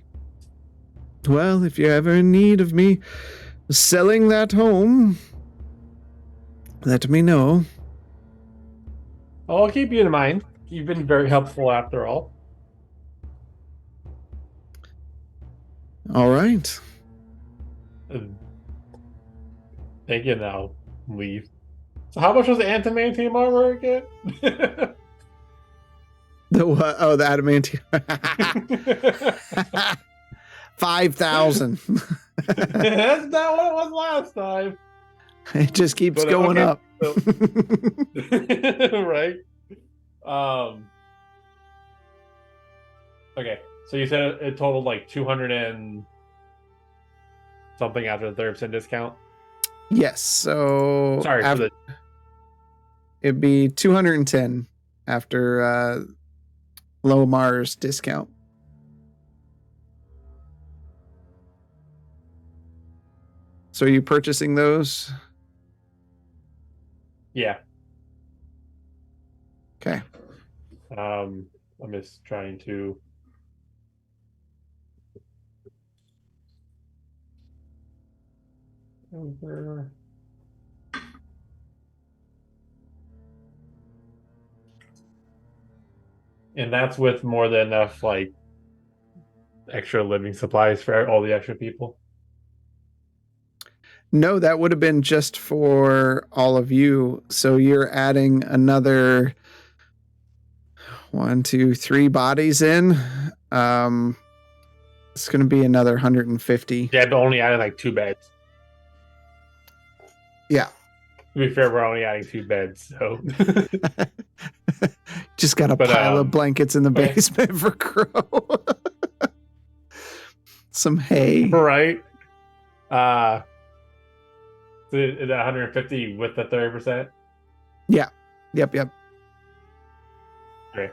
Well, if you're ever in need of me selling that home, let me know. Oh, I'll keep you in mind. You've been very helpful after all. All right. Thank you. Now leave. So, how much was the adamantium armor again? The what? Oh, the adamantium. 5,000. That's not what it was last time. It just keeps But, going okay, up. Right. Okay. So you said it totaled like 200 and something after the 30% discount. Yes. So Sorry for the. it'd be 210 after Lomar's discount. So are you purchasing those? Yeah. Okay. I'm just trying to. Over. And that's with more than enough like extra living supplies for all the extra people. No, that would have been just for all of you. So you're adding another 1, 2, 3 bodies in. It's going to be another 150. Yeah, but only added like 2 beds. Yeah. To be fair, we're only adding 2 beds, so Just got a pile of blankets in the basement for Crow. Some hay. Right. The 150 with the 30%. Yeah. Yep. Okay.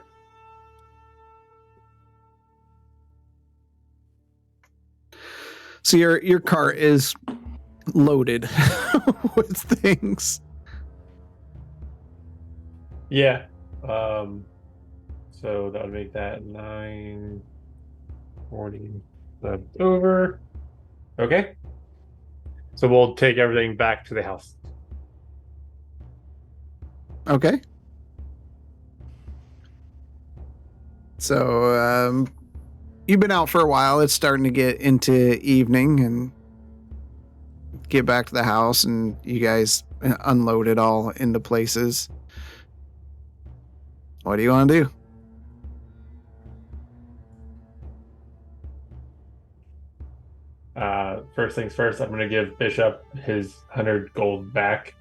So your cart is loaded with things. Yeah. So that would make that 940 left over. Okay. So we'll take everything back to the house. Okay. So you've been out for a while. It's starting to get into evening and get back to the house, and you guys unload it all into places. What do you want to do? First things first, I'm going to give Bishop his 100 gold back.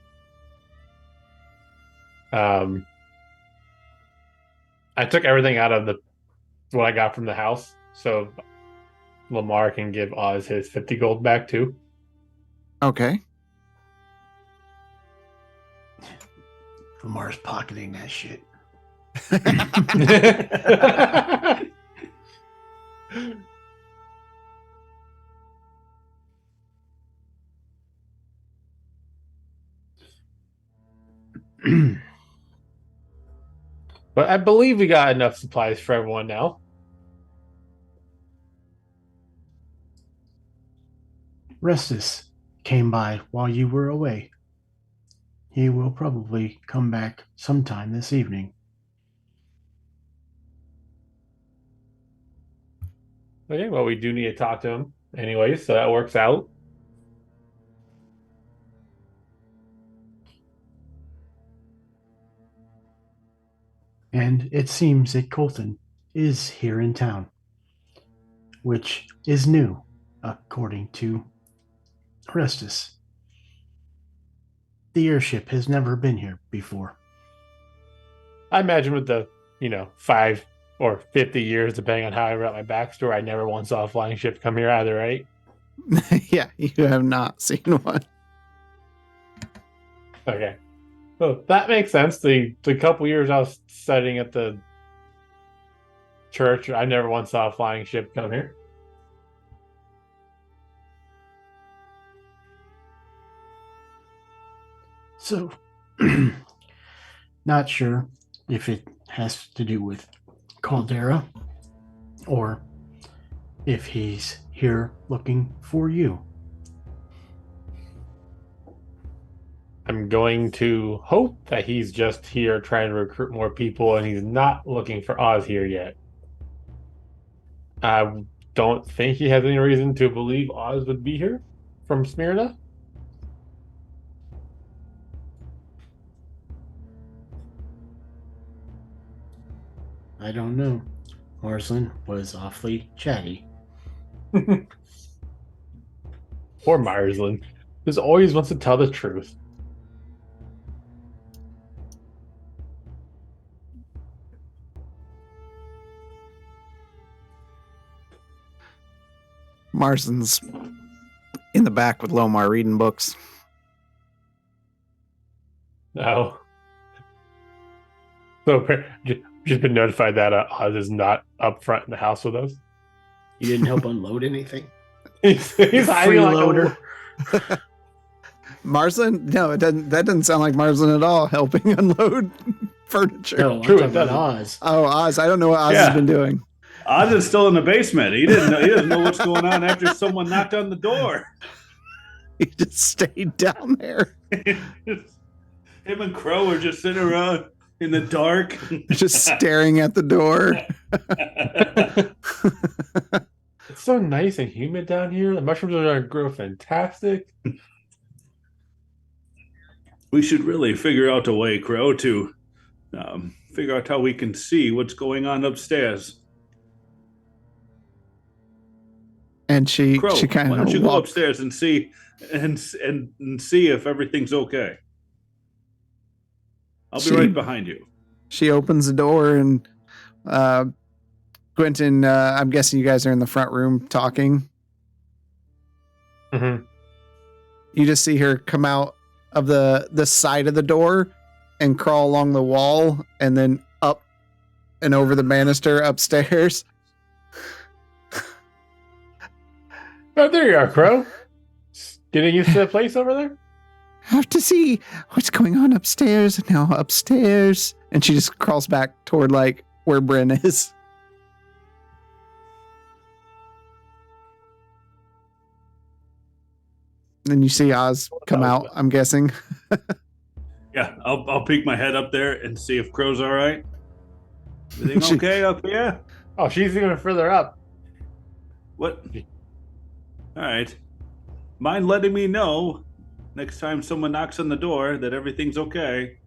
I took everything out of what I got from the house, so Lamar can give Oz his 50 gold back too. Okay. Lamar's pocketing that shit. But I believe we got enough supplies for everyone now. Restus came by while you were away. He will probably come back sometime this evening. Okay, well, we do need to talk to him anyway, so that works out. And it seems that Colton is here in town, which is new, according to Restus. The airship has never been here before. I imagine with the 5 or 50 years, depending on how I write my backstory, I never once saw a flying ship come here either, right? Yeah, you have not seen one. Okay. So that makes sense. The couple years I was studying at the church, I never once saw a flying ship come here. So, not sure if it has to do with Caldera or if he's here looking for you. I'm going to hope that he's just here trying to recruit more people and he's not looking for Oz here yet. I don't think he has any reason to believe Oz would be here from Smyrna. I don't know. Marsland was awfully chatty. Poor Myersland. Just always wants to tell the truth. Marston's in the back with Lomar reading books. No. So just been notified that Oz is not up front in the house with us. You didn't help unload anything? He's hiding like a Marsland? No, it doesn't. That doesn't sound like Marsland at all. Helping unload furniture. No, True, I'm it talking about doesn't. Oz. Oh, Oz. I don't know what Oz Yeah. has been doing. Oz is still in the basement. He doesn't know what's going on after someone knocked on the door. He just stayed down there, Him and Crow are just sitting around in the dark. just staring at the door. It's so nice and humid down here. The mushrooms are going to grow fantastic. We should really figure out a way, Crow, to figure out how we can see what's going on upstairs. And she Crow, kind why don't you of go walks. upstairs and see and see if everything's okay? I'll be She- right behind you. She opens the door and Quentin. I'm guessing you guys are in the front room talking. Mm-hmm. You just see her come out of the side of the door and crawl along the wall and then up and over the banister upstairs. Oh, there you are, Crow. Getting used to the place over there? Have to see what's going on upstairs. Now upstairs. And she just crawls back toward like where Bryn is. Then you see Oz come out, I'm guessing. Yeah, I'll peek my head up there and see if Crow's all right. She- Everything okay up here? Oh, she's even further up. What? All right. Mind letting me know next time someone knocks on the door that everything's okay,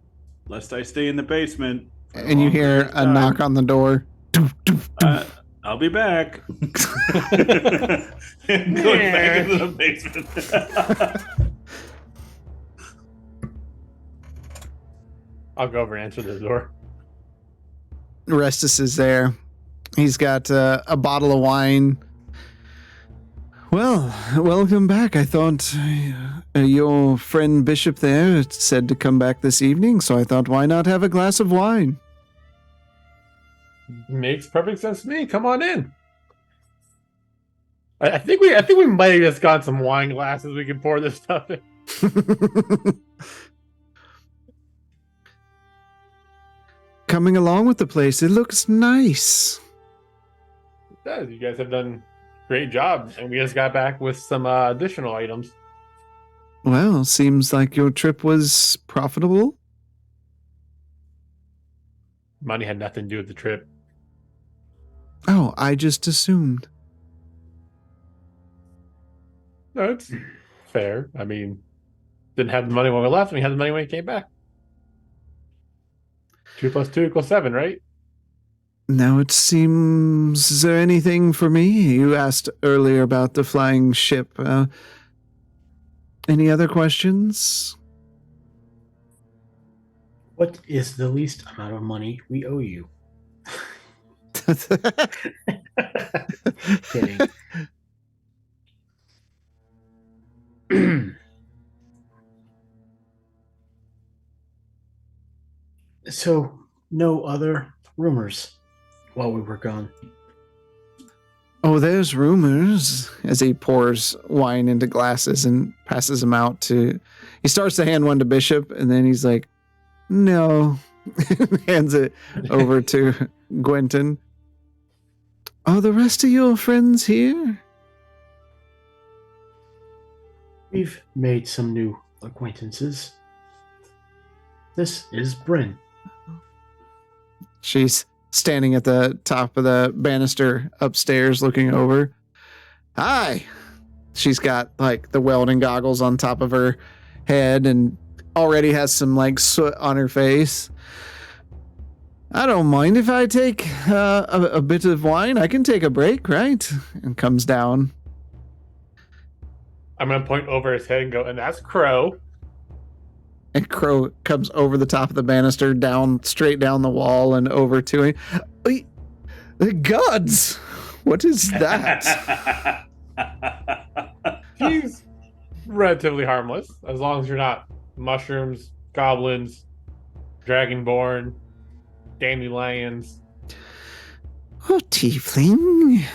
lest I stay in the basement. for And you long hear period of a time. knock on the door. I'll be back. Going back into the basement. I'll go over and answer the door. Restus is there. He's got a bottle of wine. Well, welcome back. I thought your friend Bishop there said to come back this evening, so I thought, why not have a glass of wine? Makes perfect sense to me. Come on in. I think we might have just got some wine glasses we can pour this stuff in. Coming along with the place, it looks nice. It does. You guys have done a great job, and we just got back with some additional items. Well, seems like your trip was profitable. Money had nothing to do with the trip. Oh, I just assumed. No, it's fair. I mean, didn't have the money when we left, and we had the money when we came back. 2 + 2 = 7, right? Now it seems, is there anything for me? You asked earlier about the flying ship. Any other questions? What is the least amount of money we owe you? Kidding. So, no other rumors while we were gone. Oh, there's rumors. As he pours wine into glasses and passes them out to. He starts to hand one to Bishop, and then he's like, no. Hands it over to Gwenton. Are the rest of your friends here? We've made some new acquaintances. This is Bryn. She's standing at the top of the banister upstairs looking over. Hi. She's got like the welding goggles on top of her head and already has some like soot on her face. I don't mind if I take a bit of wine. I can take a break, right? And comes down. I'm going to point over his head and go, and that's Crow. And Crow comes over the top of the banister, down, straight down the wall and over to him. The gods! What is that? He's relatively harmless, as long as you're not mushrooms, goblins, dragonborn, dandelions. Oh, tiefling.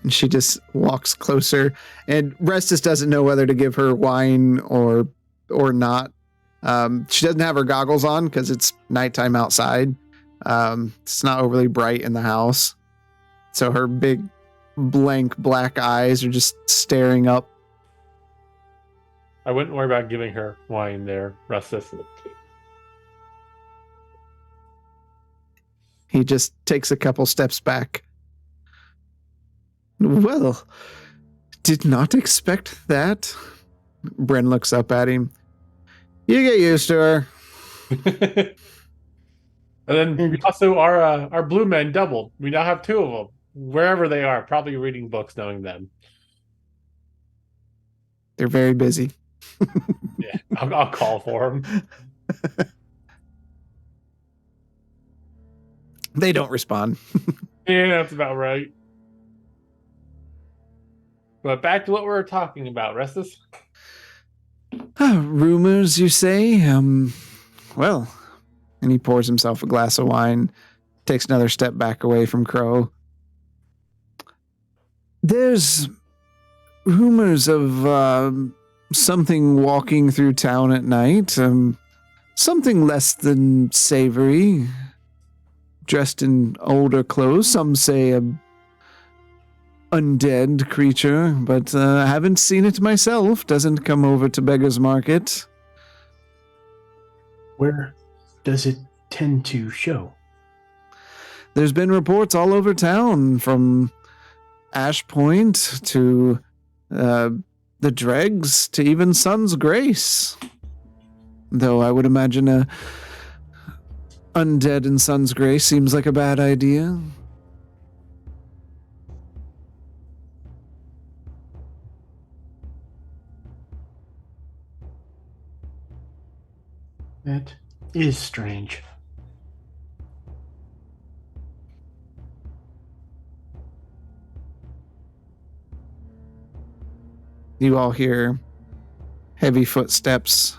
And she just walks closer, and Restus doesn't know whether to give her wine or not. She doesn't have her goggles on because it's nighttime outside. It's not overly bright in the house, so her big blank black eyes are just staring up. I wouldn't worry about giving her wine there, Rustus. He just takes a couple steps back. Well, did not expect that. Bren looks up at him. You get used to her. And then we also our blue men doubled. We now have 2 of them. Wherever they are, probably reading books knowing them. They're very busy. Yeah, I'll call for them. They don't respond. Yeah, that's about right. But back to what we were talking about, Restus. Rumors, you say? Well, and he pours himself a glass of wine, takes another step back away from Crow. There's rumors of something walking through town at night, something less than savory, dressed in older clothes. Some say a undead creature, but I haven't seen it myself. Doesn't come over to Beggar's Market. Where does it tend to show? There's been reports all over town, from Ash Point to the Dregs to even Sun's Grace. Though I would imagine a undead in Sun's Grace seems like a bad idea. That is strange. You all hear heavy footsteps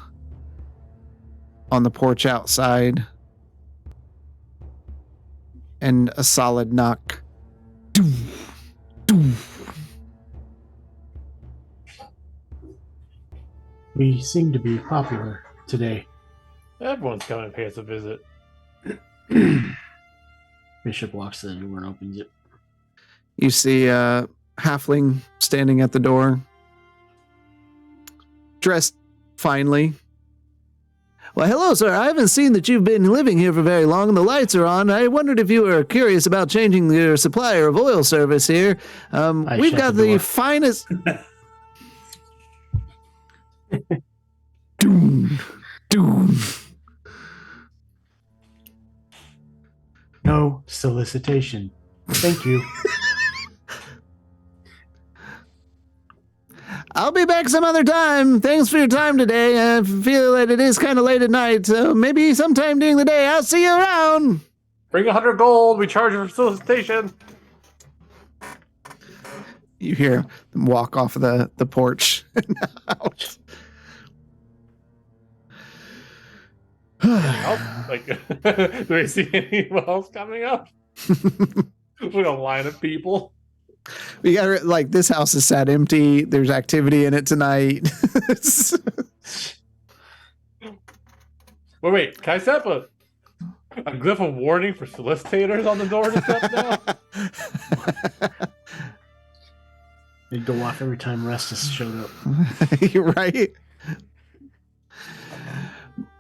on the porch outside and a solid knock. Doo, doo. We seem to be popular today. Everyone's coming to pay us a visit. Bishop walks to the door and opens it. You see a halfling standing at the door, dressed finely. Well, hello, sir. I haven't seen that you've been living here for very long. The lights are on. I wondered if you were curious about changing your supplier of oil service here. We've got the finest... Doom. Doom. No solicitation. Thank you. I'll be back some other time. Thanks for your time today. I feel that it is kind of late at night, so maybe sometime during the day I'll see you around. Bring 100 gold. We charge for solicitation. You hear them walk off of the porch and out. Like, do we see anyone else coming up? With a line of people. We got like this house is sat empty. There's activity in it tonight. Wait. Can I set up a glyph of warning for solicitators on the door to step now? They'd go off every time Restus showed up. You're right.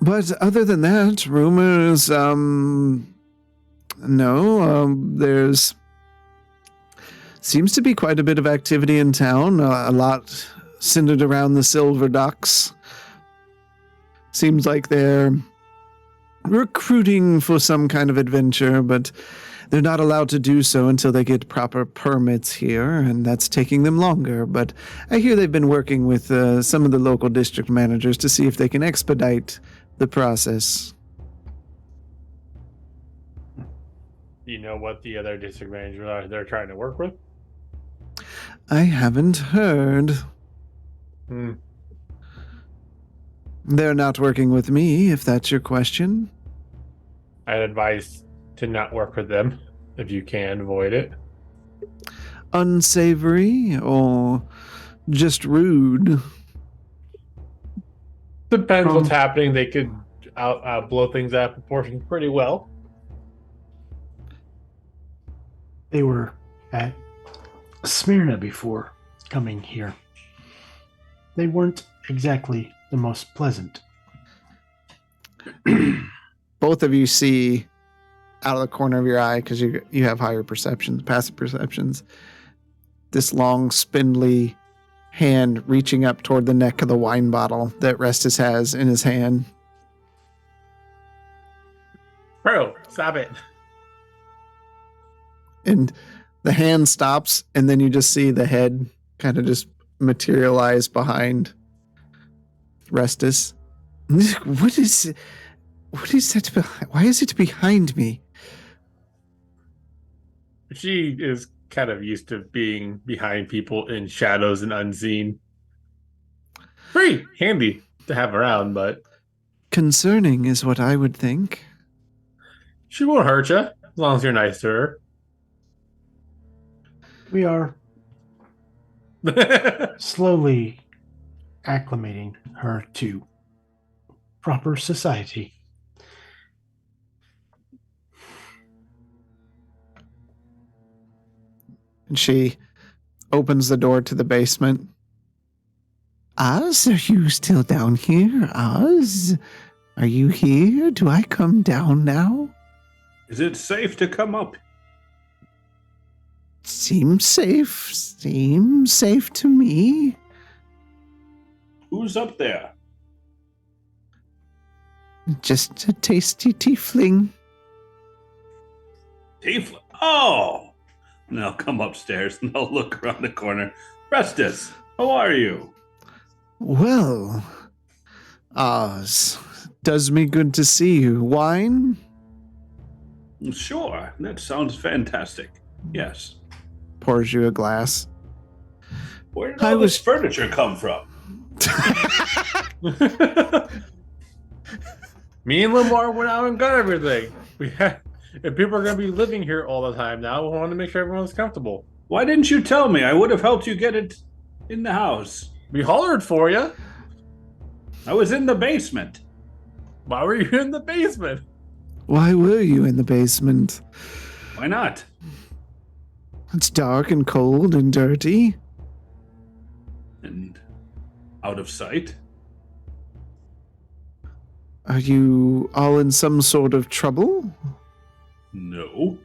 But other than that, rumors, there's seems to be quite a bit of activity in town, a lot centered around the Silver Ducks. Seems like they're recruiting for some kind of adventure, but they're not allowed to do so until they get proper permits here, and that's taking them longer. But I hear they've been working with some of the local district managers to see if they can expedite the process. Do you know what the other district managers are they're trying to work with? I haven't heard. They're not working with me, if that's your question. I'd advise to not work with them if you can avoid it. Unsavory or just rude? Depends what's happening. They could blow things out of proportion pretty well. They were at Smyrna before coming here. They weren't exactly the most pleasant. Both of you see out of the corner of your eye, because you have higher perceptions, passive perceptions, this long, spindly hand reaching up toward the neck of the wine bottle that Restus has in his hand. Bro, stop it. And the hand stops, and then you just see the head kind of just materialize behind Restus. What is that behind? Why is it behind me? She is kind of used to being behind people in shadows and unseen. Pretty handy to have around, but Concerning is what I would think. she won't hurt you as long as you're nice to her. We are slowly acclimating her to proper society. And she opens the door to the basement. Oz, are you still down here? Oz, are you here? Do I come down now? Is it safe to come up? Seems safe. Seems safe to me. Who's up there? Just a tasty tiefling. Tiefling. Oh! And I'll come upstairs and I'll look around the corner. Restus, how are you? Well, Oz, does me good to see you. Wine? Sure, that sounds fantastic. Yes. Pours you a glass. Where did all this furniture come from? Me and Lamar went out and got everything. If people are going to be living here all the time now, we want to make sure everyone's comfortable. Why didn't you tell me? I would have helped you get it in the house. We hollered for you. I was in the basement. Why were you in the basement? Why were you in the basement? Why not? It's dark and cold and dirty. And out of sight. Are you all in some sort of trouble? No.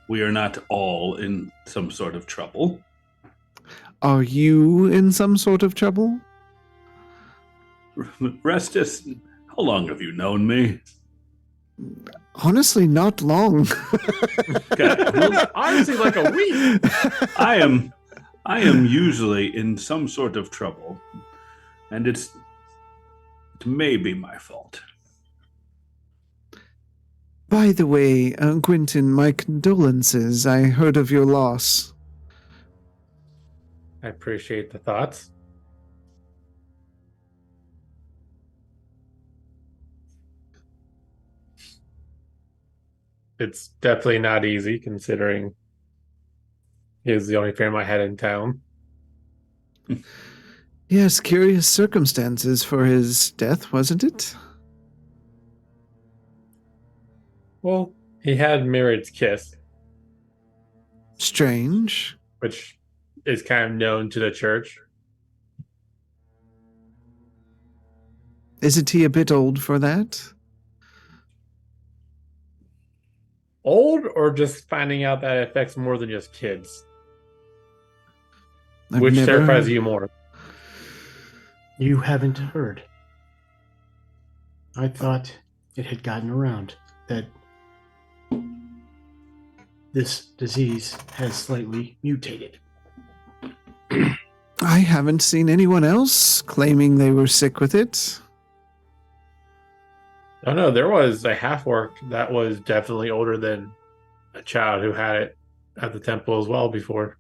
We are not all in some sort of trouble. Are you in some sort of trouble? Restus, how long have you known me? Honestly, not long. Okay. Honestly, like a week. I am I am usually in some sort of trouble, and it may be my fault. By the way, Quentin, my condolences. I heard of your loss. I appreciate the thoughts. It's definitely not easy considering he was the only family I had in town. Yes, curious circumstances for his death, wasn't it? Well, he had Mirrod's kiss, Strange. which is kind of known to the church. Isn't he a bit old for that? Old, or just finding out that it affects more than just kids? Which terrifies you more? You haven't heard. I thought it had gotten around that this disease has slightly mutated. I haven't seen anyone else claiming they were sick with it. Oh no, there was a half-orc that was definitely older than a child who had it at the temple as well before.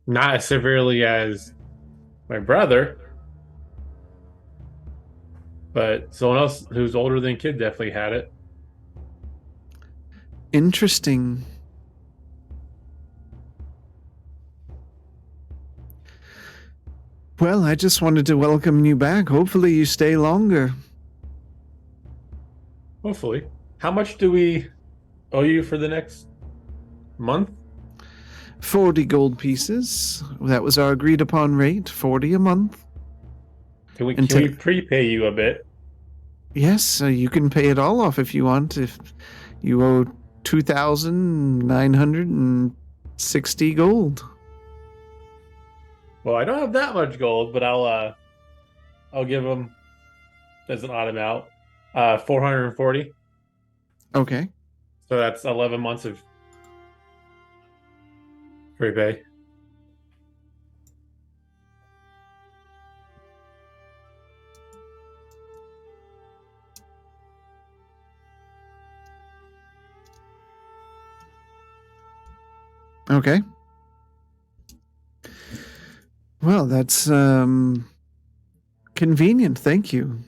Not as severely as my brother, but someone else who's older than kid definitely had it. Interesting. Well, I just wanted to welcome you back. Hopefully you stay longer. Hopefully. How much do we owe you for the next month? 40 gold pieces. That was our agreed upon rate, 40 a month. Can we prepay you a bit? Yes, you can pay it all off if you want. If you owe 2,960 gold. Well, I don't have that much gold, but I'll give them as an odd amount. 440. Okay. So that's 11 months of prepay. Okay. Well, that's convenient. Thank you.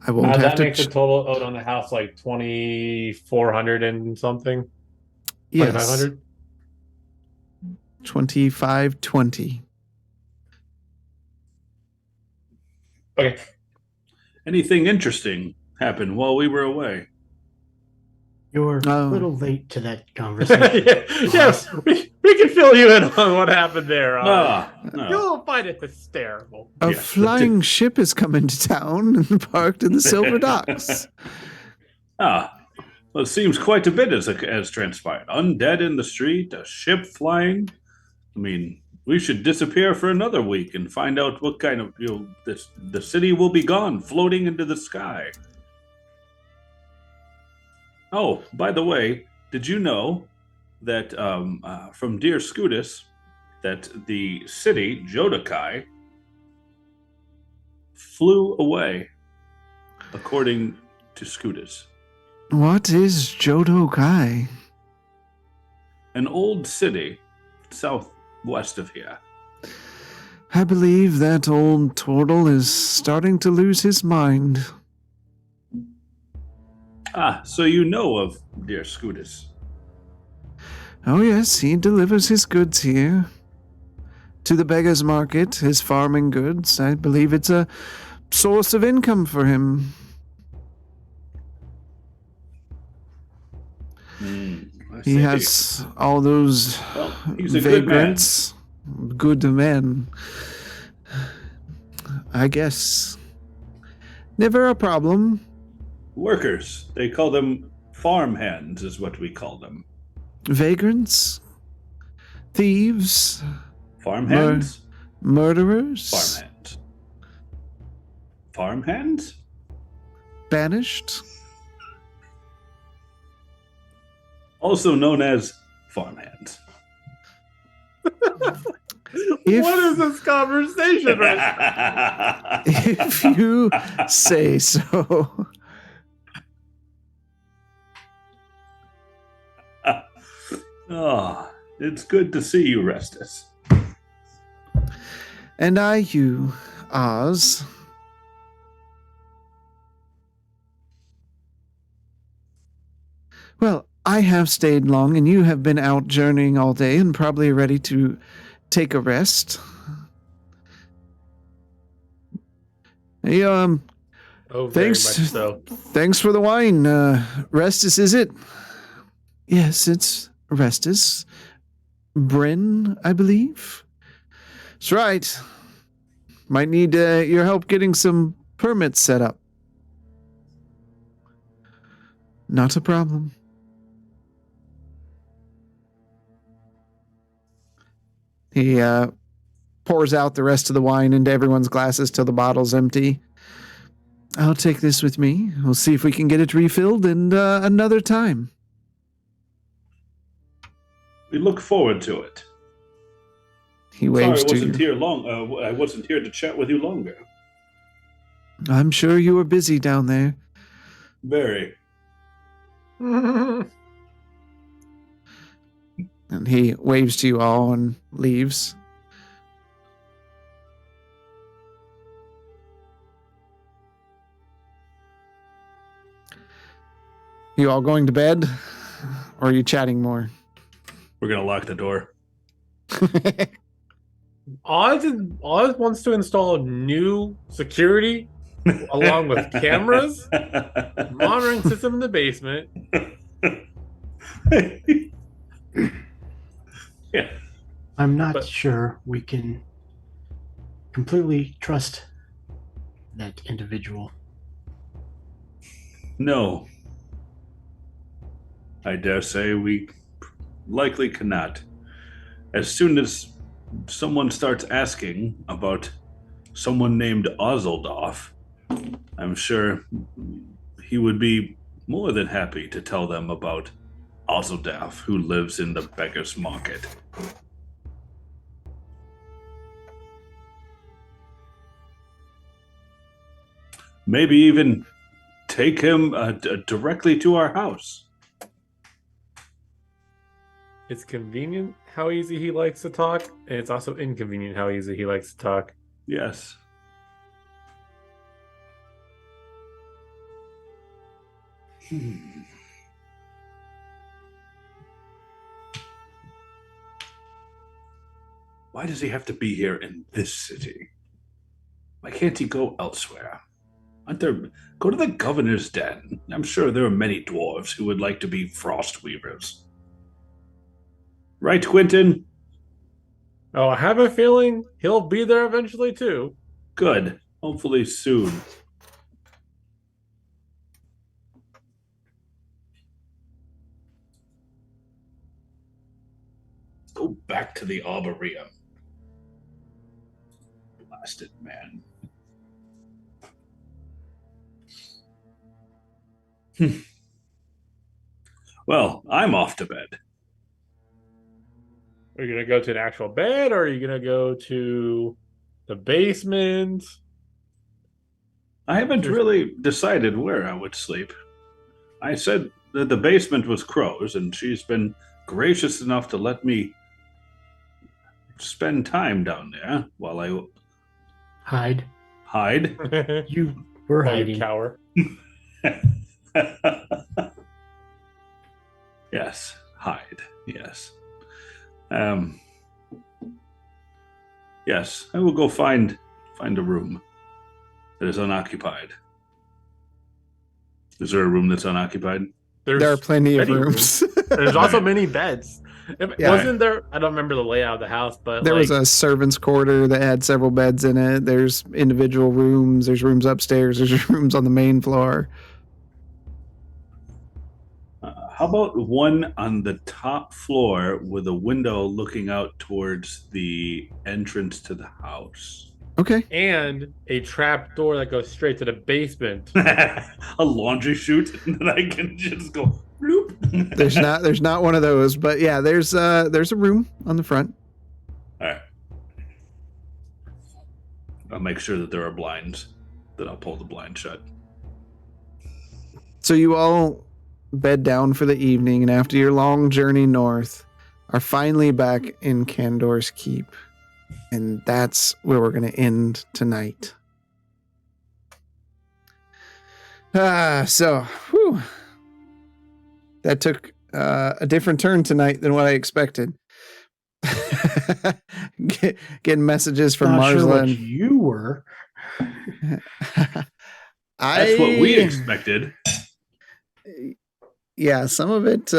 I won't have That to. makes the total owed on the house like 2,400 and something. Yes. 2,500. 2520. Okay. Anything interesting happened while we were away? You're Oh. a little late to that conversation. Yes, we can fill you in on what happened there. No. You'll find it hysterical. A Yes, flying ship has come into town and parked in the Silver Docks. Well, it seems quite a bit as transpired. Undead in the street, a ship flying. I mean, we should disappear for another week and find out what kind of the city will be gone, floating into the sky. Oh, by the way, did you know that from Dear Scutus, that the city Jodakai flew away, according to Scutus? What is Jodokai? An old city southwest of here. I believe that old turtle is starting to lose his mind. So you know of Dear Scutus. Oh yes, he delivers his goods here. To the beggar's market, his farming goods. I believe it's a source of income for him. He has all those he's a good man. vagrants. Good men. I guess. Never a problem. Workers. They call them farmhands, is what we call them. Vagrants? Thieves? Farmhands? Murderers? Farmhands. Farmhands? Banished? Also known as farmhands. What is this conversation right If you say so. Oh, it's good to see you, Restus. And I you, Oz. Well, I have stayed long, and you have been out journeying all day and probably ready to take a rest. Hey, Oh, very much thanks. so. Thanks for the wine. Restus, is it? Yes, it's Restus. Bryn, I believe. That's right. Might need your help getting some permits set up. Not a problem. He pours out the rest of the wine into everyone's glasses till the bottle's empty. I'll take this with me. We'll see if we can get it refilled and another time. We look forward to it. He waves Sorry, I to wasn't you. here long. I wasn't here to chat with you longer. I'm sure you were busy down there. Very. And he waves to you all and leaves. You all going to bed? Or are you chatting more? We're gonna lock the door. Oz wants to install new security along with cameras, monitoring system in the basement. Yeah. I'm not But- sure we can completely trust that individual. No. I dare say we likely cannot. As soon as someone starts asking about someone named Ozeldorf, I'm sure he would be more than happy to tell them about Ozeldorf, who lives in the beggar's market. Maybe even take him directly to our house. It's convenient how easy he likes to talk, and it's also inconvenient how easy he likes to talk. Yes. Why does he have to be here in this city? Why can't he go elsewhere? Go to the governor's den. I'm sure there are many dwarves who would like to be frost weavers. Right, Quentin? Oh, I have a feeling he'll be there eventually too. Good. Hopefully soon. Let's go back to the Arboretum. Blasted man. Well, I'm off to bed. Are you gonna go to an actual bed, or are you gonna go to the basement? I haven't really decided where I would sleep. I said that the basement was Crow's, and she's been gracious enough to let me spend time down there while I Hide. hide. You were While you hiding. cower. Yes, hide. Yes. Yes, I will go find a room that is unoccupied. Is there a room that's unoccupied? There are plenty of many rooms. There's also many beds. Yeah. Wasn't there? I don't remember the layout of the house, but There was a servant's quarter that had several beds in it. There's individual rooms. There's rooms upstairs. There's rooms on the main floor. How about one on the top floor with a window looking out towards the entrance to the house? Okay. and a trap door that goes straight to the basement. A laundry chute that I can just go Bloop. There's not one of those, but yeah, there's a room on the front. All right. I'll make sure that there are blinds. Then I'll pull the blind shut. So you all bed down for the evening, and after your long journey north, are finally back in Kandor's Keep. And that's where we're going to end tonight. Whew. That took a different turn tonight than what I expected. Getting messages from Not sure Marsla. what you were. That's what we expected. Yeah, some of it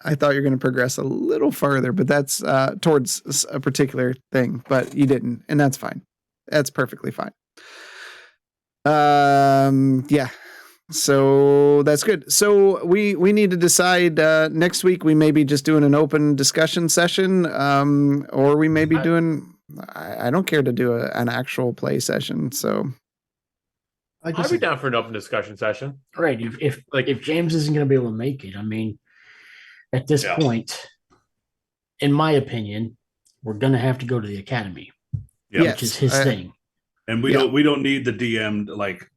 I thought you were going to progress a little further, but that's towards a particular thing, but you didn't, and that's fine. That's perfectly fine. Yeah. So that's good. So we need to decide next week. We may be just doing an open discussion session, or we may be doing. I don't care to do an actual play session. So I'd be down for an open discussion session. Right. If James isn't going to be able to make it, I mean, at this point, in my opinion, we're going to have to go to the academy, which is his thing. And we don't need the DM like,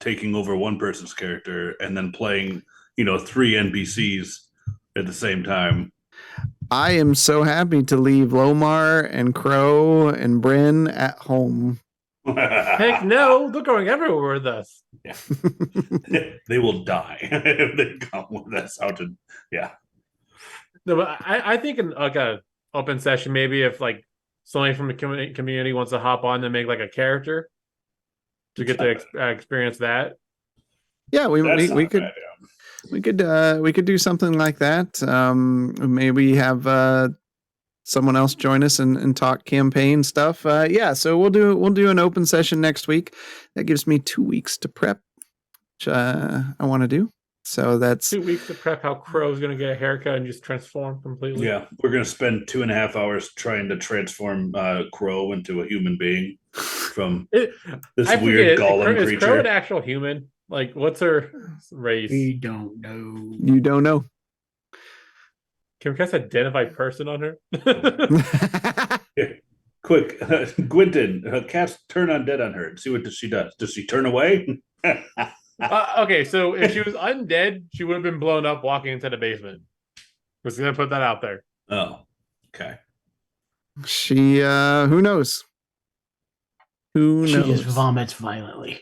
taking over one person's character and then playing, 3 NPCs at the same time. I am so happy to leave Lomar and Crow and Bryn at home. Heck no, they're going everywhere with us. Yeah. They will die if they come with us out to No, but I think in like a open session, maybe if like somebody from the community wants to hop on and make like a character to get to experience that. Yeah, we could do something like that. Maybe have someone else join us and talk campaign stuff. So we'll do an open session next week. That gives me 2 weeks to prep, which I want to do. So that's 2 weeks to prep how Crow's going to get a haircut and just transform completely. Yeah, we're going to spend 2.5 hours trying to transform Crow into a human being from this weird golem creature. Is Crow an actual human? Like, what's her race? We don't know. You don't know. Can we cast identify person on her? Quick, Gwynton, cast turn undead on her and see what she does. Does she turn away? Okay, so if she was undead, she would have been blown up walking into the basement. We're just gonna put that out there. Oh, okay. She, who knows? Who knows? She just vomits violently.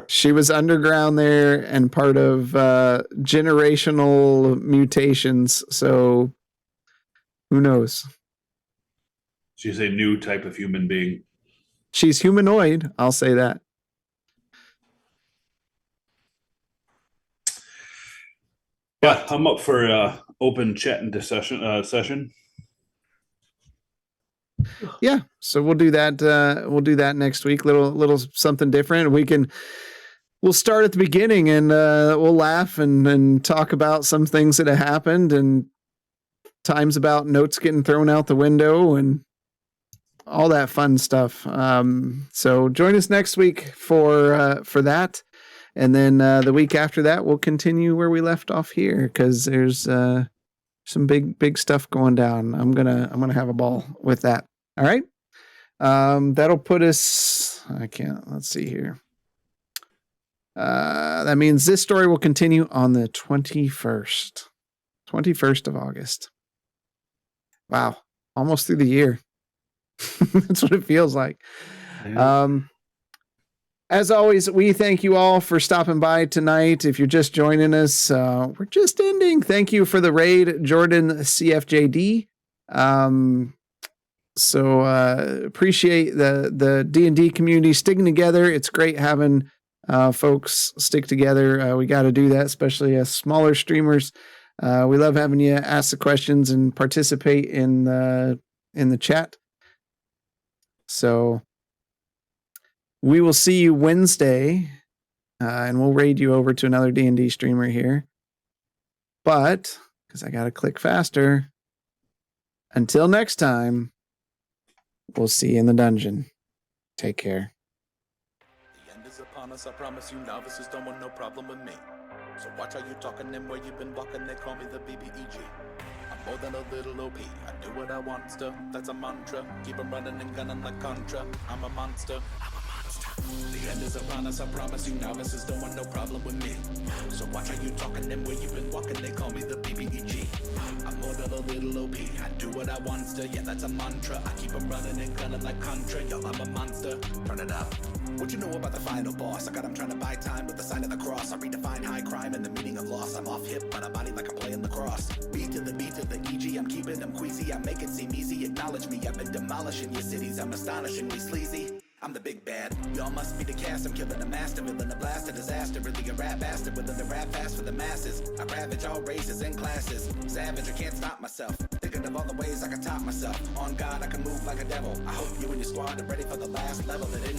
She was underground there and part of generational mutations. So who knows? She's a new type of human being. She's humanoid. I'll say that. Yeah, I'm up for open chat and session. Yeah, so we'll do that. We'll do that next week. Little something different. We'll start at the beginning and we'll laugh and talk about some things that have happened and times about notes getting thrown out the window and all that fun stuff. So join us next week for that, and then the week after that we'll continue where we left off here because there's some big stuff going down. I'm gonna have a ball with that. All right. That'll put us. Let's see here. That means this story will continue on the 21st of August. Wow, almost through the year. That's what it feels like. Yeah. As always, we thank you all for stopping by tonight. If you're just joining us, we're just ending. Thank you for the raid, Jordan CFJD. So appreciate the D&D community sticking together. It's great having folks stick together. We got to do that, especially as smaller streamers. We love having you ask the questions and participate in the chat. So we will see you Wednesday, and we'll raid you over to another D&D streamer here. But, because I got to click faster, until next time, we'll see you in the dungeon. Take care. The end is upon I promise you novices don't want no problem with me. So watch how you talking and where you been walking, they call me the BBEG. I'm more than a little OP, I do what I want to, that's a mantra. Keep 'em running and gunning like Contra, I'm a monster. The end is upon us, I promise you novices don't want no problem with me. So watch how you talking and where you been walking, they call me the BBEG. I'm more than a little OP, I do what I want to, yeah that's a mantra. I keep 'em running and gunning like Contra, yo I'm a monster. Turn it up. What you know about the final boss? I got him trying to buy time with the sign of the cross. I redefine high crime and the meaning of loss. I'm off hip, but a body like I'm playing lacrosse. Beat to the EG, I'm keeping them queasy. I make it seem easy, acknowledge me. I've been demolishing your cities, I'm astonishingly sleazy. I'm the big bad, y'all must be the cast. I'm killing a master, villain, a blast, a disaster. Really a rap bastard, willing to rap fast for the masses. I ravage all races and classes. Savage, I can't stop myself. Thinking of all the ways I can top myself. On God, I can move like a devil. I hope you and your squad are ready for the last level. It